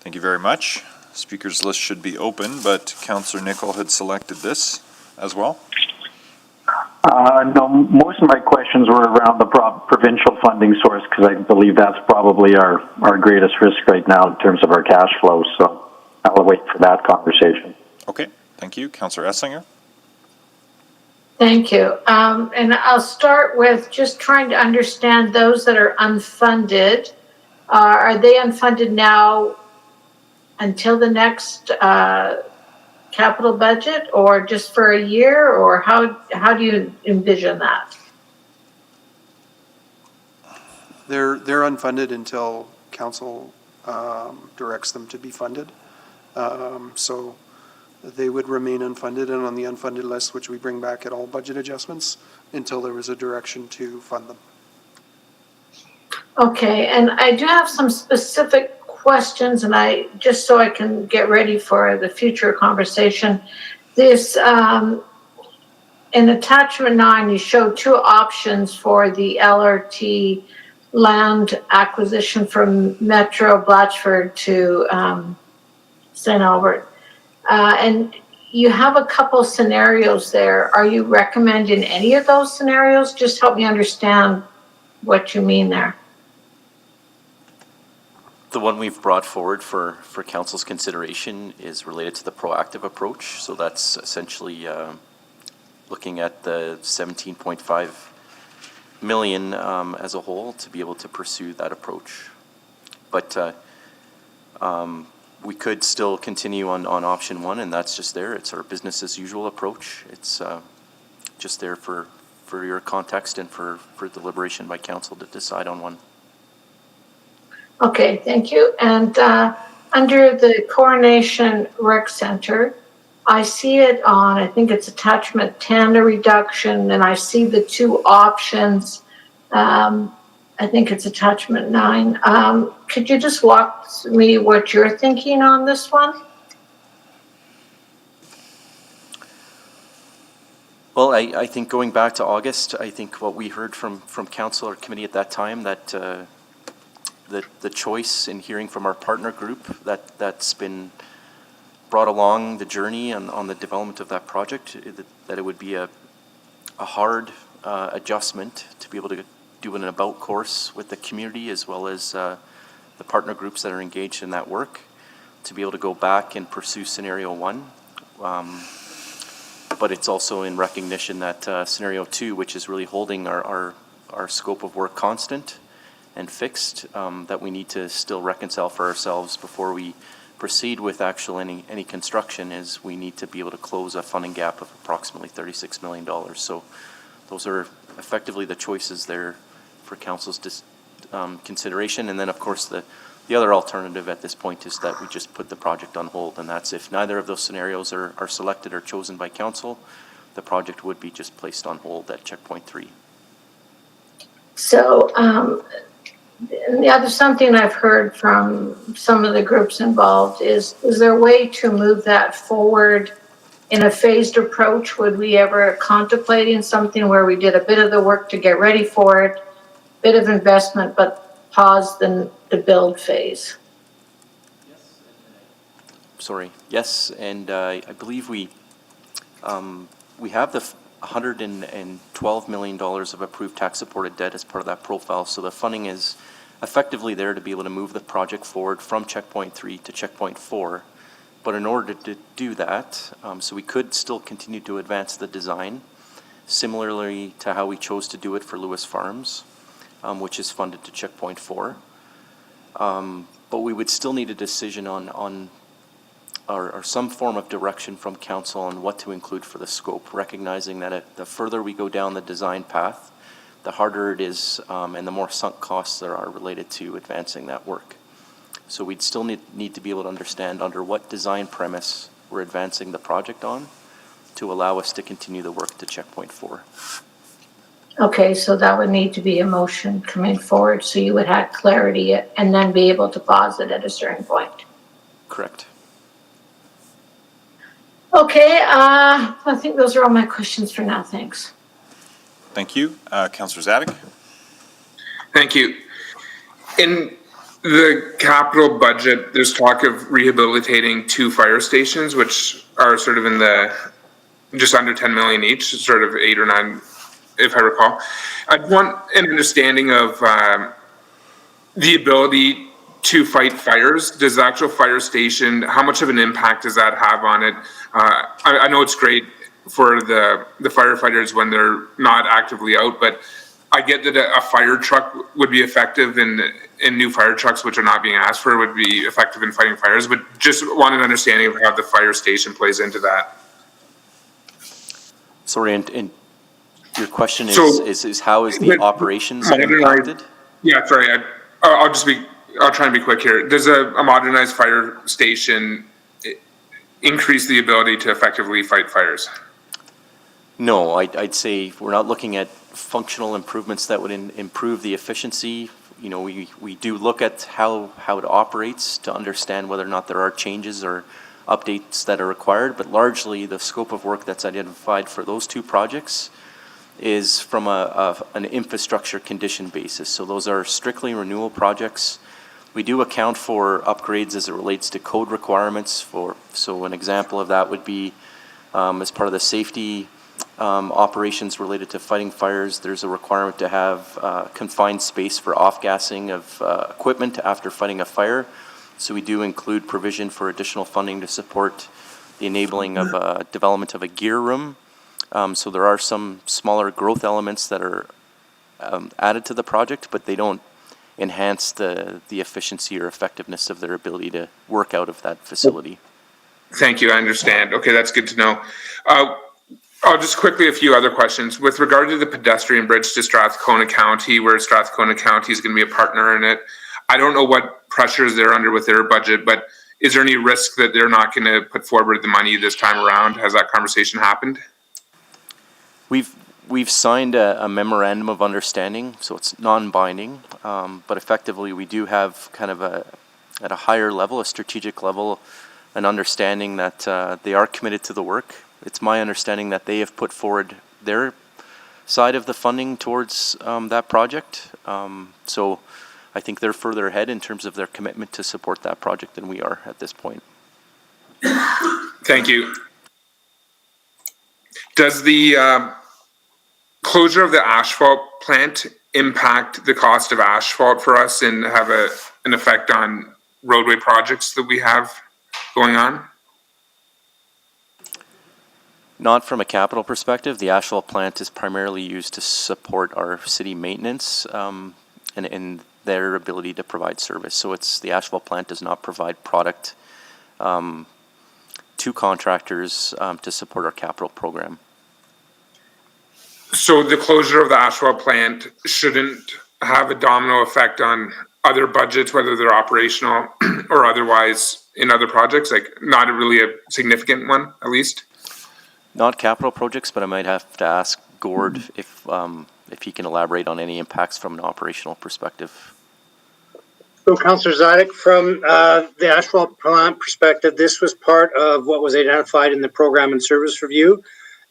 Thank you very much. Speakers list should be open, but Councillor Nicol had selected this as well. No, most of my questions were around the provincial funding source because I believe that's probably our greatest risk right now in terms of our cash flow. So I'll wait for that conversation. Okay, thank you. Councillor Essinger. Thank you. And I'll start with just trying to understand those that are unfunded. Are they unfunded now until the next capital budget, or just for a year, or how do you envision that? They're unfunded until council directs them to be funded. So they would remain unfunded and on the unfunded list, which we bring back at all budget adjustments until there was a direction to fund them. Okay, and I do have some specific questions, and just so I can get ready for the future conversation. This, in attachment 9, you show 2 options for the LRT land acquisition from Metro Blatchford to St. Albert. And you have a couple scenarios there. Are you recommending any of those scenarios? Just help me understand what you mean there. The one we've brought forward for council's consideration is related to the proactive approach. So that's essentially looking at the 17.5 million as a whole to be able to pursue that approach. But we could still continue on option 1, and that's just there. It's our business as usual approach. It's just there for your context and for deliberation by council to decide on one. Okay, thank you. And under the Coronation Rec Center, I see it on, I think it's attachment 10, a reduction, and I see the 2 options. I think it's attachment 9. Could you just walk me what you're thinking on this one? Well, I think going back to August, I think what we heard from council or committee at that time, that the choice in hearing from our partner group that's been brought along the journey on the development of that project, that it would be a hard adjustment to be able to do an about course with the community as well as the partner groups that are engaged in that work, to be able to go back and pursue scenario 1. But it's also in recognition that scenario 2, which is really holding our scope of work constant and fixed, that we need to still reconcile for ourselves before we proceed with actual any construction, is we need to be able to close a funding gap of approximately $36 million. So those are effectively the choices there for council's consideration. And then of course the other alternative at this point is that we just put the project on hold, and that's if neither of those scenarios are selected or chosen by council, the project would be just placed on hold at checkpoint 3. So, something I've heard from some of the groups involved is there a way to move that forward in a phased approach? Would we ever contemplating something where we did a bit of the work to get ready for it, bit of investment, but pause the build phase? Sorry. Yes, and I believe we have the $112 million of approved tax-supported debt as part of that profile, so the funding is effectively there to be able to move the project forward from checkpoint 3 to checkpoint 4. But in order to do that, so we could still continue to advance the design, similarly to how we chose to do it for Lewis Farms, which is funded to checkpoint 4. But we would still need a decision on or some form of direction from council on what to include for the scope, recognizing that the further we go down the design path, the harder it is and the more sunk costs there are related to advancing that work. So we'd still need to be able to understand under what design premise we're advancing the project on to allow us to continue the work to checkpoint 4. Okay, so that would need to be a motion coming forward, so you would have clarity and then be able to pause it at a certain point. Correct. Okay, I think those are all my questions for now. Thanks. Thank you. Councillor Zadig. Thank you. In the capital budget, there's talk of rehabilitating 2 fire stations, which are sort of in the just under 10 million each, sort of 8 or 9, if I recall. I'd want an understanding of the ability to fight fires. Does the actual fire station, how much of an impact does that have on it? I know it's great for the firefighters when they're not actively out, but I get that a fire truck would be effective in in new fire trucks, which are not being asked for, would be effective in fighting fires, but just wanted an understanding of how the fire station plays into that. Sorry, and your question So, is how is the with operations modernized- impacted? Yeah, sorry, I'll try and be quick here. Does a modernized fire station increase the ability to effectively fight fires? No, I'd say we're not looking at functional improvements that would improve the efficiency. You know, we do look at how it operates to understand whether or not there are changes or updates that are required, but largely the scope of work that's identified for those two projects is from an infrastructure condition basis. So those are strictly renewal projects. We do account for upgrades as it relates to code requirements so an example of that would be as part of the safety operations related to fighting fires, there's a requirement to have confined space for off-gassing of equipment after fighting a fire. So we do include provision for additional funding to support the enabling of development of a gear room. So there are some smaller growth elements that are added to the project, but they don't enhance the efficiency or effectiveness of their ability to work out of that facility. Thank you, I understand. Okay, that's good to know. I'll just quickly, a few other questions. With regard to the pedestrian bridge to Strathcona County, where Strathcona County is going to be a partner in it, I don't know what pressures they're under with their budget, but is there any risk that they're not going to put forward the money this time around? Has that conversation happened? We've signed a memorandum of understanding, so it's non-binding, but effectively we do have kind of at a higher level, a strategic level, an understanding that they are committed to the work. It's my understanding that they have put forward their side of the funding towards that project. So I think they're further ahead in terms of their commitment to support that project than we are at this point. Thank you. Does the closure of the asphalt plant impact the cost of asphalt for us and have an effect on roadway projects that we have going on? Not from a capital perspective. The asphalt plant is primarily used to support our city maintenance and their ability to provide service. So the asphalt plant does not provide product to contractors to support our capital program. So the closure of the asphalt plant shouldn't have a domino effect on other budgets, whether they're operational or otherwise in other projects, like not really a significant one, at least? Not capital projects, but I might have to ask Gord if he can elaborate on any impacts from an operational perspective. So, Councillor Zidek, from the asphalt plant perspective, this was part of what was identified in the program and service review.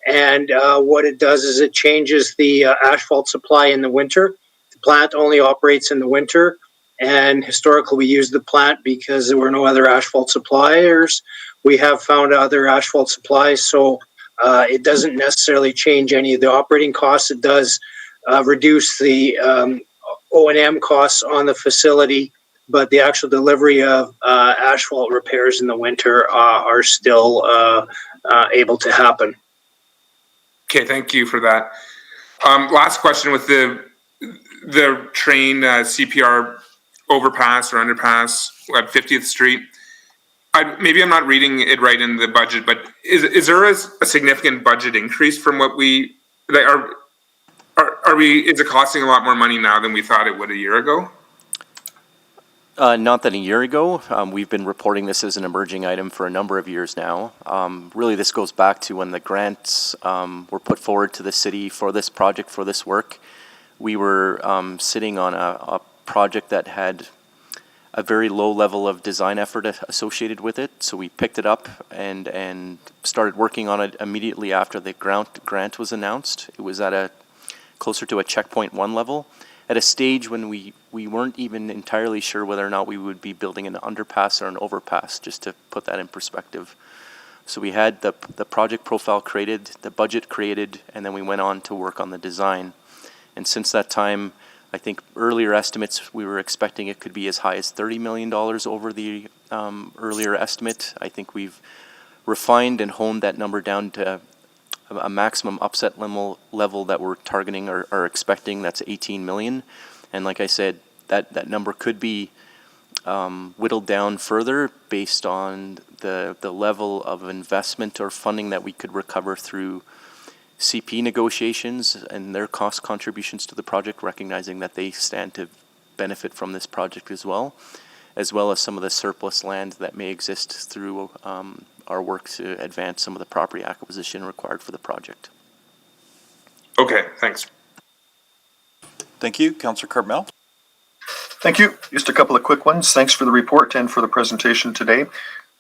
And what it does is it changes the asphalt supply in the winter. The plant only operates in the winter. And historically, we used the plant because there were no other asphalt suppliers. We have found other asphalt supplies. So it doesn't necessarily change any of the operating costs. It does reduce the O&M costs on the facility, but the actual delivery of asphalt repairs in the winter are still able to happen. Okay, thank you for that. Last question with the train CPR overpass or underpass at 50th Street. Maybe I'm not reading it right in the budget, but is there a significant budget increase from what we are we? Is it costing a lot more money now than we thought it would a year ago? Not than a year ago. We've been reporting this as an emerging item for a number of years now. Really, this goes back to when the grants were put forward to the city for this project, for this work. We were sitting on a project that had a very low level of design effort associated with it. So we picked it up and started working on it immediately after the grant was announced. It was at closer to a checkpoint 1 level, at a stage when we weren't even entirely sure whether or not we would be building an underpass or an overpass, just to put that in perspective. So we had the project profile created, the budget created, and then we went on to work on the design. And since that time, I think earlier estimates, we were expecting it could be as high as $30 million over the earlier estimate. I think we've refined and honed that number down to a maximum upset level that we're targeting or expecting. That's $18 million. And like I said, that number could be whittled down further based on the level of investment or funding that we could recover through CP negotiations and their cost contributions to the project, recognizing that they stand to benefit from this project as well as some of the surplus land that may exist through our work to advance some of the property acquisition required for the project. Okay, thanks. Thank you. Councillor Cartmel. Thank you. Just a couple of quick ones. Thanks for the report and for the presentation today.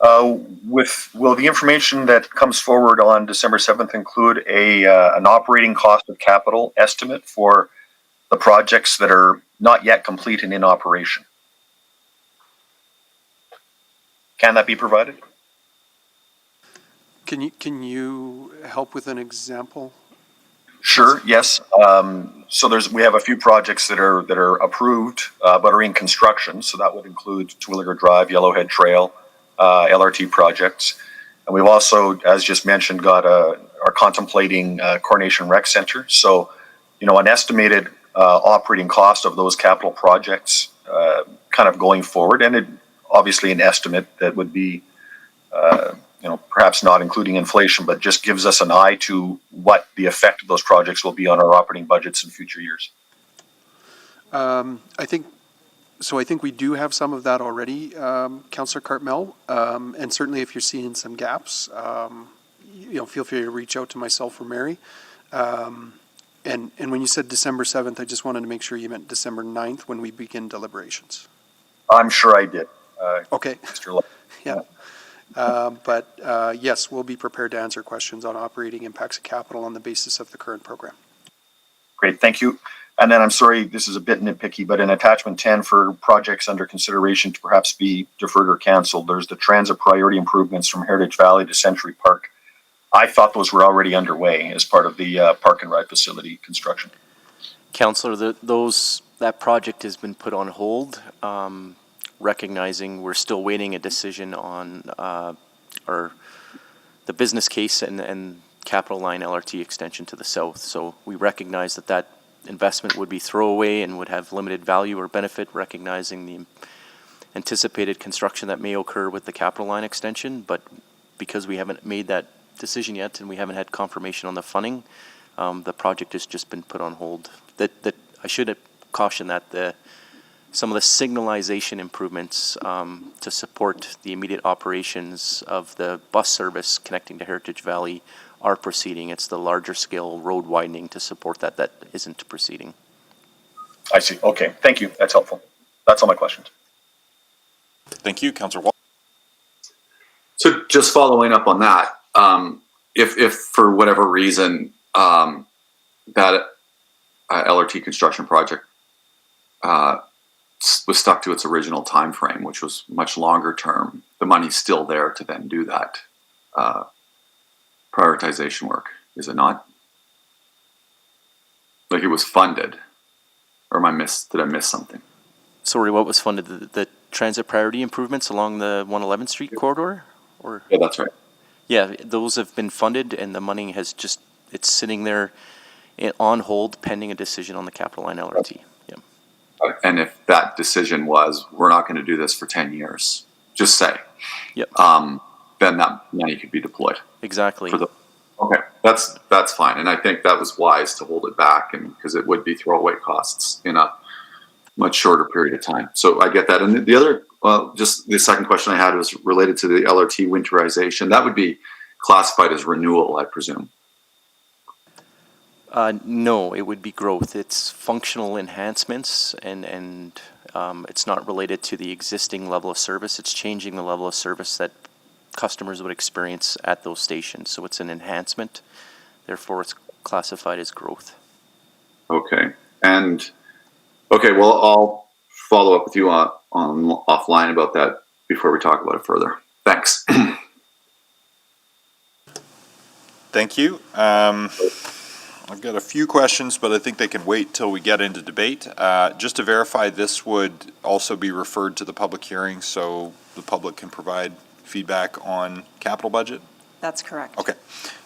Will the information that comes forward on December 7th include an operating cost of capital estimate for the projects that are not yet complete and in operation? Can that be provided? Can you help with an example? Sure. Yes. So we have a few projects that are approved but are in construction. So that would include Terwillegar Drive, Yellowhead Trail, LRT projects, and we've also, as just mentioned, are contemplating Coronation Rec Center. So, an estimated operating cost of those capital projects, kind of going forward, and obviously an estimate that would be, perhaps not including inflation, but just gives us an eye to what the effect of those projects will be on our operating budgets in future years. I think we do have some of that already, Councillor Cartmel, and certainly if you're seeing some gaps, feel free to reach out to myself or Mary. And when you said December 7th, I just wanted to make sure you meant December 9th when we begin deliberations. I'm sure I did. Okay. Mr. Yeah. But yes, we'll be prepared to answer questions on operating impacts of capital on the basis of the current program. Great, thank you. And then I'm sorry, this is a bit nitpicky, but in attachment 10 for projects under consideration to perhaps be deferred or canceled, there's the transit priority improvements from Heritage Valley to Century Park. I thought those were already underway as part of the park and ride facility construction. Councillor, that project has been put on hold, recognizing we're still waiting a decision on the business case and Capital Line LRT extension to the south. So we recognize that investment would be throwaway and would have limited value or benefit, recognizing the anticipated construction that may occur with the Capital Line extension. But because we haven't made that decision yet and we haven't had confirmation on the funding, the project has just been put on hold. That I should caution that some of the signalization improvements to support the immediate operations of the bus service connecting to Heritage Valley are proceeding. It's the larger scale road widening to support that isn't proceeding. I see. Okay. Thank you. That's helpful. That's all my questions. Thank you, Councillor Wall. So just following up on that, if for whatever reason that LRT construction project was stuck to its original time frame, which was much longer term, the money's still there to then do that prioritization work, is it not? Like it was funded, or did I miss something? Sorry, what was funded? The transit priority improvements along the 111th Street corridor? Or? Yeah, that's right. Yeah, those have been funded and the money it's sitting there on hold pending a decision on the Capital Line LRT. Yeah. And if that decision was, we're not going to do this for 10 years, just say, yep. Then that money could be deployed. Exactly. Okay, that's fine. And I think that was wise to hold it back, and because it would be throwaway costs in a much shorter period of time. So I get that. And the other, just the second question I had was related to the LRT winterization. That would be classified as renewal, I presume. No, it would be growth. It's functional enhancements, and it's not related to the existing level of service. It's changing the level of service that customers would experience at those stations. So it's an enhancement. Therefore, it's classified as growth. Okay. Well, I'll follow up with you on offline about that before we talk about it further. Thanks. Thank you. I've got a few questions, but I think they can wait till we get into debate. Just to verify, this would also be referred to the public hearing so the public can provide feedback on capital budget? That's correct. Okay.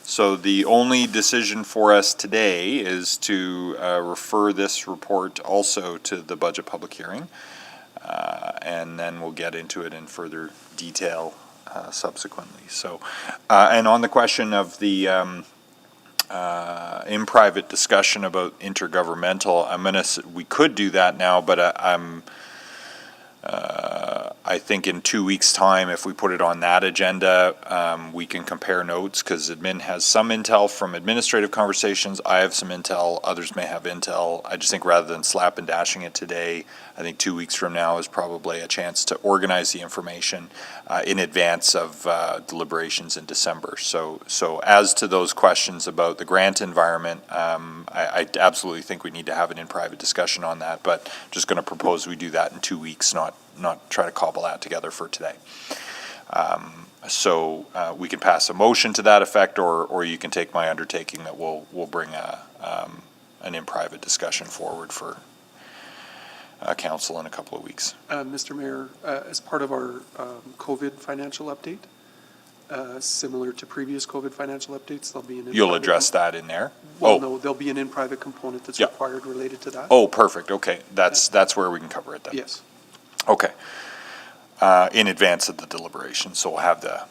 So the only decision for us today is to refer this report also to the budget public hearing. And then we'll get into it in further detail subsequently. So, and on the question of the in private discussion about intergovernmental, we could do that now, but I think in 2 weeks' time, if we put it on that agenda, we can compare notes, because admin has some intel from administrative conversations. I have some intel. Others may have intel. I just think rather than slap and dashing it today, I think 2 weeks from now is probably a chance to organize the information in advance of deliberations in December. So as to those questions about the grant environment, I absolutely think we need to have an in-private discussion on that, but just going to propose we do that in 2 weeks, not try to cobble that together for today. So we can pass a motion to that effect, or you can take my undertaking that we'll bring an in-private discussion forward for council in a couple of weeks. Mr. Mayor, as part of our COVID financial update, similar to previous COVID financial updates, there'll be an You'll address that in there? Well, no, there'll be an in-private component that's required related to that. Oh, perfect. Okay, that's where we can cover it then. Yes. Okay. In advance of the deliberation, so we'll have the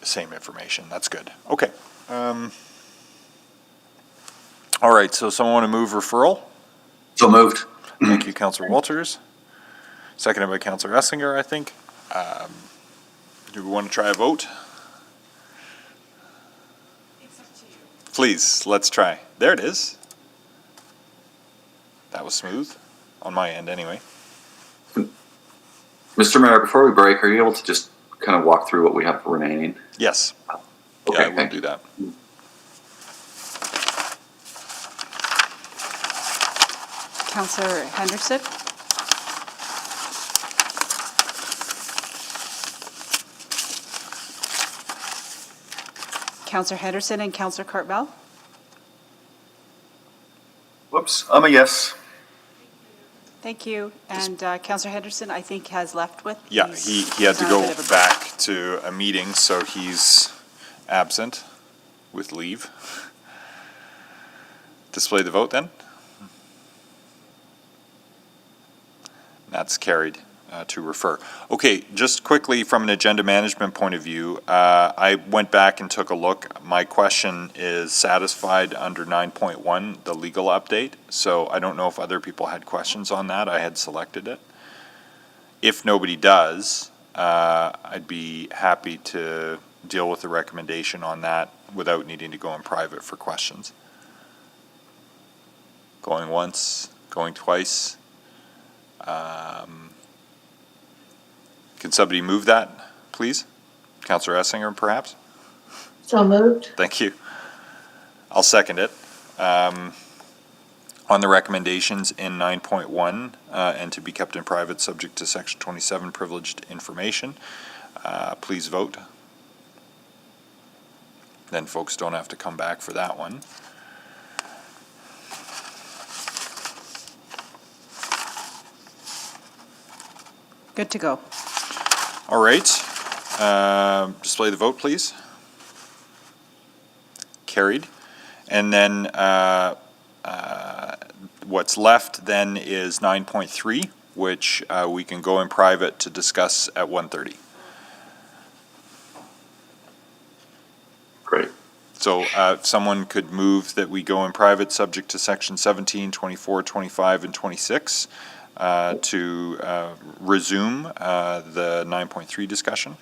same information. That's good. Okay. All right, so someone want to move referral? So moved. Thank you, Councillor Walters. Seconded by Councillor Essinger, I think. Do we want to try a vote? Please, let's try. There it is. That was smooth, on my end anyway. Mr. Mayor, before we break, are you able to just kind of walk through what we have remaining? Yes. Okay, yeah, we'll do that. Councillor Henderson? Councillor Henderson and Councillor Cartmell? Whoops, I'm a yes. Thank you. And Councillor Henderson, I think, has left with. Yeah, he had to go back to a meeting, so he's absent with leave. Display the vote then. That's carried to refer. Okay, just quickly from an agenda management point of view, I went back and took a look. My question is satisfied under 9.1, the legal update. So I don't know if other people had questions on that. I had selected it. If nobody does, I'd be happy to deal with the recommendation on that without needing to go in private for questions. Going once, going twice. Can somebody move that, please? Councillor Essinger, perhaps? So moved. Thank you. I'll second it. On the recommendations in 9.1 and to be kept in private subject to Section 27 privileged information, please vote. Then folks don't have to come back for that one. Good to go. All right. Display the vote, please. Carried. And then what's left then is 9.3, which we can go in private to discuss at 1:30. Great. So if someone could move that we go in private subject to Section 17, 24, 25, and 26 to resume the 9.3 discussion.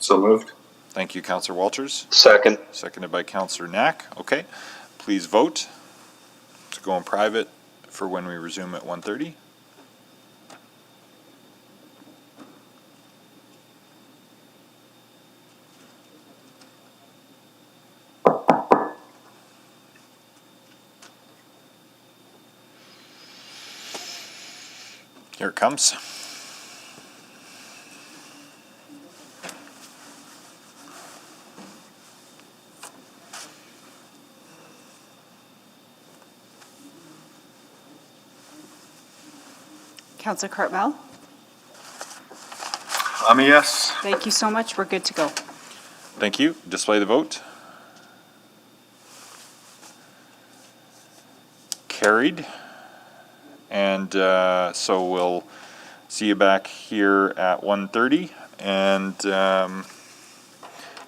So moved. Thank you, Councillor Walters. Second. Seconded by Councillor Knack. Okay. Please vote to go in private for when we resume at 1:30. Here it comes. Councillor Cartmell? I'm a yes. Thank you so much. We're good to go. Thank you. Display the vote. carried. And so we'll see you back here at 1:30. And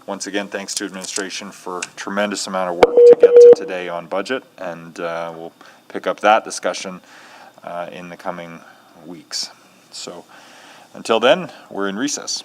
once again, thanks to administration for tremendous amount of work to get to today on budget. And we'll pick up that discussion in the coming weeks. So until then, we're in recess.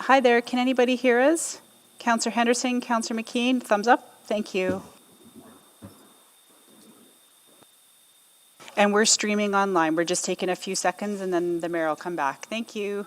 Hi there, can anybody hear us? Councillor Henderson, Councillor McKean, thumbs up. Thank you. And we're streaming online. We're just taking a few seconds and then the mayor will come back. Thank you.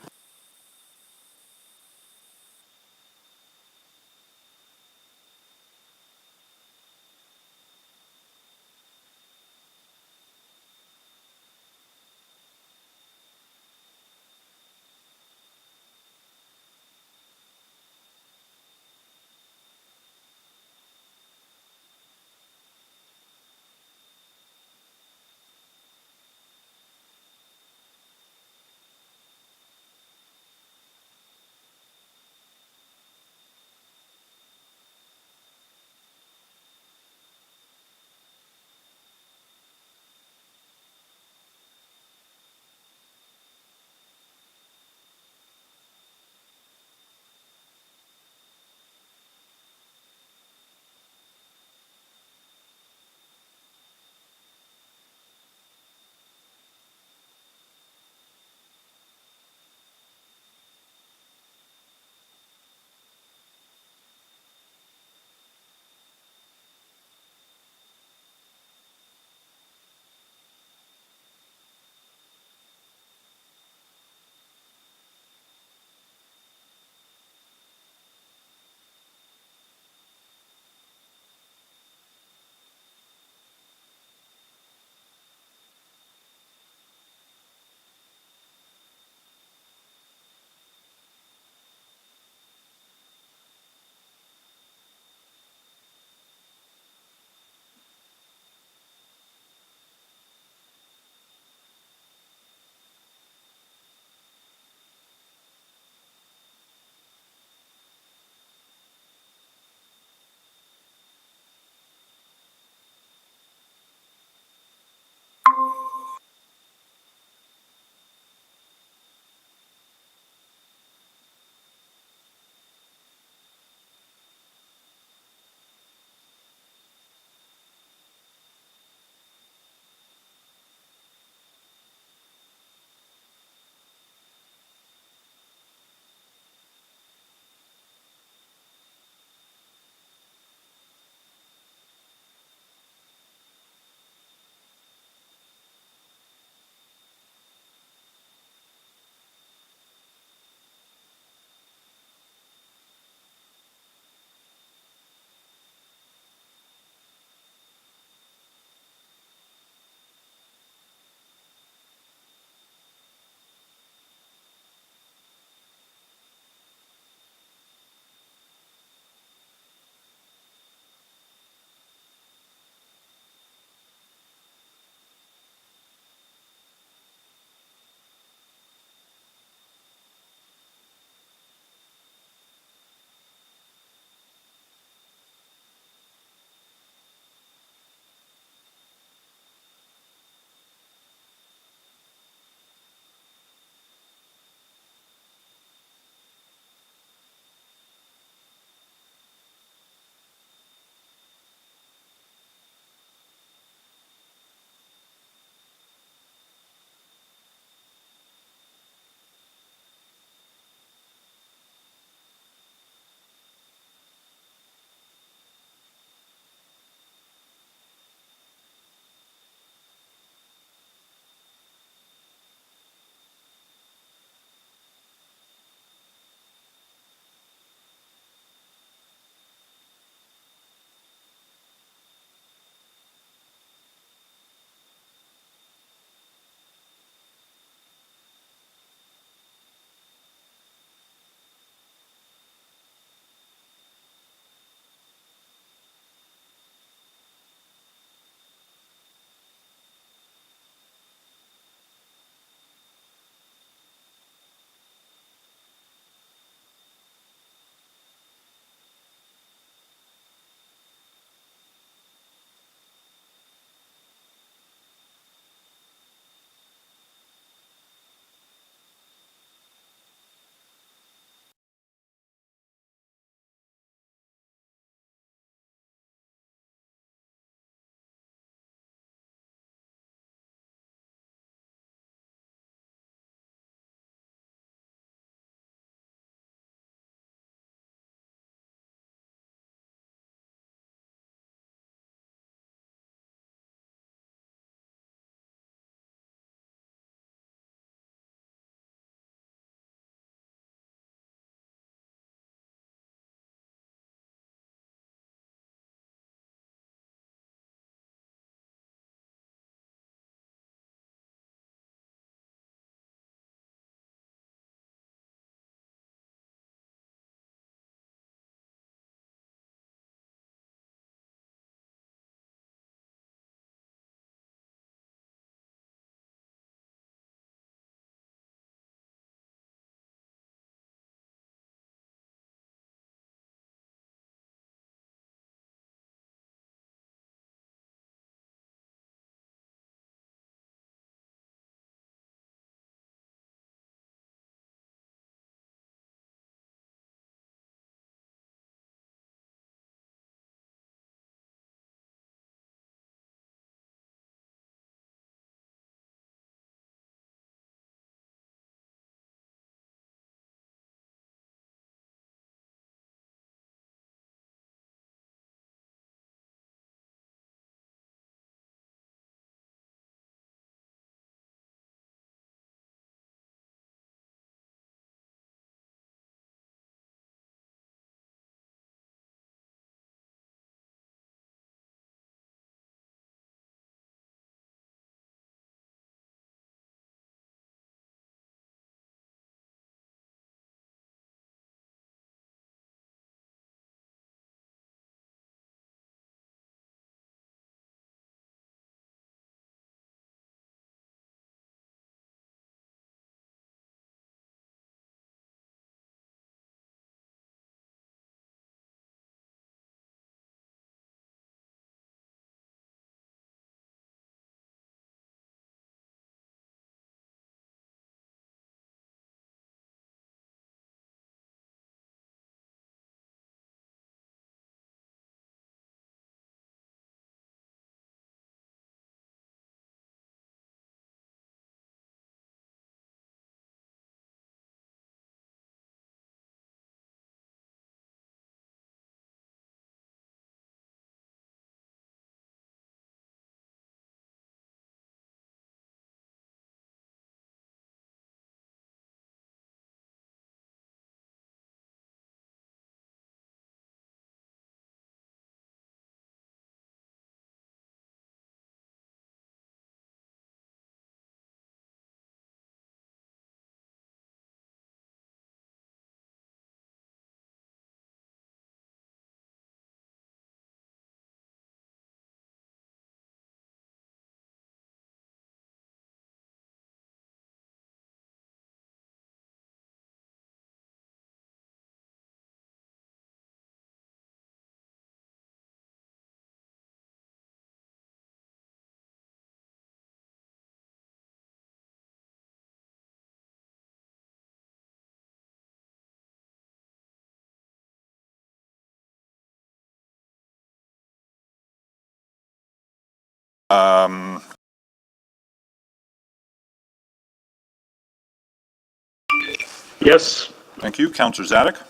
Yes. Thank you. Councillor Zadek?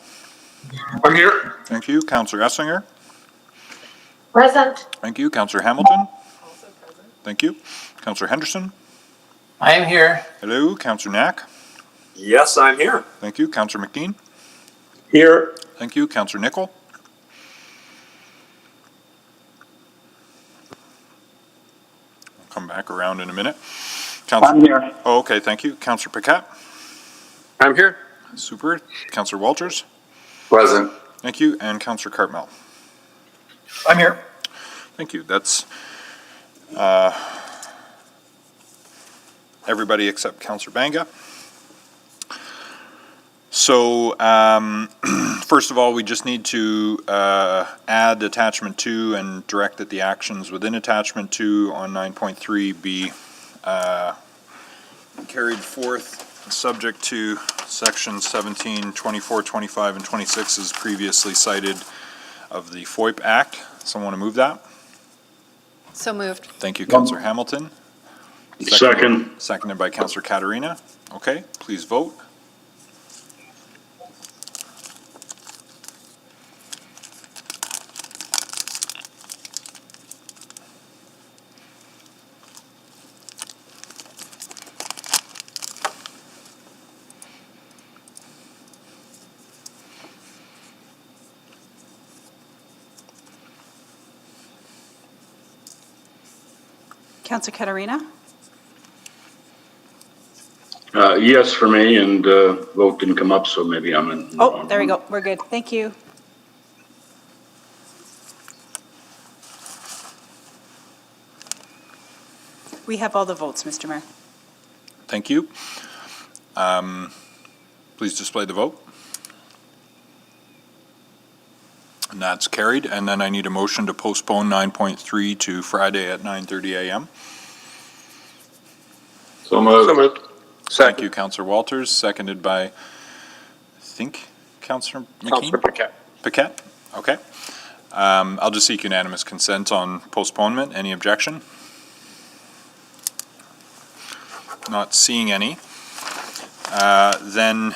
I'm here. Thank you. Councillor Essinger? Present. Thank you. Councillor Hamilton? Also present. Thank you. Councillor Henderson? I am here. Hello. Councillor Knack? Yes, I'm here. Thank you. Councillor McKean? Here. Thank you. Councillor Nickel? I'll come back around in a minute. I'm here. Oh, okay. Thank you. Councillor Paquette? I'm here. Super. Councillor Walters? Present. Thank you. And Councillor Cartmel? I'm here. Thank you. That's everybody except Councillor Banga. So first of all, we just need to add attachment 2 and direct that the actions within attachment 2 on 9.3 be carried forth subject to section 17, 24, 25, and 26 as previously cited of the FOIP Act. Someone want to move that? So moved. Thank you, Councillor Hamilton. Second. Seconded by Councillor Katarina. Okay, please vote. Councillor Katarina? Yes for me, and vote didn't come up, so maybe I'm in. Oh, there we go. We're good. Thank you. We have all the votes, Mr. Mayor. Thank you. Please display the vote. And that's carried. And then I need a motion to postpone 9.3 to Friday at 9:30 a.m. So moved. Thank you, Councillor Walters, seconded by, I think, Councillor McKean? Councillor Paquette. Paquette, okay. I'll just seek unanimous consent on postponement. Any objection? Not seeing any. Then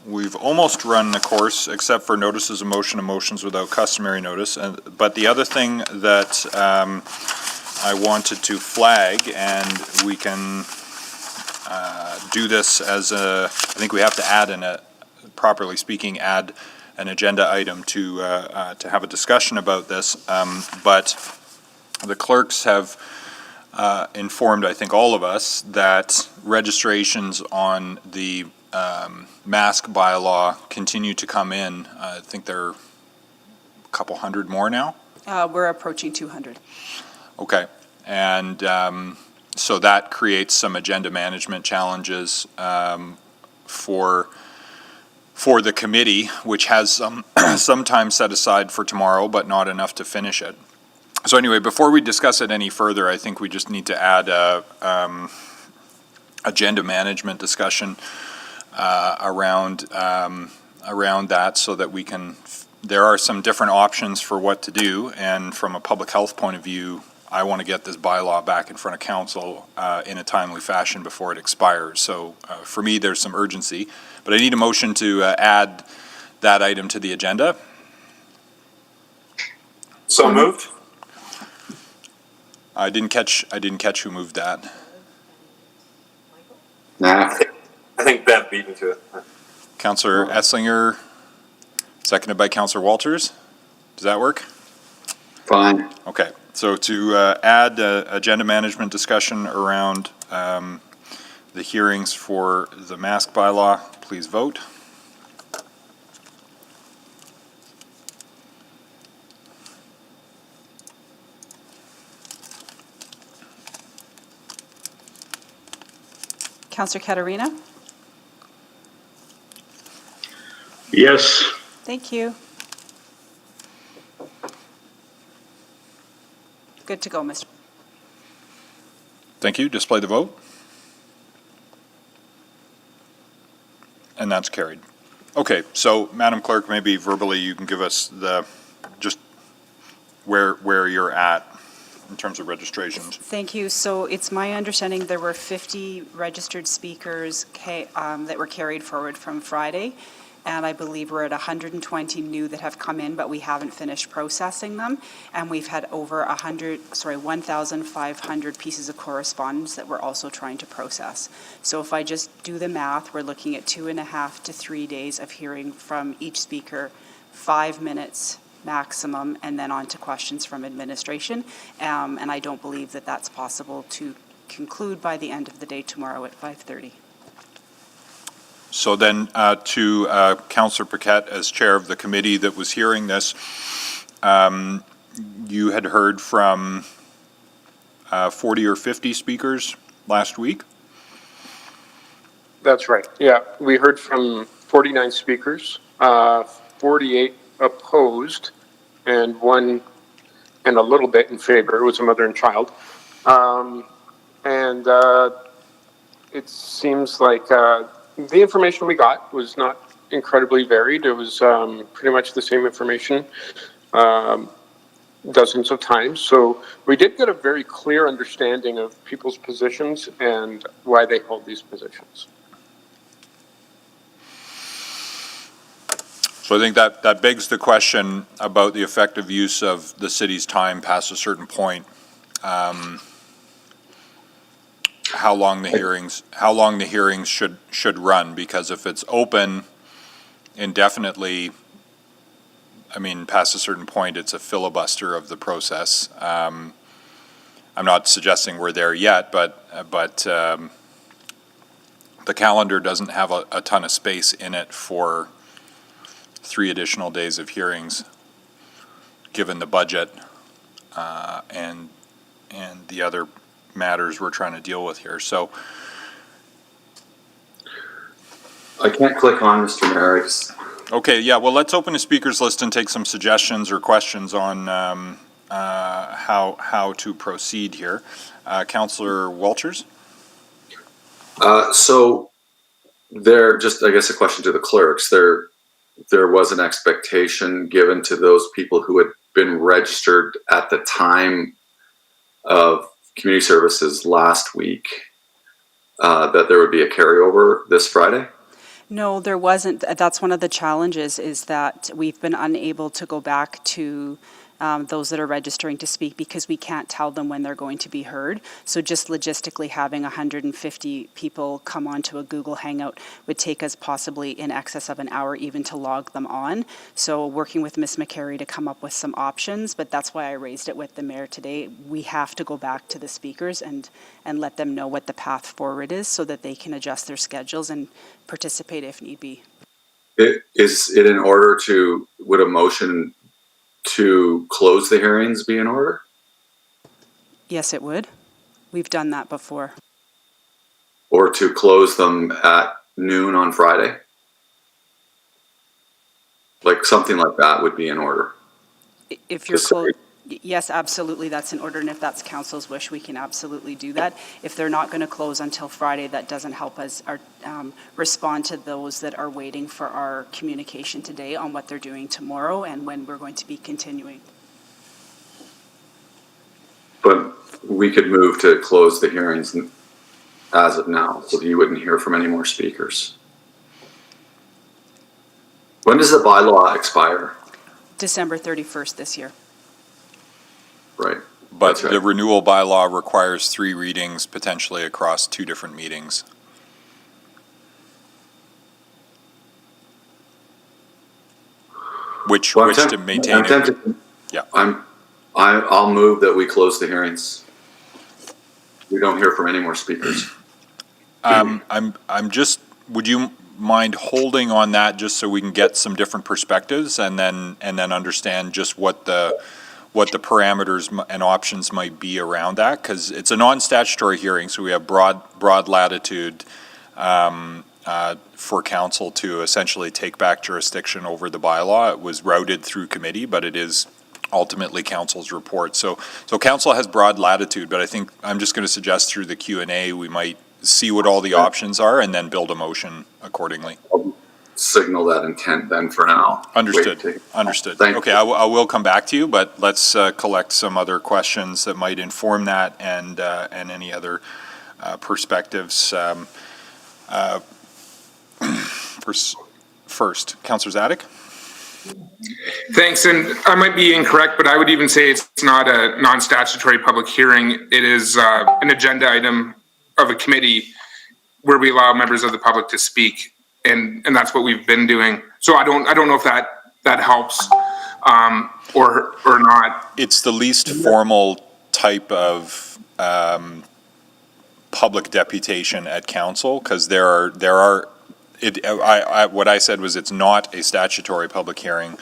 we've almost run the course, except for notices of motion and motions without customary notice. But the other thing that I wanted to flag, and we can do this as a, I think we have to add properly speaking, add an agenda item to have a discussion about this. But the clerks have informed, I think, all of us that registrations on the mask bylaw continue to come in. I think there are a couple hundred more now. We're approaching 200. Okay, and so that creates some agenda management challenges for the committee, which has some time set aside for tomorrow, but not enough to finish it. So anyway, before we discuss it any further, I think we just need to add a agenda management discussion around that, so that we can. There are some different options for what to do, and from a public health point of view, I want to get this bylaw back in front of council in a timely fashion before it expires. So for me, there's some urgency, but I need a motion to add that item to the agenda. So moved. I didn't catch who moved that. Nah. I think Bev beat me to it. Councillor Esslinger, seconded by Councillor Walters. Does that work? Fine. Okay, so to add agenda management discussion around the hearings for the mask bylaw, please vote. Councillor Katarina? Yes. Thank you. Good to go, Mr. Thank you. Display the vote. And that's carried. Okay, so Madam Clerk, maybe verbally you can give us just where you're at in terms of registrations. Thank you. So it's my understanding there were 50 registered speakers that were carried forward from Friday. And I believe we're at 120 new that have come in, but we haven't finished processing them. And we've had over 1,500 pieces of correspondence that we're also trying to process. So if I just do the math, we're looking at 2.5 to 3 days of hearing from each speaker, 5 minutes maximum, and then on to questions from administration. And I don't believe that that's possible to conclude by the end of the day tomorrow at 5:30. So then to Councillor Paquette, as chair of the committee that was hearing this, you had heard from 40 or 50 speakers last week? That's right. Yeah, we heard from 49 speakers, 48 opposed, and one and a little bit in favor. It was a mother and child. It seems like the information we got was not incredibly varied. It was pretty much the same information dozens of times. So we did get a very clear understanding of people's positions and why they hold these positions. So I think that begs the question about the effective use of the city's time past a certain point. How long the hearings should run, because if it's open indefinitely, I mean, past a certain point, it's a filibuster of the process. I'm not suggesting we're there yet, but the calendar doesn't have a ton of space in it for 3 additional days of hearings, given the budget and the other matters we're trying to deal with here. So I can't click on Mr. Merrick's. okay, yeah, well, let's open a speakers list and take some suggestions or questions on how to proceed here. Councillor Walters? So there, just I guess a question to the clerks. There was an expectation given to those people who had been registered at the time of community services last week that there would be a carryover this Friday? No, there wasn't. That's one of the challenges, is that we've been unable to go back to those that are registering to speak because we can't tell them when they're going to be heard. So just logistically having 150 people come onto a Google Hangout would take us possibly in excess of an hour even to log them on. So working with Ms. McCary to come up with some options, but that's why I raised it with the mayor today. We have to go back to the speakers and let them know what the path forward is so that they can adjust their schedules and participate if need be. Is it in order to, would a motion to close the hearings be in order? Yes, it would. We've done that before. Or to close them at noon on Friday? Like something like that would be in order. If you're close, yes, absolutely, that's in order. And if that's council's wish, we can absolutely do that. If they're not going to close until Friday, that doesn't help us respond to those that are waiting for our communication today on what they're doing tomorrow and when we're going to be continuing. But we could move to close the hearings as of now, so that you wouldn't hear from any more speakers. When does the bylaw expire? December 31st this year. Right. But the renewal bylaw requires 3 readings potentially across 2 different meetings. Which to maintain it. Yeah. I'll move that we close the hearings. We don't hear from any more speakers. I'm just, would you mind holding on that just so we can get some different perspectives and then understand just what the parameters and options might be around that? Because it's a non-statutory hearing, so we have broad latitude for council to essentially take back jurisdiction over the bylaw. It was routed through committee, but it is ultimately council's report. So council has broad latitude, but I think I'm just going to suggest through the Q&A we might see what all the options are and then build a motion accordingly. signal that intent then for now. Understood. Understood. Thank Okay, I will come back to you, but let's collect some other questions that might inform that and any other perspectives. First, Councillor Zadek. Thanks, and I might be incorrect, but I would even say it's not a non-statutory public hearing. It is an agenda item of a committee where we allow members of the public to speak, and that's what we've been doing. So I don't know if that helps or not. It's the least formal type of public deputation at council, because there are. What I said was it's not a statutory public hearing,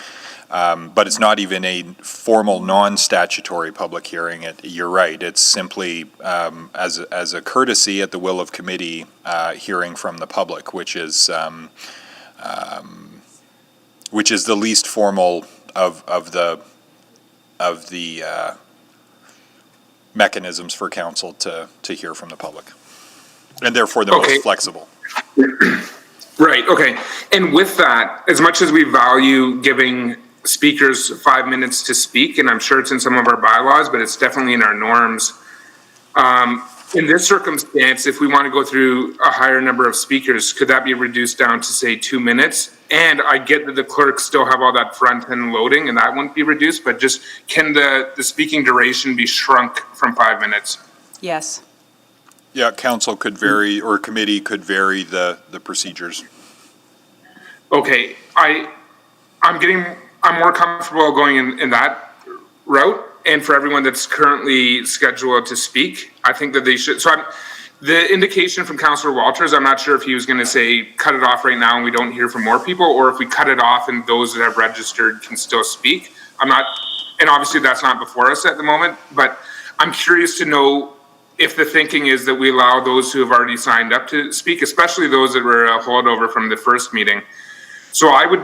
but it's not even a formal non-statutory public hearing. You're right. It's simply as a courtesy at the will of committee hearing from the public, which is the least formal of the mechanisms for council to hear from the public, and therefore the most flexible. Right, okay. And with that, as much as we value giving speakers 5 minutes to speak, and I'm sure it's in some of our bylaws, but it's definitely in our norms. In this circumstance, if we want to go through a higher number of speakers, could that be reduced down to, say, 2 minutes? And I get that the clerks still have all that front end loading and that wouldn't be reduced, but just can the speaking duration be shrunk from 5 minutes? Yes. Yeah, council could vary, or committee could vary the procedures. Okay, I'm more comfortable going in that route. And for everyone that's currently scheduled to speak, I think that they should. So the indication from Councillor Walters, I'm not sure if he was going to say cut it off right now and we don't hear from more people, or if we cut it off and those that have registered can still speak. I'm not, and obviously that's not before us at the moment, but I'm curious to know if the thinking is that we allow those who have already signed up to speak, especially those that were a holdover from the first meeting. So I would,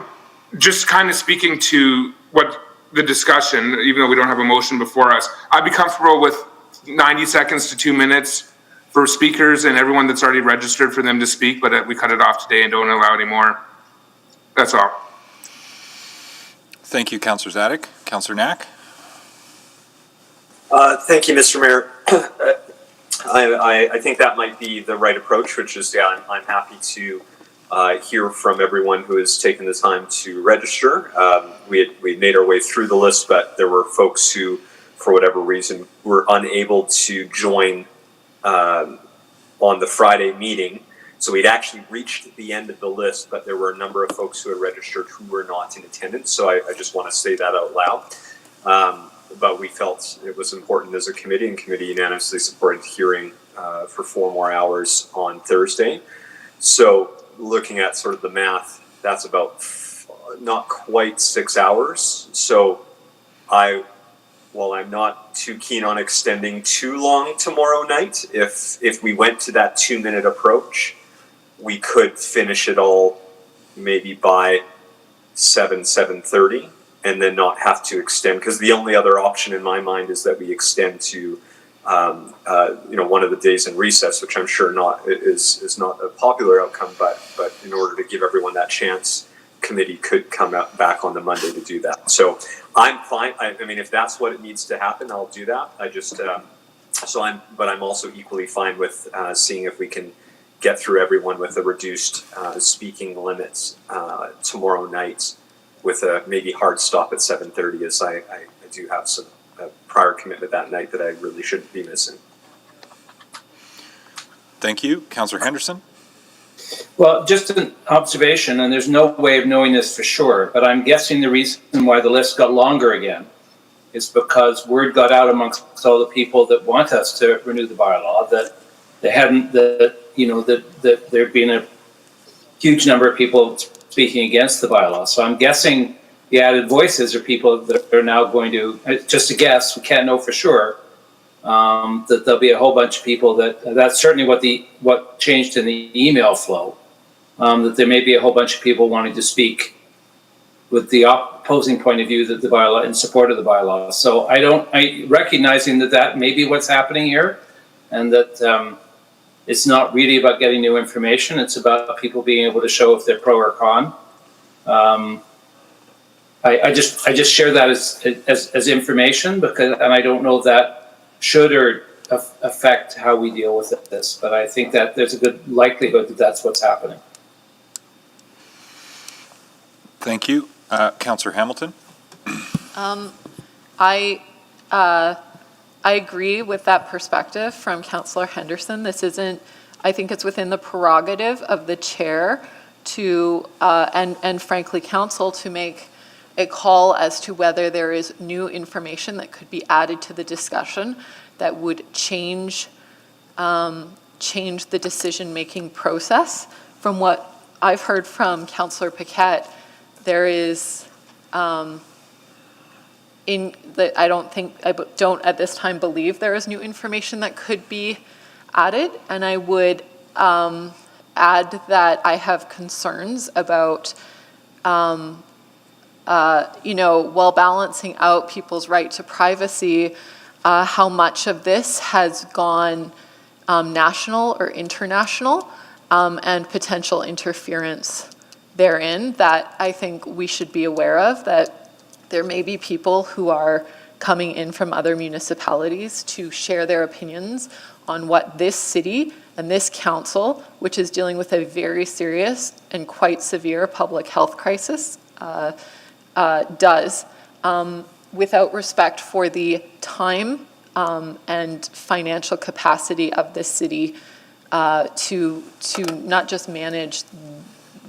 just kind of speaking to what the discussion, even though we don't have a motion before us, I'd be comfortable with 90 seconds to 2 minutes for speakers and everyone that's already registered for them to speak, but we cut it off today and don't allow any more. That's all. Thank you, Councillor Zadek. Councillor Knack. Thank you, Mr. Mayor. I think that might be the right approach, which is, I'm happy to hear from everyone who has taken the time to register. We made our way through the list, but there were folks who, for whatever reason, were unable to join on the Friday meeting. So we'd actually reached the end of the list, but there were a number of folks who had registered who were not in attendance. So I just want to say that out loud. But we felt it was important as a committee, and committee unanimously supported hearing for 4 more hours on Thursday. So looking at sort of the math, that's about not quite 6 hours. So while I'm not too keen on extending too long tomorrow night, if we went to that 2-minute approach, we could finish it all maybe by 7:30. And then not have to extend, because the only other option in my mind is that we extend to, one of the days in recess, which I'm sure is not a popular outcome, but in order to give everyone that chance, committee could come back on the Monday to do that. So I'm fine. I mean, if that's what it needs to happen, I'll do that. But I'm also equally fine with seeing if we can get through everyone with a reduced speaking limits tomorrow night, with a maybe hard stop at 7:30, as I do have some prior commitment that night that I really shouldn't be missing. Thank you. Councillor Henderson. Well, just an observation, and there's no way of knowing this for sure, but I'm guessing the reason why the list got longer again is because word got out amongst all the people that want us to renew the bylaw that they hadn't, that there'd been a huge number of people speaking against the bylaw. So I'm guessing the added voices are people that are now going to, just a guess, we can't know for sure, that there'll be a whole bunch of people that's certainly what changed in the email flow, that there may be a whole bunch of people wanting to speak with the opposing point of view that the bylaw, in support of the bylaw. So recognizing that may be what's happening here, and that it's not really about getting new information. It's about people being able to show if they're pro or con. I just share that as information because, and I don't know if that should or affect how we deal with this, but I think that there's a good likelihood that that's what's happening. Thank you. Councillor Hamilton? I agree with that perspective from Councillor Henderson. This isn't, I think it's within the prerogative of the chair to, and frankly council, to make a call as to whether there is new information that could be added to the discussion that would change the decision-making process. From what I've heard from Councillor Paquette, there is, I don't at this time believe there is new information that could be added, and I would add that I have concerns about, while balancing out people's right to privacy, how much of this has gone national or international, and potential interference therein that I think we should be aware of, that there may be people who are coming in from other municipalities to share their opinions on what this city and this council, which is dealing with a very serious and quite severe public health crisis, does, without respect for the time and financial capacity of this city to not just manage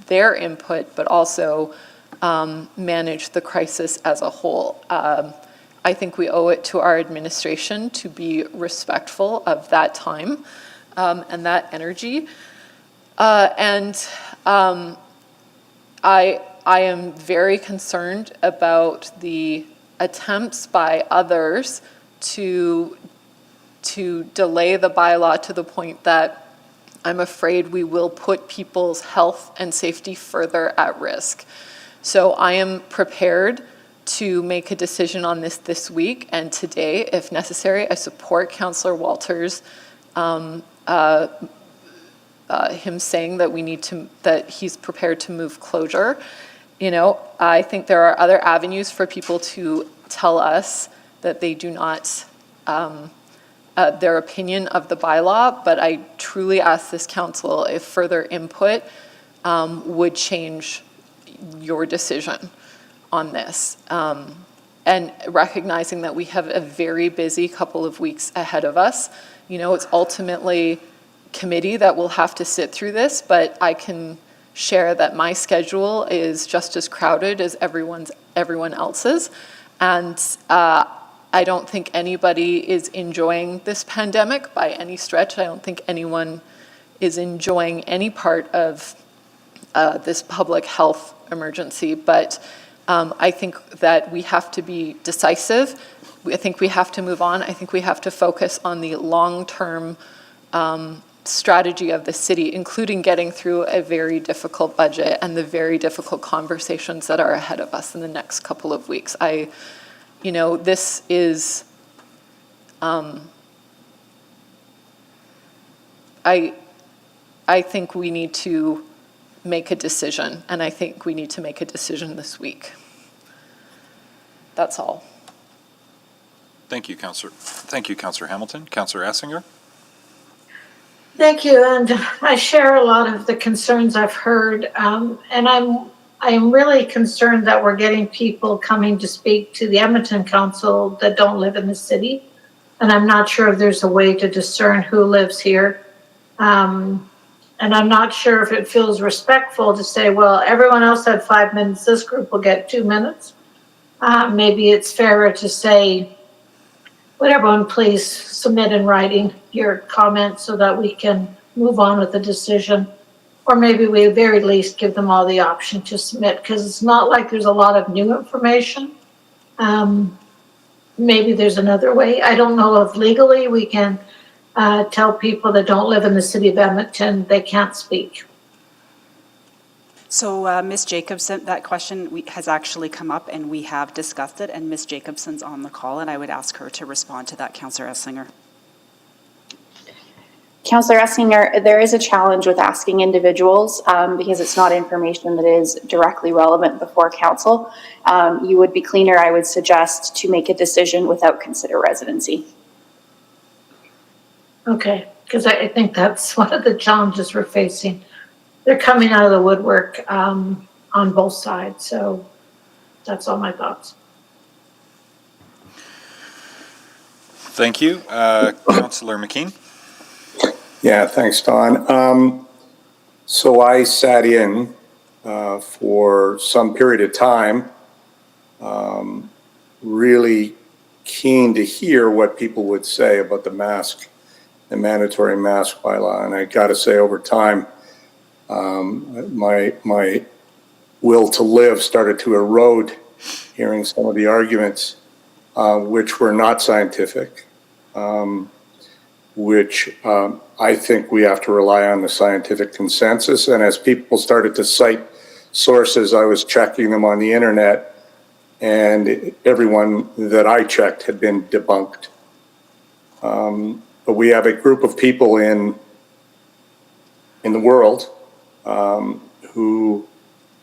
their input, but also manage the crisis as a whole. I think we owe it to our administration to be respectful of that time and that energy. I am very concerned about the attempts by others to delay the bylaw to the point that I'm afraid we will put people's health and safety further at risk. So I am prepared to make a decision on this week and today, if necessary. I support Councillor Walters, him saying that that he's prepared to move closure. I think there are other avenues for people to tell us that they do not, their opinion of the bylaw, but I truly ask this council if further input would change your decision on this. And recognizing that we have a very busy couple of weeks ahead of us. It's ultimately committee that will have to sit through this, but I can share that my schedule is just as crowded as everyone else's. And I don't think anybody is enjoying this pandemic by any stretch. I don't think anyone is enjoying any part of this public health emergency, but I think that we have to be decisive. I think we have to move on. I think we have to focus on the long-term strategy of the city, including getting through a very difficult budget and the very difficult conversations that are ahead of us in the next couple of weeks. This is, I think we need to make a decision, and I think we need to make a decision this week. That's all. Thank you, Councillor. Thank you, Councillor Hamilton. Councillor Essinger? Thank you, and I share a lot of the concerns I've heard, and I'm really concerned that we're getting people coming to speak to the Edmonton Council that don't live in the city, and I'm not sure if there's a way to discern who lives here. And I'm not sure if it feels respectful to say, well, everyone else had 5 minutes, this group will get 2 minutes. Maybe it's fairer to say, would everyone please submit in writing your comments so that we can move on with the decision? Or maybe we at very least give them all the option to submit, because it's not like there's a lot of new information. Maybe there's another way. I don't know if legally we can tell people that don't live in the city of Edmonton they can't speak. So Ms. Jacobson, that question has actually come up and we have discussed it, and Ms. Jacobson's on the call, and I would ask her to respond to that, Councillor Essinger. Councillor Essinger, there is a challenge with asking individuals because it's not information that is directly relevant before council. You would be cleaner, I would suggest, to make a decision without consider residency. Okay, because I think that's one of the challenges we're facing. They're coming out of the woodwork on both sides, so that's all my thoughts. Thank you. Councillor McKean. Yeah, thanks, Don. So I sat in for some period of time, really keen to hear what people would say about the mandatory mask bylaw. And I got to say, over time, my will to live started to erode hearing some of the arguments, which were not scientific, which I think we have to rely on the scientific consensus. And as people started to cite sources, I was checking them on the internet, and everyone that I checked had been debunked. But we have a group of people in the world who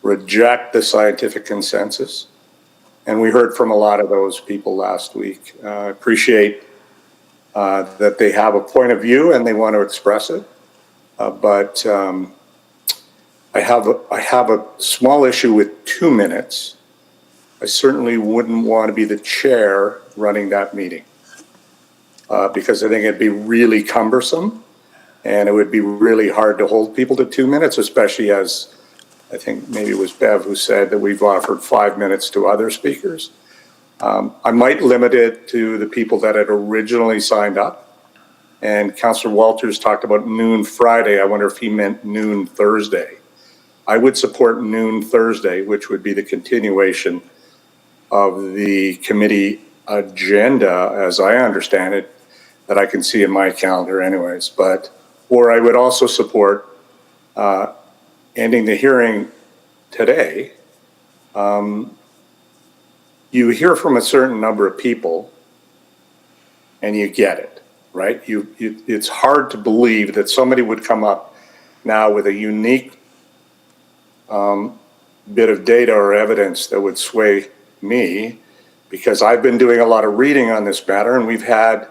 reject the scientific consensus. And we heard from a lot of those people last week. Appreciate that they have a point of view and they want to express it. But I have a small issue with 2 minutes. I certainly wouldn't want to be the chair running that meeting because I think it'd be really cumbersome and it would be really hard to hold people to 2 minutes, especially as I think maybe it was Bev who said that we've offered 5 minutes to other speakers. I might limit it to the people that had originally signed up. And Councillor Walters talked about noon Friday. I wonder if he meant noon Thursday. I would support noon Thursday, which would be the continuation of the committee agenda, as I understand it, that I can see in my calendar anyways. Or I would also support ending the hearing today. You hear from a certain number of people and you get it, right? It's hard to believe that somebody would come up now with a unique bit of data or evidence that would sway me, because I've been doing a lot of reading on this matter, and we've had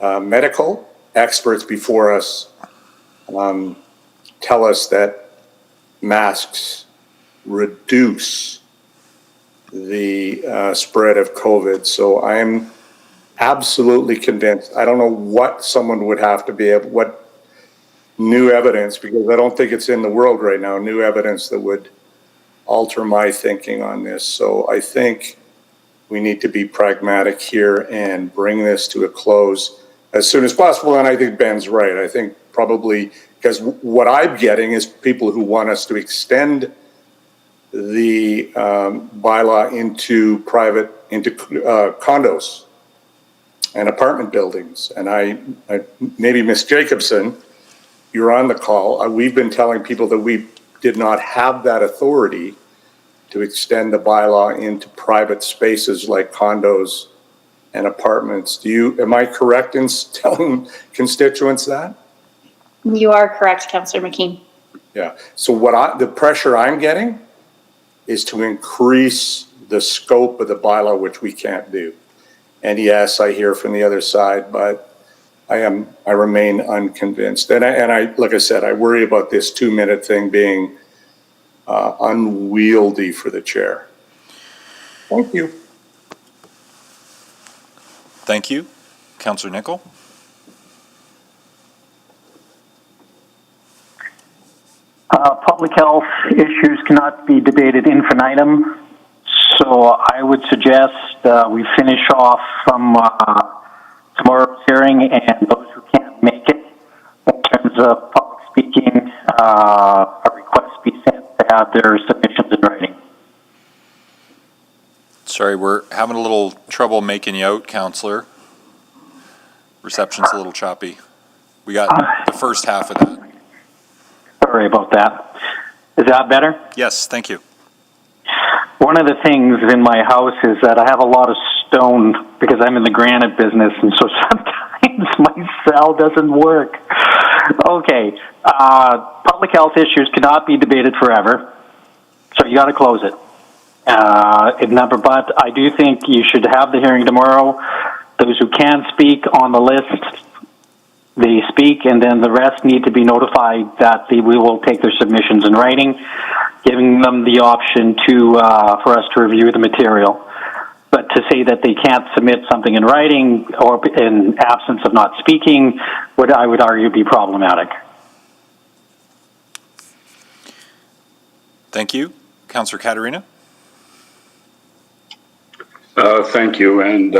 medical experts before us tell us that masks reduce the spread of COVID. So I'm absolutely convinced. I don't know what someone would have to be able, what new evidence, because I don't think it's in the world right now, new evidence that would alter my thinking on this. So I think we need to be pragmatic here and bring this to a close as soon as possible. And I think Ben's right. I think probably, because what I'm getting is people who want us to extend the bylaw into condos and apartment buildings. And I maybe Ms. Jacobson, you're on the call. We've been telling people that we did not have that authority to extend the bylaw into private spaces like condos and apartments. Am I correct in telling constituents that? You are correct, Councillor McKean. Yeah. So the pressure I'm getting is to increase the scope of the bylaw, which we can't do. And yes, I hear from the other side, but I remain unconvinced. And I, like I said, I worry about this 2 minute thing being unwieldy for the chair. Thank you. Thank you. Councillor Nicol. Public health issues cannot be debated infinitum. So I would suggest we finish off from tomorrow's hearing, and those who can't make it, in terms of public speaking, a request be sent to have their submissions in writing. Sorry, we're having a little trouble making you out, Councillor. Reception's a little choppy. We got the first half of that. Sorry about that. Is that better? Yes, thank you. One of the things in my house is that I have a lot of stone because I'm in the granite business, and so sometimes times my cell doesn't work. Okay, public health issues cannot be debated forever, so you got to close it. But I do think you should have the hearing tomorrow. Those who can speak on the list, they speak, and then the rest need to be notified that we will take their submissions in writing, giving them the option to for us to review the material. But to say that they can't submit something in writing or in absence of not speaking would, I would argue, be problematic. Thank you. Councillor Caterina? Thank you. And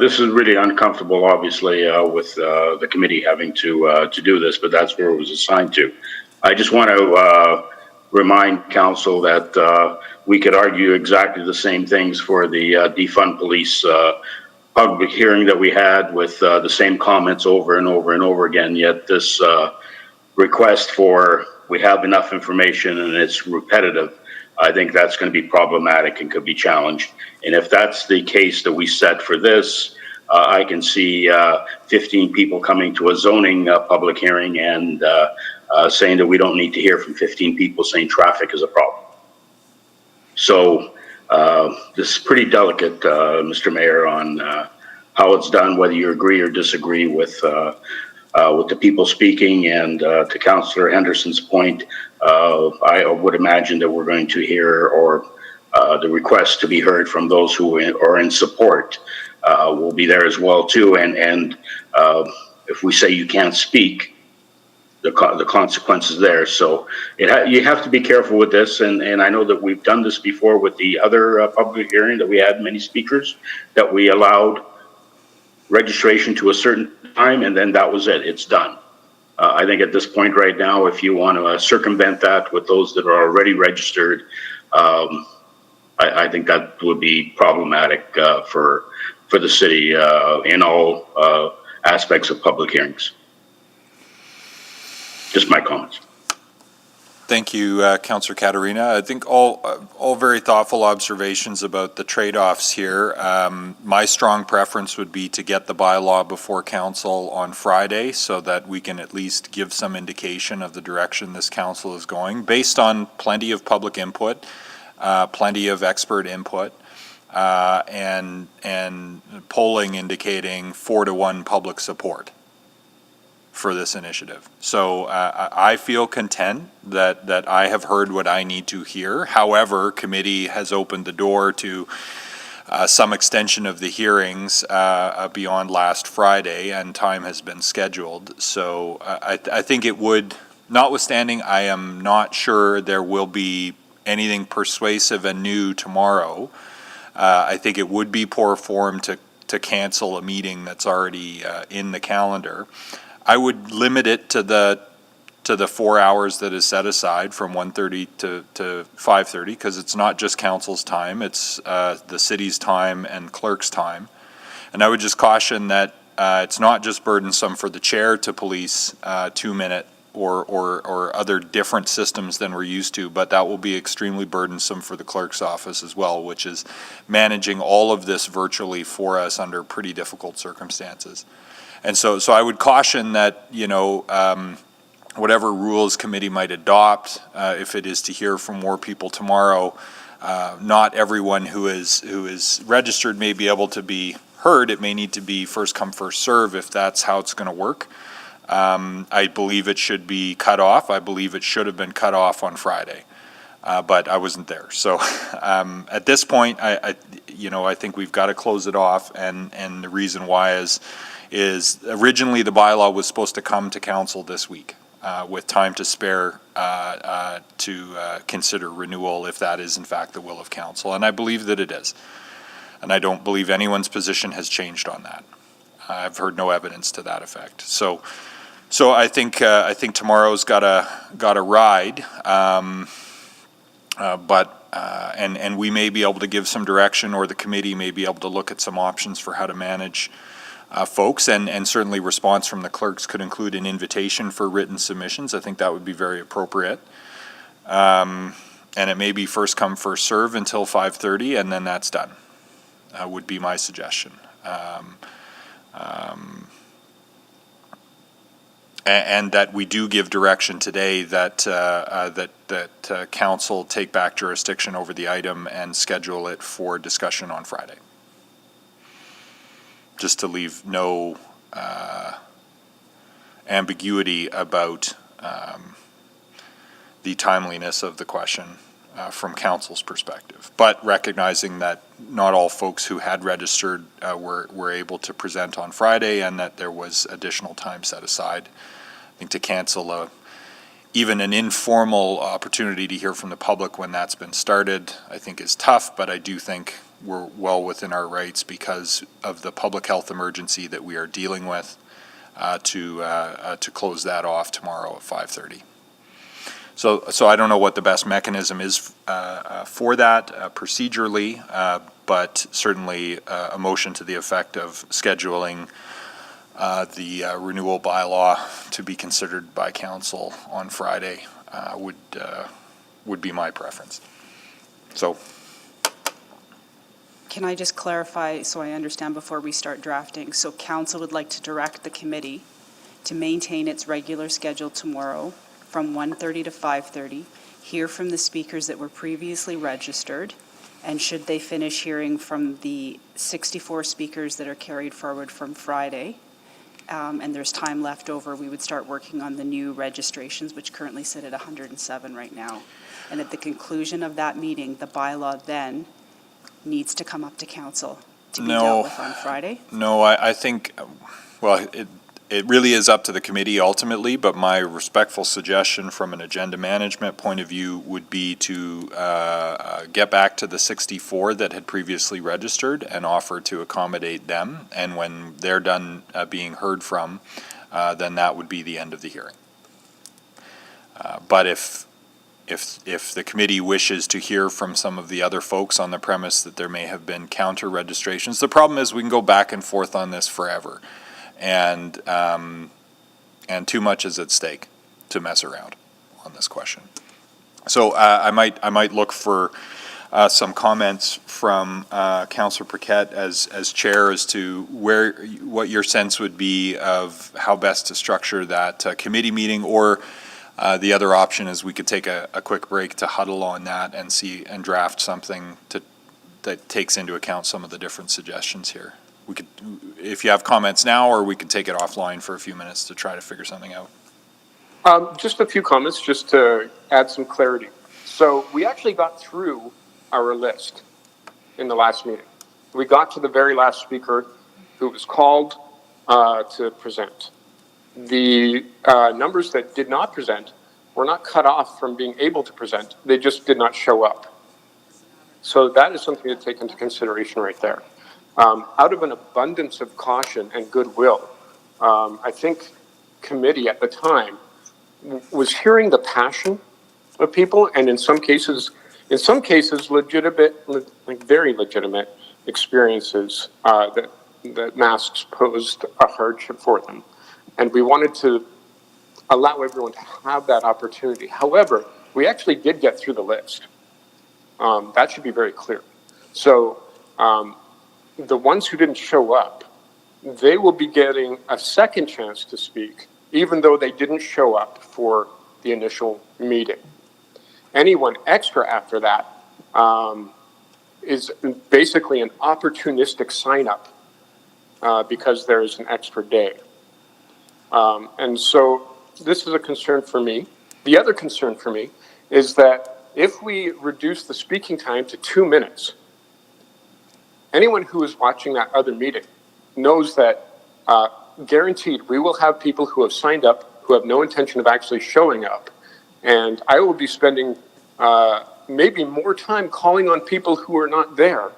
this is really uncomfortable, obviously, with the committee having to do this, but that's where it was assigned to. I just want to remind council that we could argue exactly the same things for the defund police public hearing that we had with the same comments over and over and over again, yet this request for we have enough information and it's repetitive, I think that's going to be problematic and could be challenged. And if that's the case that we set for this, I can see 15 people coming to a zoning public hearing and saying that we don't need to hear from 15 people saying traffic is a problem. So this is pretty delicate, Mr. Mayor, on how it's done, whether you agree or disagree with the people speaking. And to Councillor Henderson's point, I would imagine that we're going to hear, or the request to be heard from those who are in support will be there as well too. And if we say you can't speak, the consequences there. So you have to be careful with this. And I know that we've done this before with the other public hearing that we had many speakers, that we allowed registration to a certain time, and then that was it. It's done. I think at this point right now, if you want to circumvent that with those that are already registered, I think that would be problematic for the city in all aspects of public hearings. Just my comments. Thank you, Councillor Caterina. I think all very thoughtful observations about the trade-offs here. My strong preference would be to get the bylaw before council on Friday so that we can at least give some indication of the direction this council is going, based on plenty of public input, plenty of expert input, and polling indicating 4-to-1 public support for this initiative. So I feel content that I have heard what I need to hear. However, committee has opened the door to some extension of the hearings beyond last Friday, and time has been scheduled. So I think it would, notwithstanding, I am not sure there will be anything persuasive and new tomorrow. I think it would be poor form to cancel a meeting that's already in the calendar. I would limit it to the 4 hours that is set aside from 1:30 to 5:30, because it's not just council's time, it's the city's time and clerk's time. And I would just caution that it's not just burdensome for the chair to police 2-minute or other different systems than we're used to, but that will be extremely burdensome for the clerk's office as well, which is managing all of this virtually for us under pretty difficult circumstances. And so I would caution that, whatever rules committee might adopt, if it is to hear from more people tomorrow, not everyone who is registered may be able to be heard. It may need to be first come, first serve if that's how it's going to work. I believe it should be cut off. I believe it should have been cut off on Friday, but I wasn't there. So at this point, I think we've got to close it off, and the reason why is originally the bylaw was supposed to come to council this week with time to spare to consider renewal if that is in fact the will of council, and I believe that it is, and I don't believe anyone's position has changed on that. I've heard no evidence to that effect. So I think tomorrow's got a ride, and we may be able to give some direction, or the committee may be able to look at some options for how to manage folks, and certainly response from the clerks could include an invitation for written submissions. I think that would be very appropriate. And it may be first come, first serve until 5:30, and then that's done, would be my suggestion. and that we do give direction today that council take back jurisdiction over the item and schedule it for discussion on Friday. Just to leave no ambiguity about the timeliness of the question from council's perspective, but recognizing that not all folks who had registered were able to present on Friday, and that there was additional time set aside. I think to cancel even an informal opportunity to hear from the public when that's been started, I think is tough, but I do think we're well within our rights because of the public health emergency that we are dealing with to close that off tomorrow at 5:30. So I don't know what the best mechanism is for that procedurally, but certainly a motion to the effect of scheduling the renewal bylaw to be considered by council on Friday would be my preference. So. Can I just clarify so I understand before we start drafting? So council would like to direct the committee to maintain its regular schedule tomorrow from 1:30 to 5:30, hear from the speakers that were previously registered, and should they finish hearing from the 64 speakers that are carried forward from Friday, and there's time left over, we would start working on the new registrations, which currently sit at 107 right now. And at the conclusion of that meeting, the bylaw then needs to come up to council to be dealt with on Friday? No, I think, well, it really is up to the committee ultimately, but my respectful suggestion from an agenda management point of view would be to get back to the 64 that had previously registered and offer to accommodate them. And when they're done being heard from, then that would be the end of the hearing. But if the committee wishes to hear from some of the other folks on the premise that there may have been counter registrations, the problem is we can go back and forth on this forever. And too much is at stake to mess around on this question. So I might look for some comments from Councillor Paquette as chair as to what your sense would be of how best to structure that committee meeting, or the other option is we could take a quick break to huddle on that and draft something that takes into account some of the different suggestions here. We could, if you have comments now, or we could take it offline for a few minutes to try to figure something out. Just a few comments, just to add some clarity. So we actually got through our list in the last meeting. We got to the very last speaker who was called to present. The numbers that did not present were not cut off from being able to present. They just did not show up. So that is something to take into consideration right there. Out of an abundance of caution and goodwill, I think committee at the time was hearing the passion of people, and in some cases, legitimate, like very legitimate experiences that masks posed a hardship for them. And we wanted to allow everyone to have that opportunity. However, we actually did get through the list. That should be very clear. So the ones who didn't show up, they will be getting a second chance to speak, even though they didn't show up for the initial meeting. Anyone extra after that is basically an opportunistic sign-up because there's an extra day. And so this is a concern for me. The other concern for me is that if we reduce the speaking time to 2 minutes, anyone who is watching that other meeting knows that guaranteed we will have people who have signed up who have no intention of actually showing up. And I will be spending maybe more time calling on people who are not there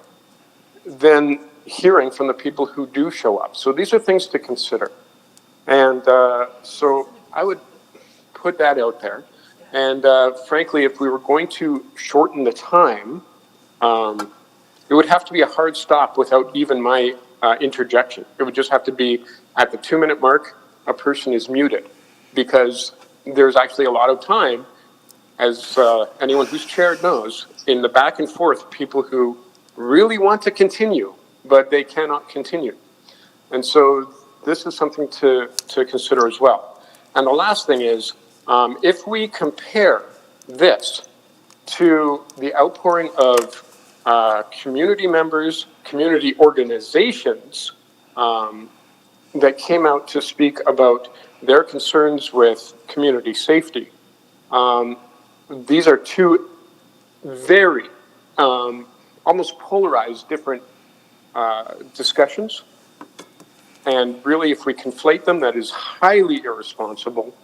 than hearing from the people who do show up. So these are things to consider. And so I would put that out there. And frankly, if we were going to shorten the time, it would have to be a hard stop without even my interjection. It would just have to be at the 2 minute mark, a person is muted, because there's actually a lot of time, as anyone who's chaired knows, in the back and forth, people who really want to continue, but they cannot continue. And so this is something to consider as well. And the last thing is, if we compare this to the outpouring of community members, community organizations that came out to speak about their concerns with community safety, these are two very almost polarized different discussions. And really, if we conflate them, that is highly irresponsible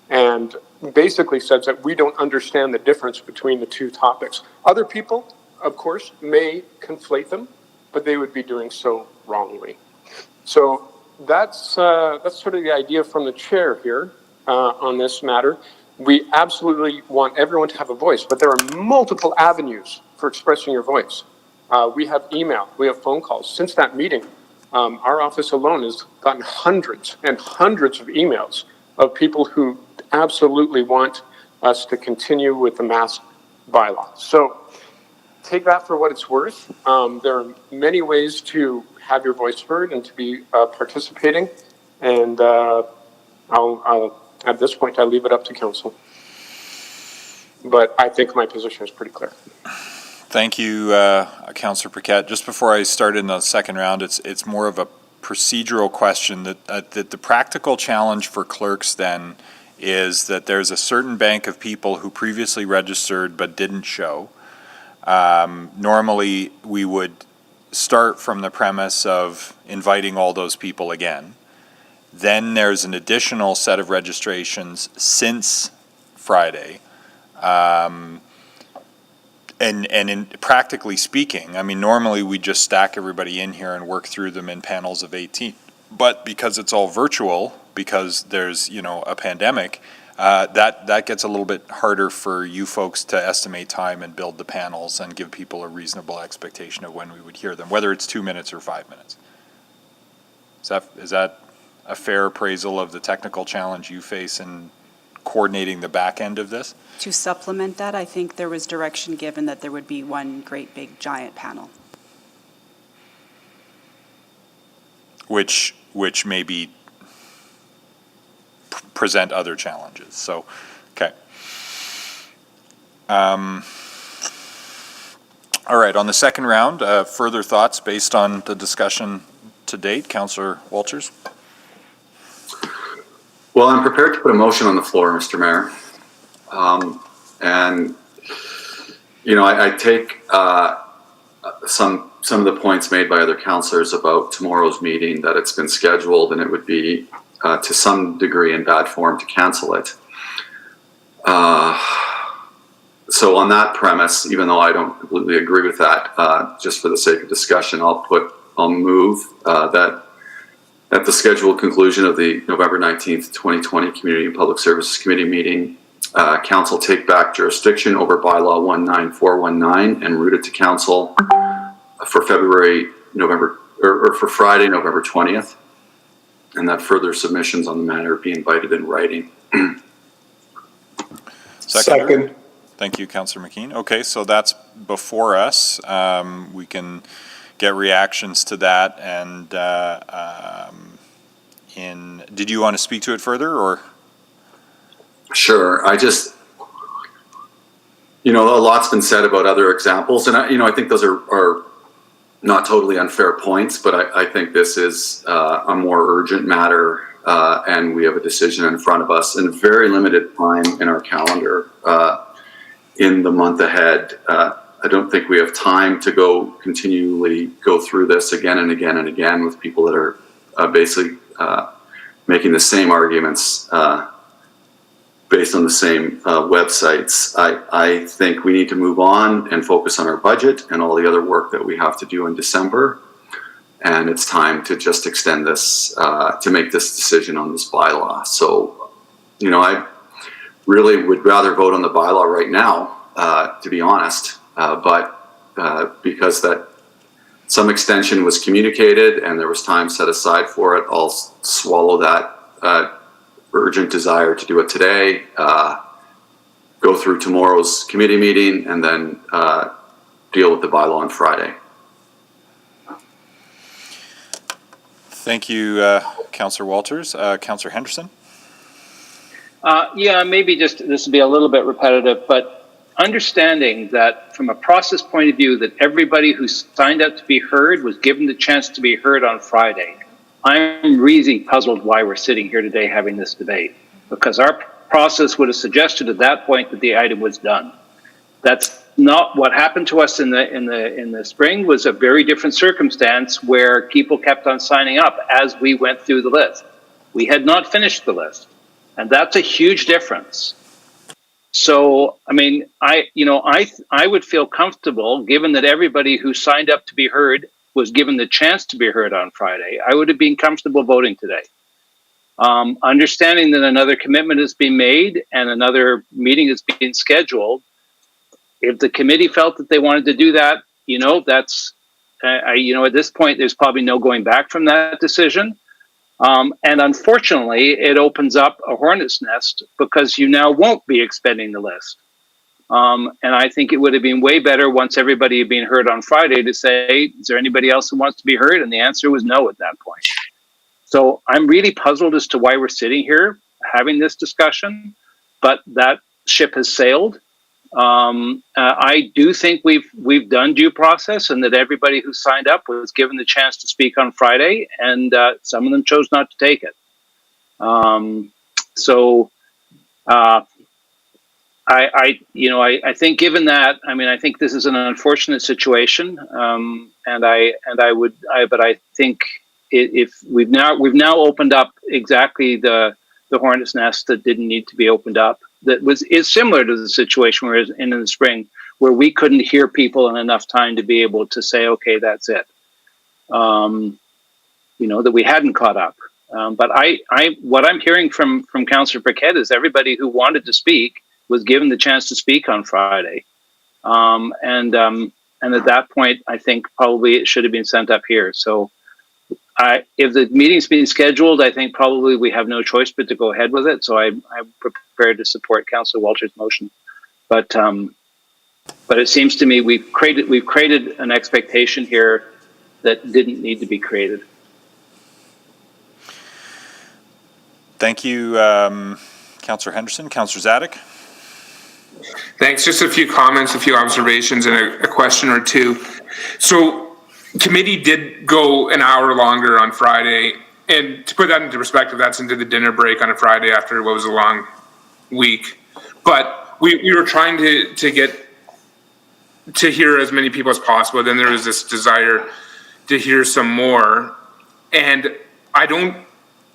and basically says that we don't understand the difference between the two topics. Other people, of course, may conflate them, but they would be doing so wrongly. So that's sort of the idea from the chair here on this matter. We absolutely want everyone to have a voice, but there are multiple avenues for expressing your voice. We have email, we have phone calls. Since that meeting, our office alone has gotten hundreds and hundreds of emails of people who absolutely want us to continue with the mask bylaw. So take that for what it's worth. There are many ways to have your voice heard and to be participating. And I'll at this point, I leave it up to council. But I think my position is pretty clear. Thank you, Councillor Paquette. Just before I start in the second round, it's more of a procedural question that the practical challenge for clerks then is that there's a certain bank of people who previously registered but didn't show. Normally, we would start from the premise of inviting all those people again. Then there's an additional set of registrations since Friday. And in practically speaking, I mean, normally we just stack everybody in here and work through them in panels of 18. But because it's all virtual, because there's, a pandemic, that gets a little bit harder for you folks to estimate time and build the panels and give people a reasonable expectation of when we would hear them, whether it's 2 minutes or 5 minutes. Is that a fair appraisal of the technical challenge you face in coordinating the back end of this? To supplement that, I think there was direction given that there would be one great big giant panel. Which maybe present other challenges. So, okay. All right, on the second round, further thoughts based on the discussion to date, Councillor Walters? Well, I'm prepared to put a motion on the floor, Mr. Mayor. I take some of the points made by other councillors about tomorrow's meeting, that it's been scheduled and it would be to some degree in bad form to cancel it. So on that premise, even though I don't completely agree with that, just for the sake of discussion, I'll move that at the scheduled conclusion of the November 19th, 2020 Community and Public Services Committee meeting, Council take back jurisdiction over bylaw 19419 and route it to Council for Friday, November 20th, and that further submissions on the matter be invited in writing. Second. Thank you, Councillor McKean. Okay, so that's before us. We can get reactions to that, and did you want to speak to it further, or? Sure. A lot's been said about other examples, and I think those are not totally unfair points, but I think this is a more urgent matter, and we have a decision in front of us and very limited time in our calendar in the month ahead. I don't think we have time to continually go through this again and again and again with people that are basically making the same arguments based on the same websites. I think we need to move on and focus on our budget and all the other work that we have to do in December. And it's time to just extend this, to make this decision on this bylaw. So, I really would rather vote on the bylaw right now, to be honest. But because that some extension was communicated and there was time set aside for it, I'll swallow that urgent desire to do it today, go through tomorrow's committee meeting, and then deal with the bylaw on Friday. Thank you, Councillor Walters. Councillor Henderson? Yeah, maybe just this will be a little bit repetitive, but understanding that from a process point of view, that everybody who signed up to be heard was given the chance to be heard on Friday. I'm really puzzled why we're sitting here today having this debate, because our process would have suggested at that point that the item was done. That's not what happened to us in the spring. Was a very different circumstance where people kept on signing up as we went through the list. We had not finished the list, and that's a huge difference. So, I mean, I would feel comfortable, given that everybody who signed up to be heard was given the chance to be heard on Friday. I would have been comfortable voting today. Understanding that another commitment has been made and another meeting is being scheduled. If the committee felt that they wanted to do that, that's, at this point, there's probably no going back from that decision. And unfortunately, it opens up a hornet's nest because you now won't be expending the list. And I think it would have been way better once everybody had been heard on Friday to say, is there anybody else who wants to be heard? And the answer was no at that point. So I'm really puzzled as to why we're sitting here having this discussion, but that ship has sailed. I do think we've done due process, and that everybody who signed up was given the chance to speak on Friday, and some of them chose not to take it. I think given that, I mean, I think this is an unfortunate situation, but I think if we've now opened up exactly the hornet's nest that didn't need to be opened up. That is similar to the situation we're in the spring, where we couldn't hear people in enough time to be able to say, okay, that's it. That we hadn't caught up. But what I'm hearing from Councillor Paquette is everybody who wanted to speak was given the chance to speak on Friday. And at that point, I think probably it should have been sent up here. So if the meeting's being scheduled, I think probably we have no choice but to go ahead with it. So I'm prepared to support Councillor Walters' motion. But it seems to me we've created an expectation here that didn't need to be created. Thank you, Councillor Henderson. Councillor Zadig? Thanks. Just a few comments, a few observations, and a question or two. So, committee did go an hour longer on Friday, and to put that into perspective, that's into the dinner break on a Friday after what was a long week. But we were trying to get to hear as many people as possible. Then there was this desire to hear some more, and I don't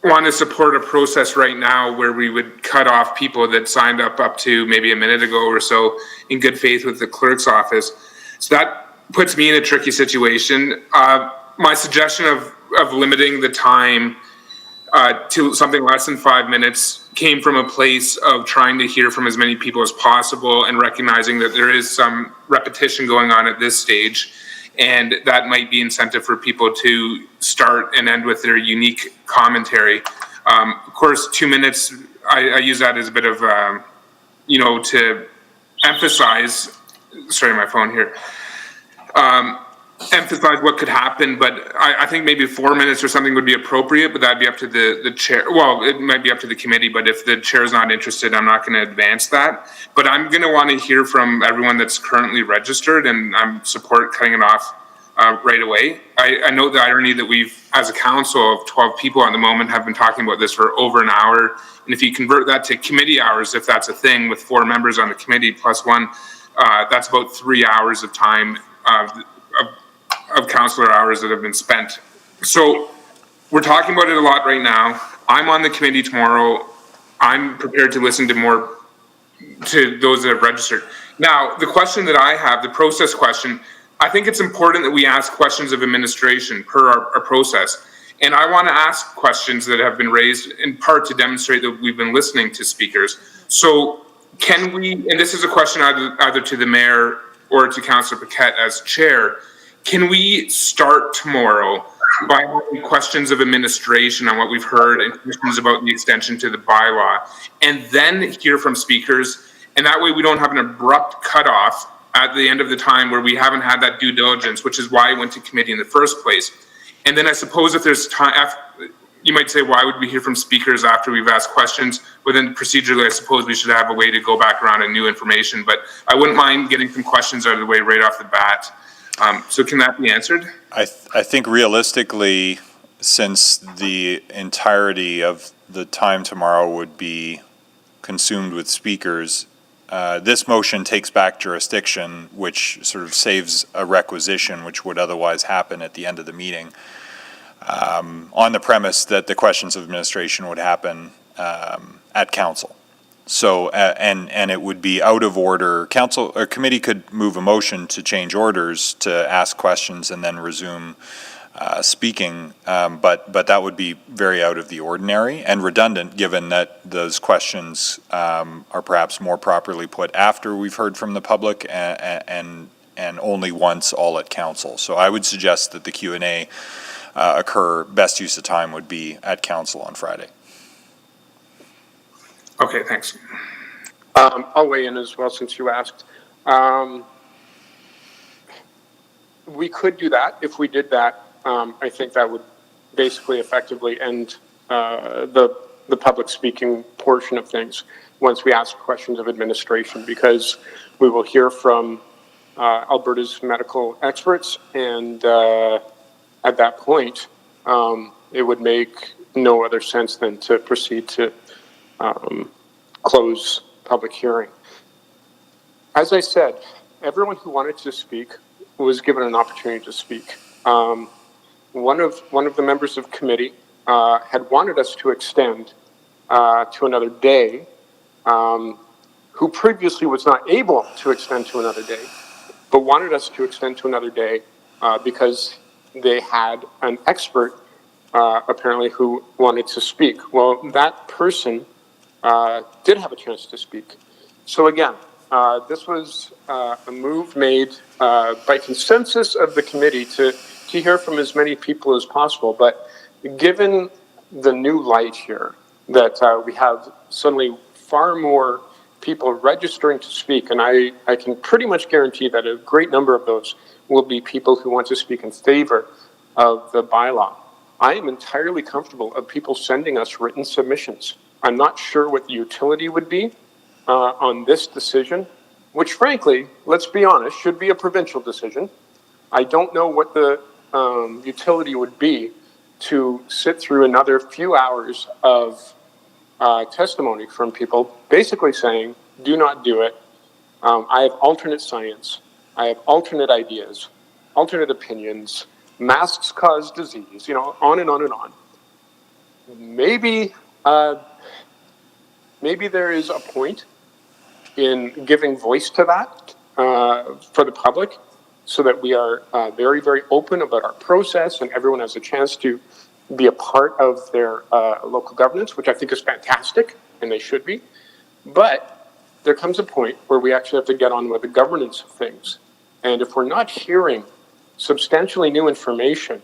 want to support a process right now where we would cut off people that signed up to maybe a minute ago or so in good faith with the clerk's office. So that puts me in a tricky situation. My suggestion of limiting the time to something less than 5 minutes came from a place of trying to hear from as many people as possible and recognizing that there is some repetition going on at this stage, and that might be incentive for people to start and end with their unique commentary. Of course, 2 minutes, I use that as a bit of, to emphasize, sorry, my phone here, emphasize what could happen, but I think maybe 4 minutes or something would be appropriate, but that'd be up to the chair. Well, it might be up to the committee, but if the chair is not interested, I'm not going to advance that. But I'm going to want to hear from everyone that's currently registered, and I'm support cutting it off right away. I know the irony that we've, as a council of 12 people at the moment, have been talking about this for over an hour. And if you convert that to committee hours, if that's a thing, with 4 members on the committee plus one, that's about 3 hours of time of councillor hours that have been spent. So we're talking about it a lot right now. I'm on the committee tomorrow. I'm prepared to listen to more to those that have registered. Now, the question that I have, the process question, I think it's important that we ask questions of administration per our process. And I want to ask questions that have been raised in part to demonstrate that we've been listening to speakers. So can we, and this is a question either to the mayor or to Councillor Paquette as chair, can we start tomorrow by having questions of administration on what we've heard and questions about the extension to the bylaw, and then hear from speakers, and that way we don't have an abrupt cutoff at the end of the time where we haven't had that due diligence, which is why I went to committee in the first place. And then I suppose if there's time, you might say, why would we hear from speakers after we've asked questions? Well, then procedurally, I suppose we should have a way to go back around and new information, but I wouldn't mind getting some questions out of the way right off the bat. So can that be answered? I think realistically, since the entirety of the time tomorrow would be consumed with speakers, this motion takes back jurisdiction, which sort of saves a requisition, which would otherwise happen at the end of the meeting, on the premise that the questions of administration would happen at council. So, and it would be out of order. Council or committee could move a motion to change orders to ask questions and then resume speaking, but that would be very out of the ordinary and redundant, given that those questions are perhaps more properly put after we've heard from the public and only once all at council. So I would suggest that the Q&A occur. Best use of time would be at council on Friday. Okay, thanks. I'll weigh in as well since you asked. We could do that. If we did that, I think that would basically effectively end the public speaking portion of things once we ask questions of administration, because we will hear from Alberta's medical experts, and at that point, it would make no other sense than to proceed to close public hearing. As I said, everyone who wanted to speak was given an opportunity to speak. One of the members of committee had wanted us to extend to another day, who previously was not able to extend to another day, but wanted us to extend to another day because they had an expert apparently who wanted to speak. Well, that person did have a chance to speak. So again, this was a move made by consensus of the committee to hear from as many people as possible. But given the new light here, that we have suddenly far more people registering to speak, and I can pretty much guarantee that a great number of those will be people who want to speak in favor of the bylaw. I am entirely comfortable of people sending us written submissions. I'm not sure what the utility would be on this decision, which frankly, let's be honest, should be a provincial decision. I don't know what the utility would be to sit through another few hours of testimony from people basically saying, do not do it. I have alternate science. I have alternate ideas, alternate opinions. Masks cause disease, on and on and on. Maybe there is a point in giving voice to that for the public, so that we are very, very open about our process and everyone has a chance to be a part of their local governance, which I think is fantastic, and they should be. But there comes a point where we actually have to get on with the governance of things. And if we're not hearing substantially new information,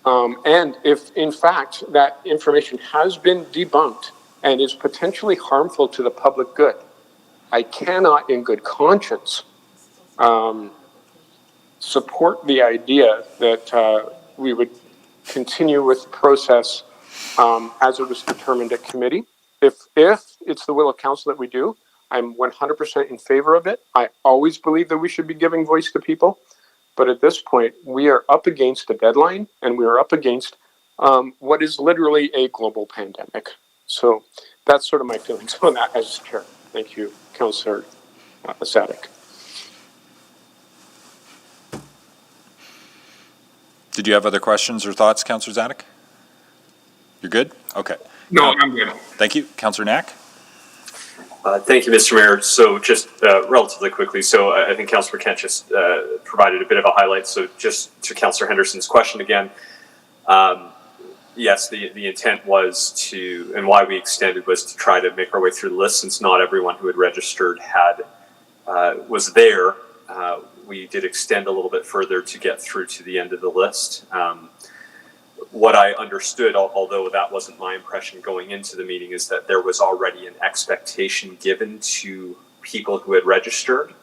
and if in fact that information has been debunked and is potentially harmful to the public good, I cannot in good conscience support the idea that we would continue with the process as it was determined at committee. If it's the will of council that we do, I'm 100% in favor of it. I always believe that we should be giving voice to people. But at this point, we are up against a deadline, and we are up against what is literally a global pandemic. So that's sort of my feelings on that as chair. Thank you, Councillor Sadek. Did you have other questions or thoughts, Councillor Zadek? You're good? Okay. No, I'm good. Thank you. Councillor Knack? Thank you, Mr. Mayor. So just relatively quickly, so I think Councillor Kent just provided a bit of a highlight. So just to Councillor Henderson's question again, yes, the intent was to, and why we extended was to try to make our way through the list, since not everyone who had registered was there. We did extend a little bit further to get through to the end of the list. What I understood, although that wasn't my impression going into the meeting, is that there was already an expectation given to people who had registered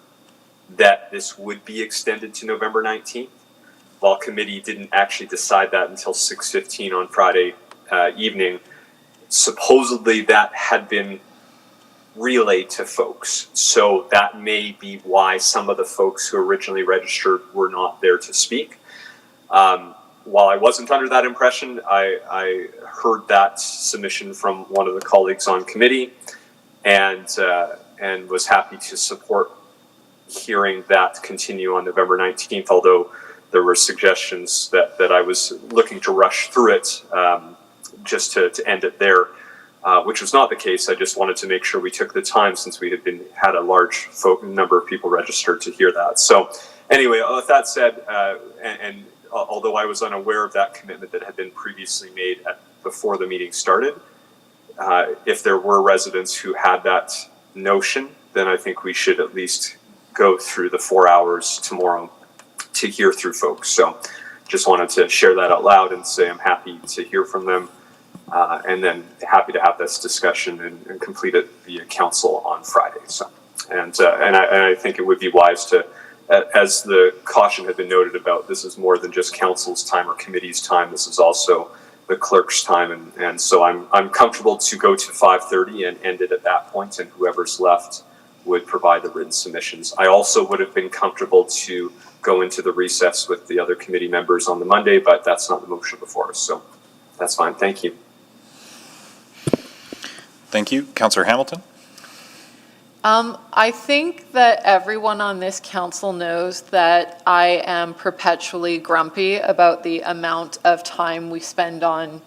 that this would be extended to November 19th. while committee didn't actually decide that until 6:15 on Friday evening, supposedly that had been relayed to folks. So that may be why some of the folks who originally registered were not there to speak. While I wasn't under that impression, I heard that submission from one of the colleagues on committee, and was happy to support hearing that continue on November 19th, although there were suggestions that I was looking to rush through it just to end it there, which was not the case. I just wanted to make sure we took the time, since we had a large number of people registered, to hear that. So anyway, with that said, and although I was unaware of that commitment that had been previously made before the meeting started, if there were residents who had that notion, then I think we should at least go through the 4 hours tomorrow to hear through folks. So just wanted to share that out loud and say I'm happy to hear from them, and then happy to have this discussion and complete it via council on Friday. So, and I think it would be wise to, as the caution had been noted about, this is more than just council's time or committee's time. This is also the clerk's time, and so I'm comfortable to go to 5:30 and end it at that point, and whoever's left would provide the written submissions. I also would have been comfortable to go into the recess with the other committee members on the Monday, but that's not the motion before us, so that's fine. Thank you. Thank you. Councillor Hamilton? I think that everyone on this council knows that I am perpetually grumpy about the amount of time we spend on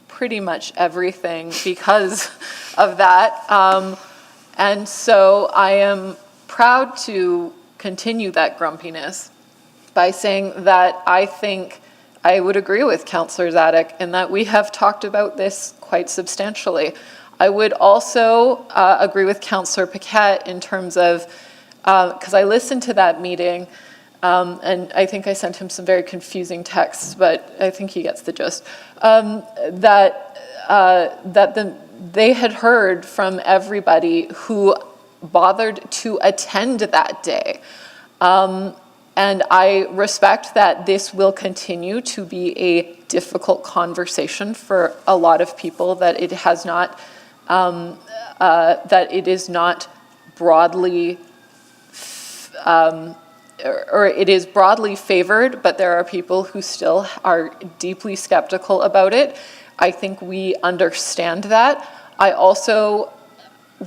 pretty much everything because of that. And so I am proud to continue that grumpiness by saying that I think I would agree with Councillor Zadek in that we have talked about this quite substantially. I would also agree with Councillor Paquette in terms of, because I listened to that meeting, and I think I sent him some very confusing texts, but I think he gets the gist, they had heard from everybody who bothered to attend that day. And I respect that this will continue to be a difficult conversation for a lot of people, that it has not, that it is not broadly, or it is broadly favored, but there are people who still are deeply skeptical about it. I think we understand that. I also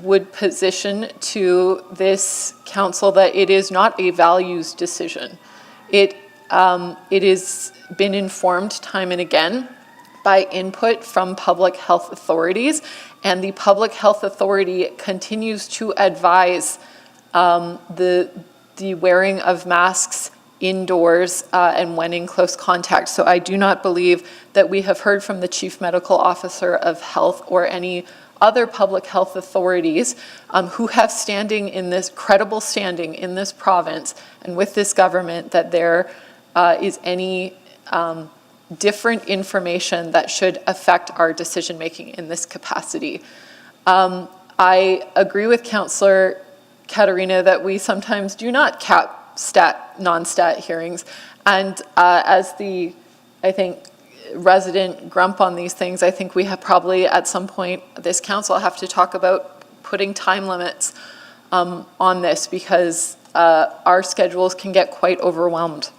would position to this council that it is not a values decision. It has been informed time and again by input from public health authorities, and the public health authority continues to advise the wearing of masks indoors and when in close contact. So I do not believe that we have heard from the Chief Medical Officer of Health or any other public health authorities who have credible standing in this province and with this government, that there is any different information that should affect our decision making in this capacity. I agree with Councillor Katarina that we sometimes do not cap non-stat hearings, and as the, I think, resident grump on these things, I think we have probably at some point, this council have to talk about putting time limits on this, because our schedules can get quite overwhelmed.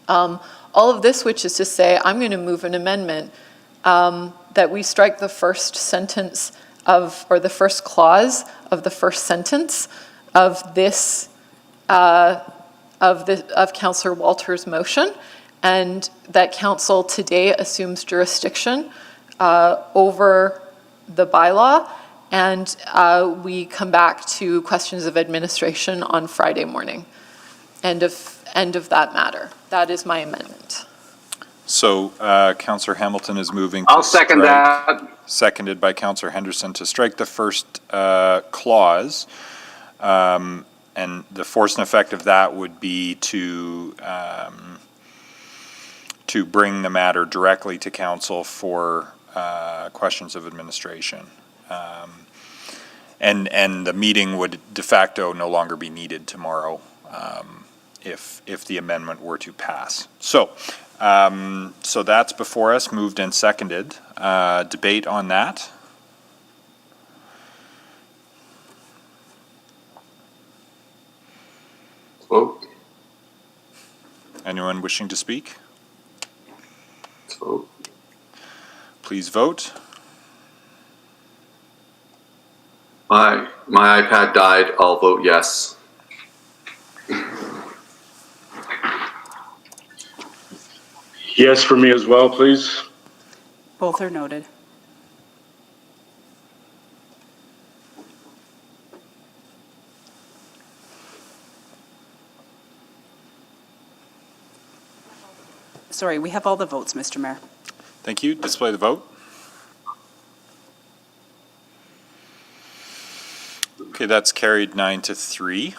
All of this, which is to say, I'm going to move an amendment that we strike the first sentence or the first clause of the first sentence of this, of Councillor Walter's motion, and that council today assumes jurisdiction over the bylaw, and we come back to questions of administration on Friday morning. End of that matter. That is my amendment. So Councillor Hamilton is moving. I'll second that. Seconded by Councillor Henderson to strike the first clause. And the force and effect of that would be to bring the matter directly to council for questions of administration. And the meeting would de facto no longer be needed tomorrow if the amendment were to pass. So that's before us, moved and seconded. Debate on that. Vote. Anyone wishing to speak? Vote. Please vote. My iPad died. I'll vote yes. Yes, for me as well, please. Both are noted. Sorry, we have all the votes, Mr. Mayor. Thank you. Display the vote. Okay, that's carried 9-3.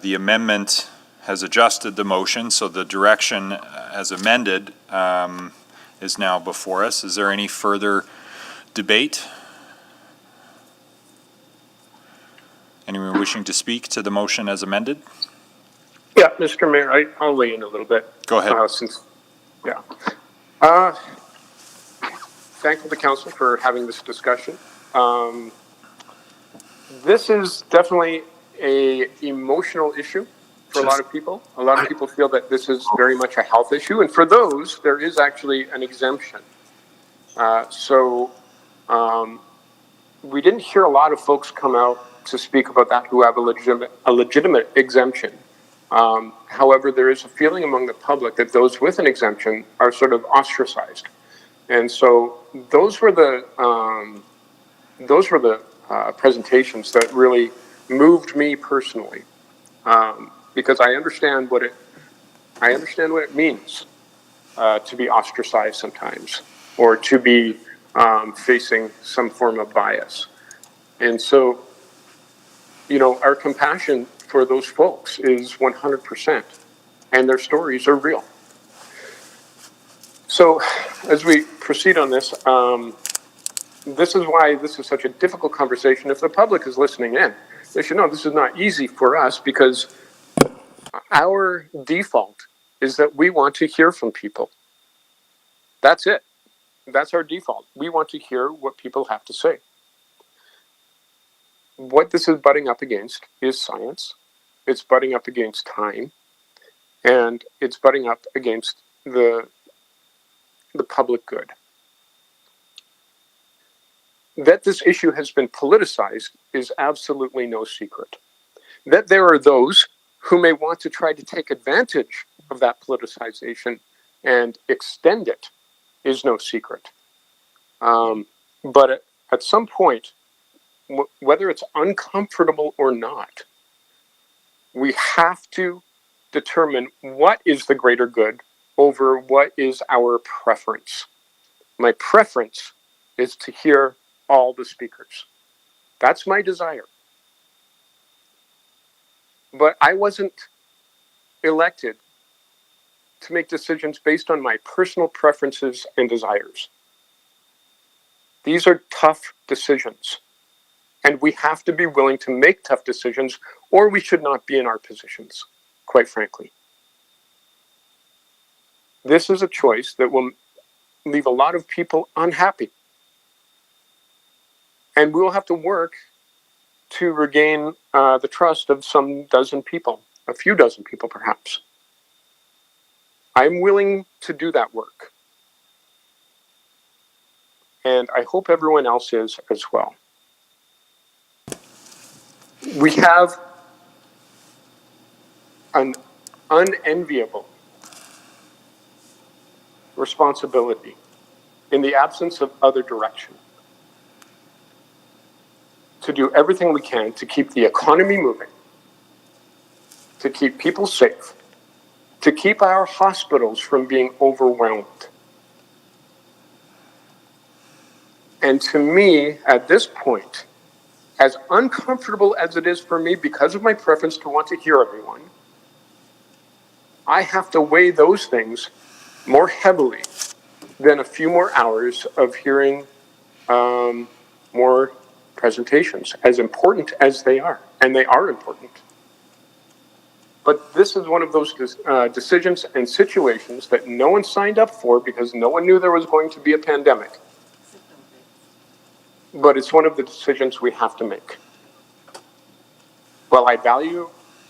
The amendment has adjusted the motion, so the direction as amended is now before us. Is there any further debate? Anyone wishing to speak to the motion as amended? Yeah, Mr. Mayor, I'll weigh in a little bit. Go ahead. Thank the council for having this discussion. This is definitely a emotional issue for a lot of people. A lot of people feel that this is very much a health issue, and for those, there is actually an exemption. We didn't hear a lot of folks come out to speak about that who have a legitimate exemption. However, there is a feeling among the public that those with an exemption are sort of ostracized. And so those were the presentations that really moved me personally, because I understand what it means to be ostracized sometimes, or to be facing some form of bias. And so, our compassion for those folks is 100%, and their stories are real. So, as we proceed on this, this is why this is such a difficult conversation. If the public is listening in, they should know this is not easy for us, because our default is that we want to hear from people. That's it. That's our default. We want to hear what people have to say. What this is butting up against is science. It's butting up against time, and it's butting up against the public good. That this issue has been politicized is absolutely no secret. That there are those who may want to try to take advantage of that politicization and extend it is no secret. But at some point, whether it's uncomfortable or not, we have to determine what is the greater good over what is our preference. My preference is to hear all the speakers. That's my desire. But I wasn't elected to make decisions based on my personal preferences and desires. These are tough decisions, and we have to be willing to make tough decisions, or we should not be in our positions, quite frankly. This is a choice that will leave a lot of people unhappy. And we will have to work to regain the trust of some dozen people, a few dozen people perhaps. I'm willing to do that work. And I hope everyone else is as well. We have an unenviable responsibility in the absence of other direction to do everything we can to keep the economy moving, to keep people safe, to keep our hospitals from being overwhelmed. And to me, at this point, as uncomfortable as it is for me because of my preference to want to hear everyone, I have to weigh those things more heavily than a few more hours of hearing more presentations, as important as they are, and they are important. But this is one of those decisions and situations that no one signed up for because no one knew there was going to be a pandemic. But it's one of the decisions we have to make. While I value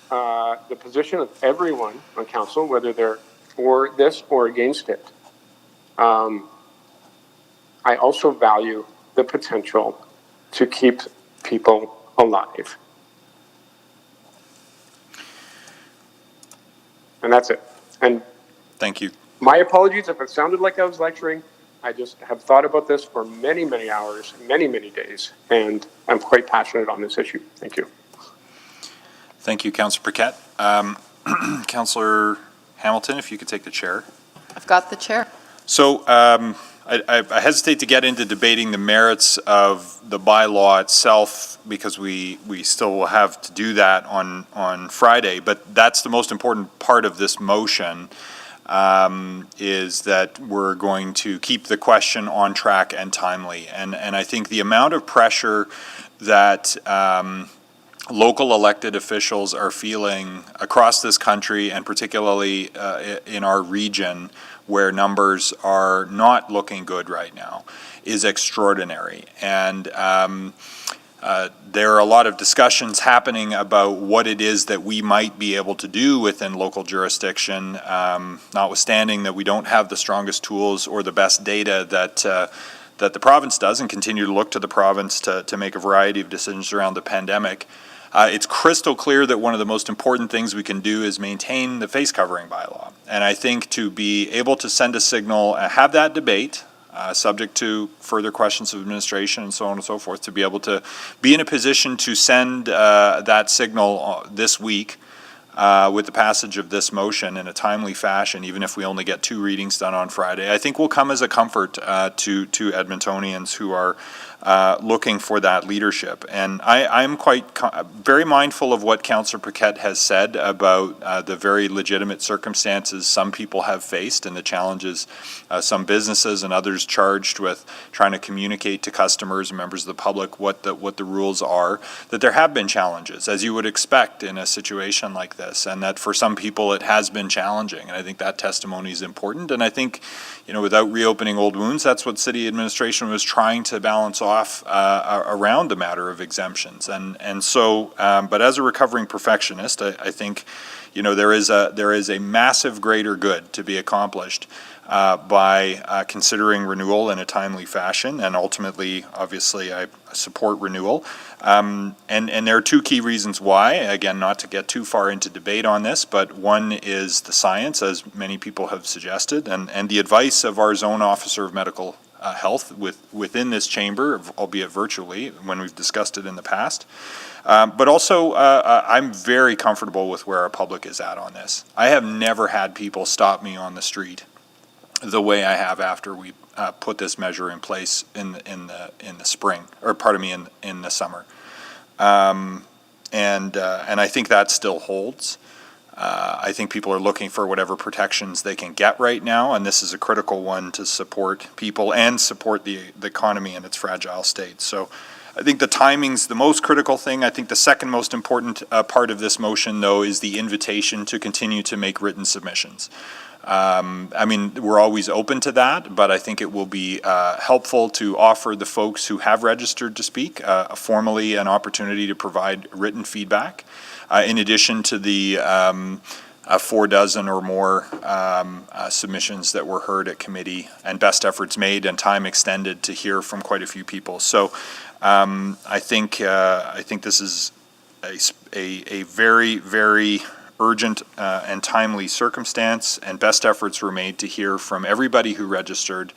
the position of everyone on council, whether they're for this or against it, I also value the potential to keep people alive. And that's it. And thank you. My apologies if it sounded like I was lecturing. I just have thought about this for many, many hours, many, many days, and I'm quite passionate on this issue. Thank you. Thank you, Councillor Paquette. Councillor Hamilton, if you could take the chair. I've got the chair. So I hesitate to get into debating the merits of the bylaw itself because we still will have to do that on Friday, but that's the most important part of this motion, is that we're going to keep the question on track and timely. And I think the amount of pressure that local elected officials are feeling across this country, and particularly in our region where numbers are not looking good right now, is extraordinary. And there are a lot of discussions happening about what it is that we might be able to do within local jurisdiction, notwithstanding that we don't have the strongest tools or the best data that the province does, and continue to look to the province to make a variety of decisions around the pandemic. It's crystal clear that one of the most important things we can do is maintain the face covering bylaw. And I think to be able to send a signal, have that debate, subject to further questions of administration and so on and so forth, to be able to be in a position to send that signal this week with the passage of this motion in a timely fashion, even if we only get 2 readings done on Friday, I think will come as a comfort to Edmontonians who are looking for that leadership. And I'm very mindful of what Councillor Paquette has said about the very legitimate circumstances some people have faced and the challenges some businesses and others charged with trying to communicate to customers and members of the public what the rules are, that there have been challenges, as you would expect in a situation like this, and that for some people it has been challenging. And I think that testimony is important. And I think, without reopening old wounds, that's what city administration was trying to balance off around the matter of exemptions. And so, but as a recovering perfectionist, I think, there is a massive greater good to be accomplished by considering renewal in a timely fashion, and ultimately, obviously, I support renewal. And there are 2 key reasons why, again, not to get too far into debate on this, but one is the science, as many people have suggested, and the advice of our Zone Officer of Medical Health within this chamber, albeit virtually, when we've discussed it in the past. But also, I'm very comfortable with where our public is at on this. I have never had people stop me on the street the way I have after we put this measure in place in the spring, or pardon me, in the summer. And I think that still holds. I think people are looking for whatever protections they can get right now, and this is a critical one to support people and support the economy in its fragile state. So I think the timing's the most critical thing. I think the second most important part of this motion, though, is the invitation to continue to make written submissions. We're always open to that, but I think it will be helpful to offer the folks who have registered to speak formally an opportunity to provide written feedback, in addition to the 4 dozen or more submissions that were heard at committee, and best efforts made and time extended to hear from quite a few people. So I think this is a very, very urgent and timely circumstance, and best efforts were made to hear from everybody who registered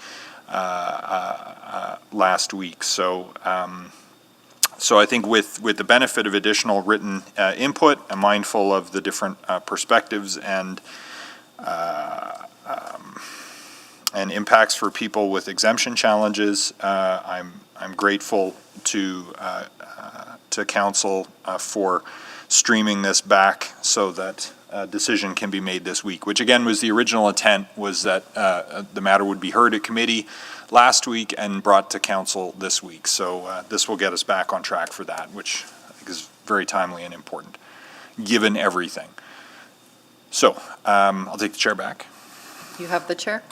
last week. So I think with the benefit of additional written input, I'm mindful of the different perspectives and impacts for people with exemption challenges. I'm grateful to council for streaming this back so that decision can be made this week, which again was the original intent, was that the matter would be heard at committee last week and brought to council this week. So this will get us back on track for that, which I think is very timely and important, given everything. So I'll take the chair back. You have the chair.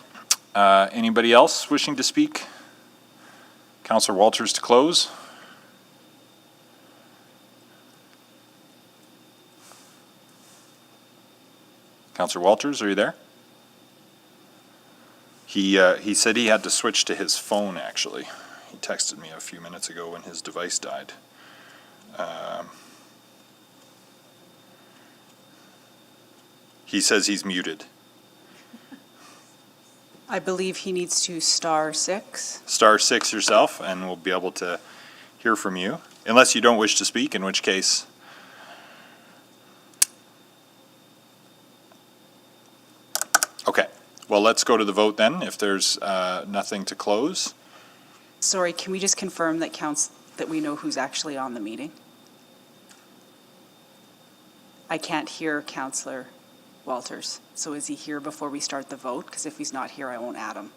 Anybody else wishing to speak? Councillor Walters to close. Councillor Walters, are you there? He said he had to switch to his phone, actually. He texted me a few minutes ago when his device died. He says he's muted. I believe he needs to *6. *6 yourself, and we'll be able to hear from you. Unless you don't wish to speak, in which case... Okay, well, let's go to the vote then, if there's nothing to close. Sorry, can we just confirm that that we know who's actually on the meeting? I can't hear Councillor Walters. So is he here before we start the vote? Because if he's not here, I won't add him.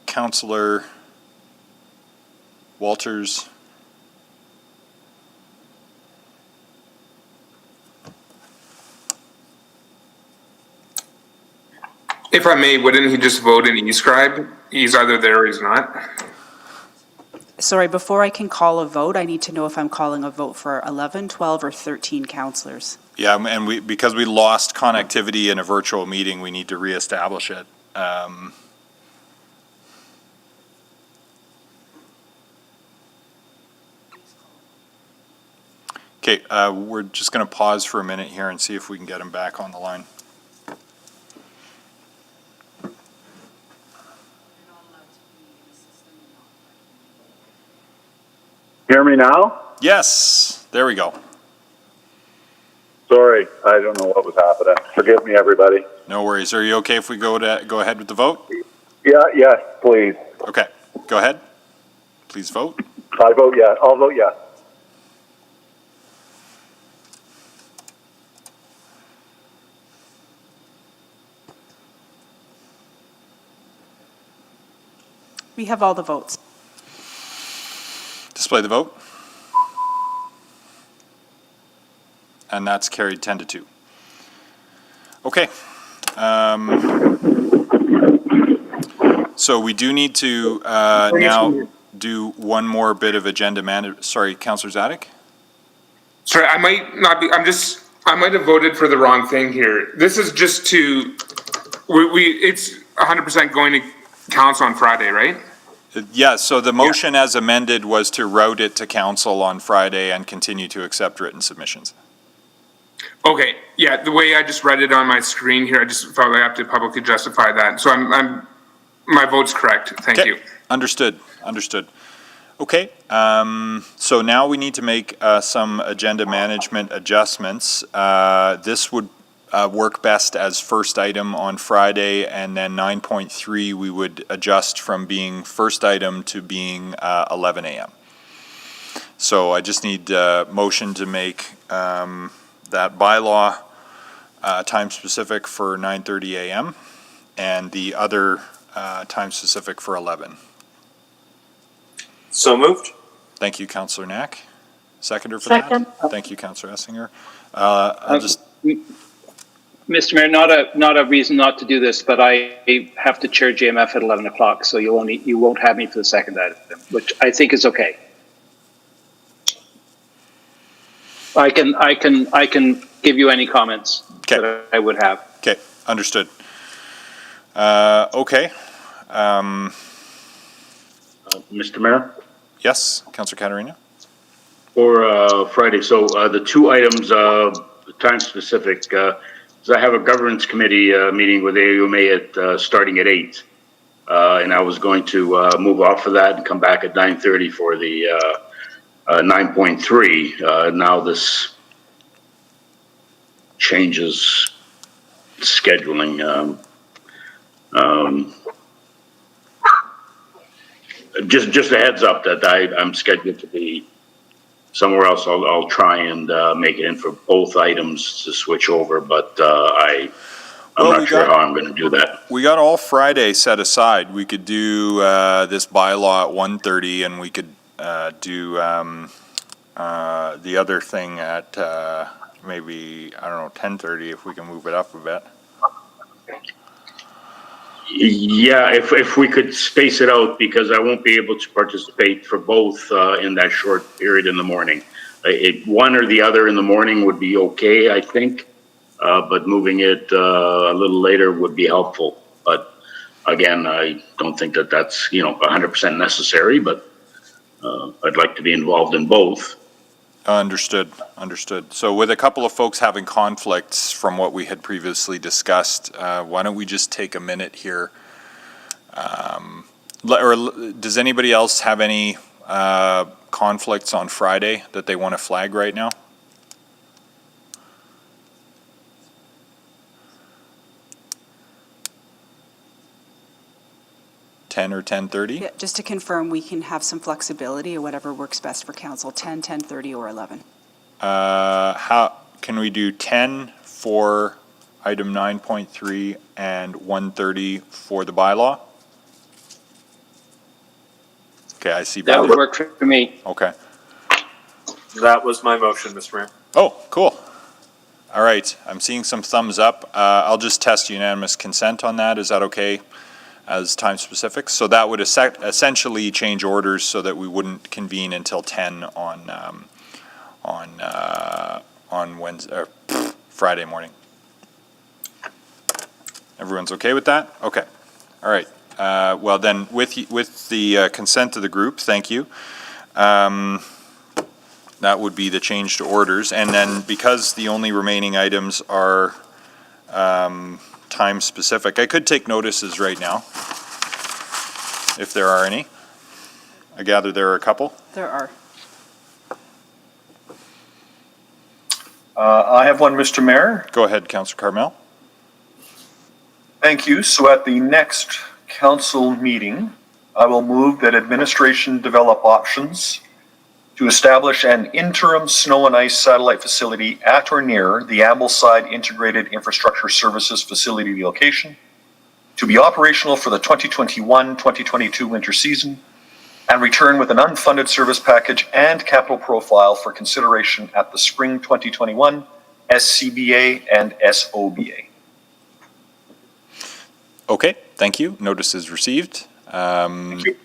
Councillor Walters. If I may, wouldn't he just vote in e-scribe? He's either there or he's not. Sorry, before I can call a vote, I need to know if I'm calling a vote for 11, 12, or 13 councillors. Yeah, and because we lost connectivity in a virtual meeting, we need to reestablish it. Okay, we're just going to pause for a minute here and see if we can get him back on the line. Hear me now? Yes, there we go. Sorry, I don't know what was happening. Forgive me, everybody. No worries. Are you okay if we go ahead with the vote? Yeah, yes, please. Okay, go ahead. Please vote. I vote yes. I'll vote yes. We have all the votes. Display the vote. And that's carried 10-2. Okay. So we do need to now do one more bit of agenda management. Sorry, Councillor Zadek? Sorry, I might not be, I might have voted for the wrong thing here. This is just to, it's 100% going to council on Friday, right? Yeah, so the motion as amended was to route it to council on Friday and continue to accept written submissions. Okay, yeah, the way I just read it on my screen here, I just felt I have to publicly justify that. So my vote's correct. Thank you. Understood. Okay, so now we need to make some agenda management adjustments. This would work best as first item on Friday, and then 9.3 we would adjust from being first item to being 11 a.m. So I just need motion to make that bylaw time specific for 9:30 a.m. and the other time specific for 11. So moved. Thank you, Councillor Knack. Seconder for Second. that? Thank you, Councillor Essinger. I'll just... Mr. Mayor, not a reason not to do this, but I have to chair JMF at 11 o'clock, so you won't have me for the second item, which I think is okay. I can give you any comments that I would have. Okay, understood. Okay. Mr. Mayor? Yes, Councillor Caterina? For Friday, so the two items, time specific, is I have a governance committee meeting with AUMA starting at 8. And I was going to move off of that and come back at 9:30 for the 9.3. Now this changes scheduling. Just a heads up that I'm scheduled to be somewhere else, I'll try and make it in for both items to switch over, but I'm not sure how I'm going to do that. We got all Friday set aside. We could do this bylaw at 1:30, and we could do the other thing at maybe, I don't know, 10:30 if we can move it up a bit. Yeah, if we could space it out, because I won't be able to participate for both in that short period in the morning. One or the other in the morning would be okay, I think, but moving it a little later would be helpful. But again, I don't think that that's 100% necessary, but I'd like to be involved in both. Understood. So with a couple of folks having conflicts from what we had previously discussed, why don't we just take a minute here? Or does anybody else have any conflicts on Friday that they want to flag right now? Or 10:30? Yeah, just to confirm, we can have some flexibility or whatever works best for council, 10, 10:30, or 11. How can we do 10 for item 9.3 and 1:30 for the bylaw? Okay, I see. That would work for me. Okay. That was my motion, Mr. Mayor. Oh, cool. All right, I'm seeing some thumbs up. I'll just test unanimous consent on that. Is that okay as time specific? So that would essentially change orders so that we wouldn't convene until 10 on Wednesday, or Friday morning. Everyone's okay with that? Okay. All right. Well then, with the consent of the group, thank you. That would be the change to orders. And then because the only remaining items are time specific, I could take notices right now, if there are any. I gather there are a couple. There are. I have one, Mr. Mayor. Go ahead, Councillor Carmel. Thank you. So at the next council meeting, I will move that administration develop options to establish an interim snow and ice satellite facility at or near the Ambleside Integrated Infrastructure Services Facility location to be operational for the 2021-2022 winter season and return with an unfunded service package and capital profile for consideration at the spring 2021 SCBA and SOBA. Okay, thank you. Notice is received. Thank you.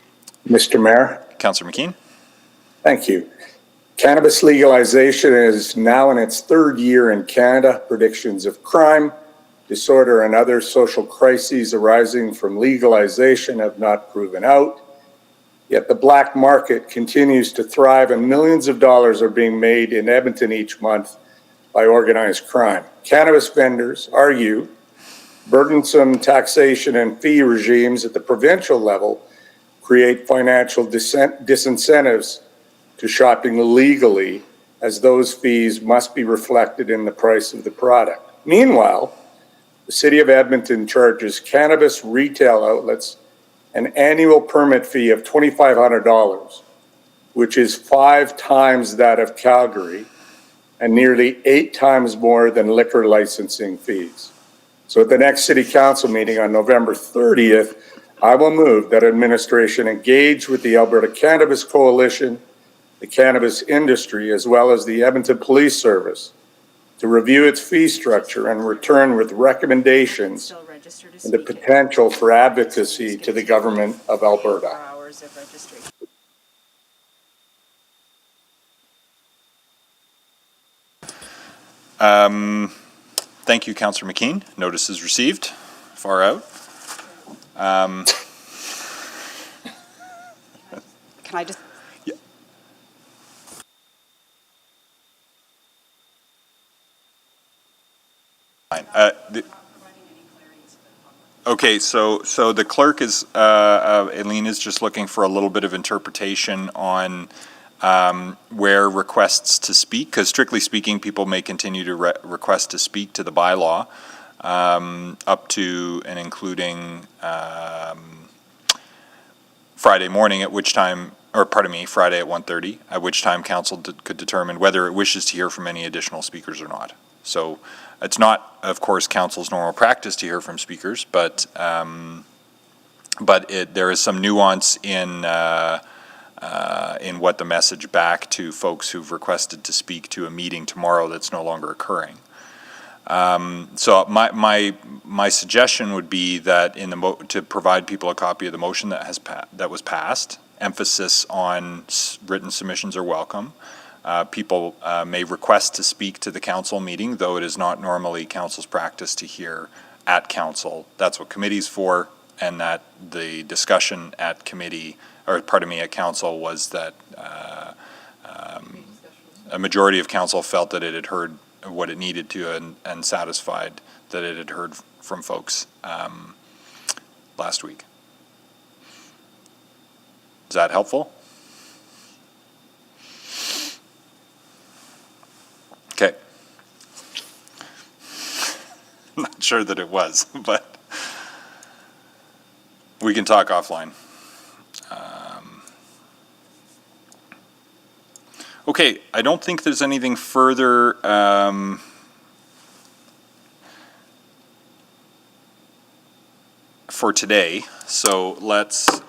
Mr. Mayor? Councillor McKean? Thank you. Cannabis legalization is now in its third year in Canada. Predictions of crime, disorder, and other social crises arising from legalization have not proven out. Yet the black market continues to thrive and millions of dollars are being made in Edmonton each month by organized crime. Cannabis vendors argue burdensome taxation and fee regimes at the provincial level create financial disincentives to shopping legally, as those fees must be reflected in the price of the product. Meanwhile, the City of Edmonton charges cannabis retail outlets an annual permit fee of $2,500, which is 5 times that of Calgary and nearly 8 times more than liquor licensing fees. So at the next City Council meeting on November 30th, I will move that administration engage with the Alberta Cannabis Coalition, the cannabis industry, as well as the Edmonton Police Service to review its fee structure and return with recommendations and the potential for advocacy to the government of Alberta. Thank you, Councillor McKean. Notice is received. Far out. Can I just? Yeah. Fine. Okay, so the clerk is, Aileen is just looking for a little bit of interpretation on where requests to speak, because strictly speaking, people may continue to request to speak to the bylaw up to and including Friday morning, at which time Friday at 1:30, at which time council could determine whether it wishes to hear from any additional speakers or not. So it's not, of course, council's normal practice to hear from speakers, but there is some nuance in what the message back to folks who've requested to speak to a meeting tomorrow that's no longer occurring. So my suggestion would be that to provide people a copy of the motion that was passed. Emphasis on written submissions are welcome. People may request to speak to the council meeting, though it is not normally council's practice to hear at council. That's what committee's for, and that the discussion at at council was that a majority of council felt that it had heard what it needed to and satisfied that it had heard from folks last week. Is that helpful? Okay. I'm not sure that it was, but we can talk offline. Okay, I don't think there's anything further for today, so let's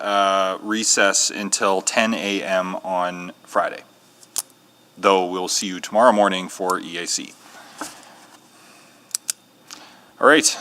recess until 10 a.m. on Friday, though we'll see you tomorrow morning for EAC. All right.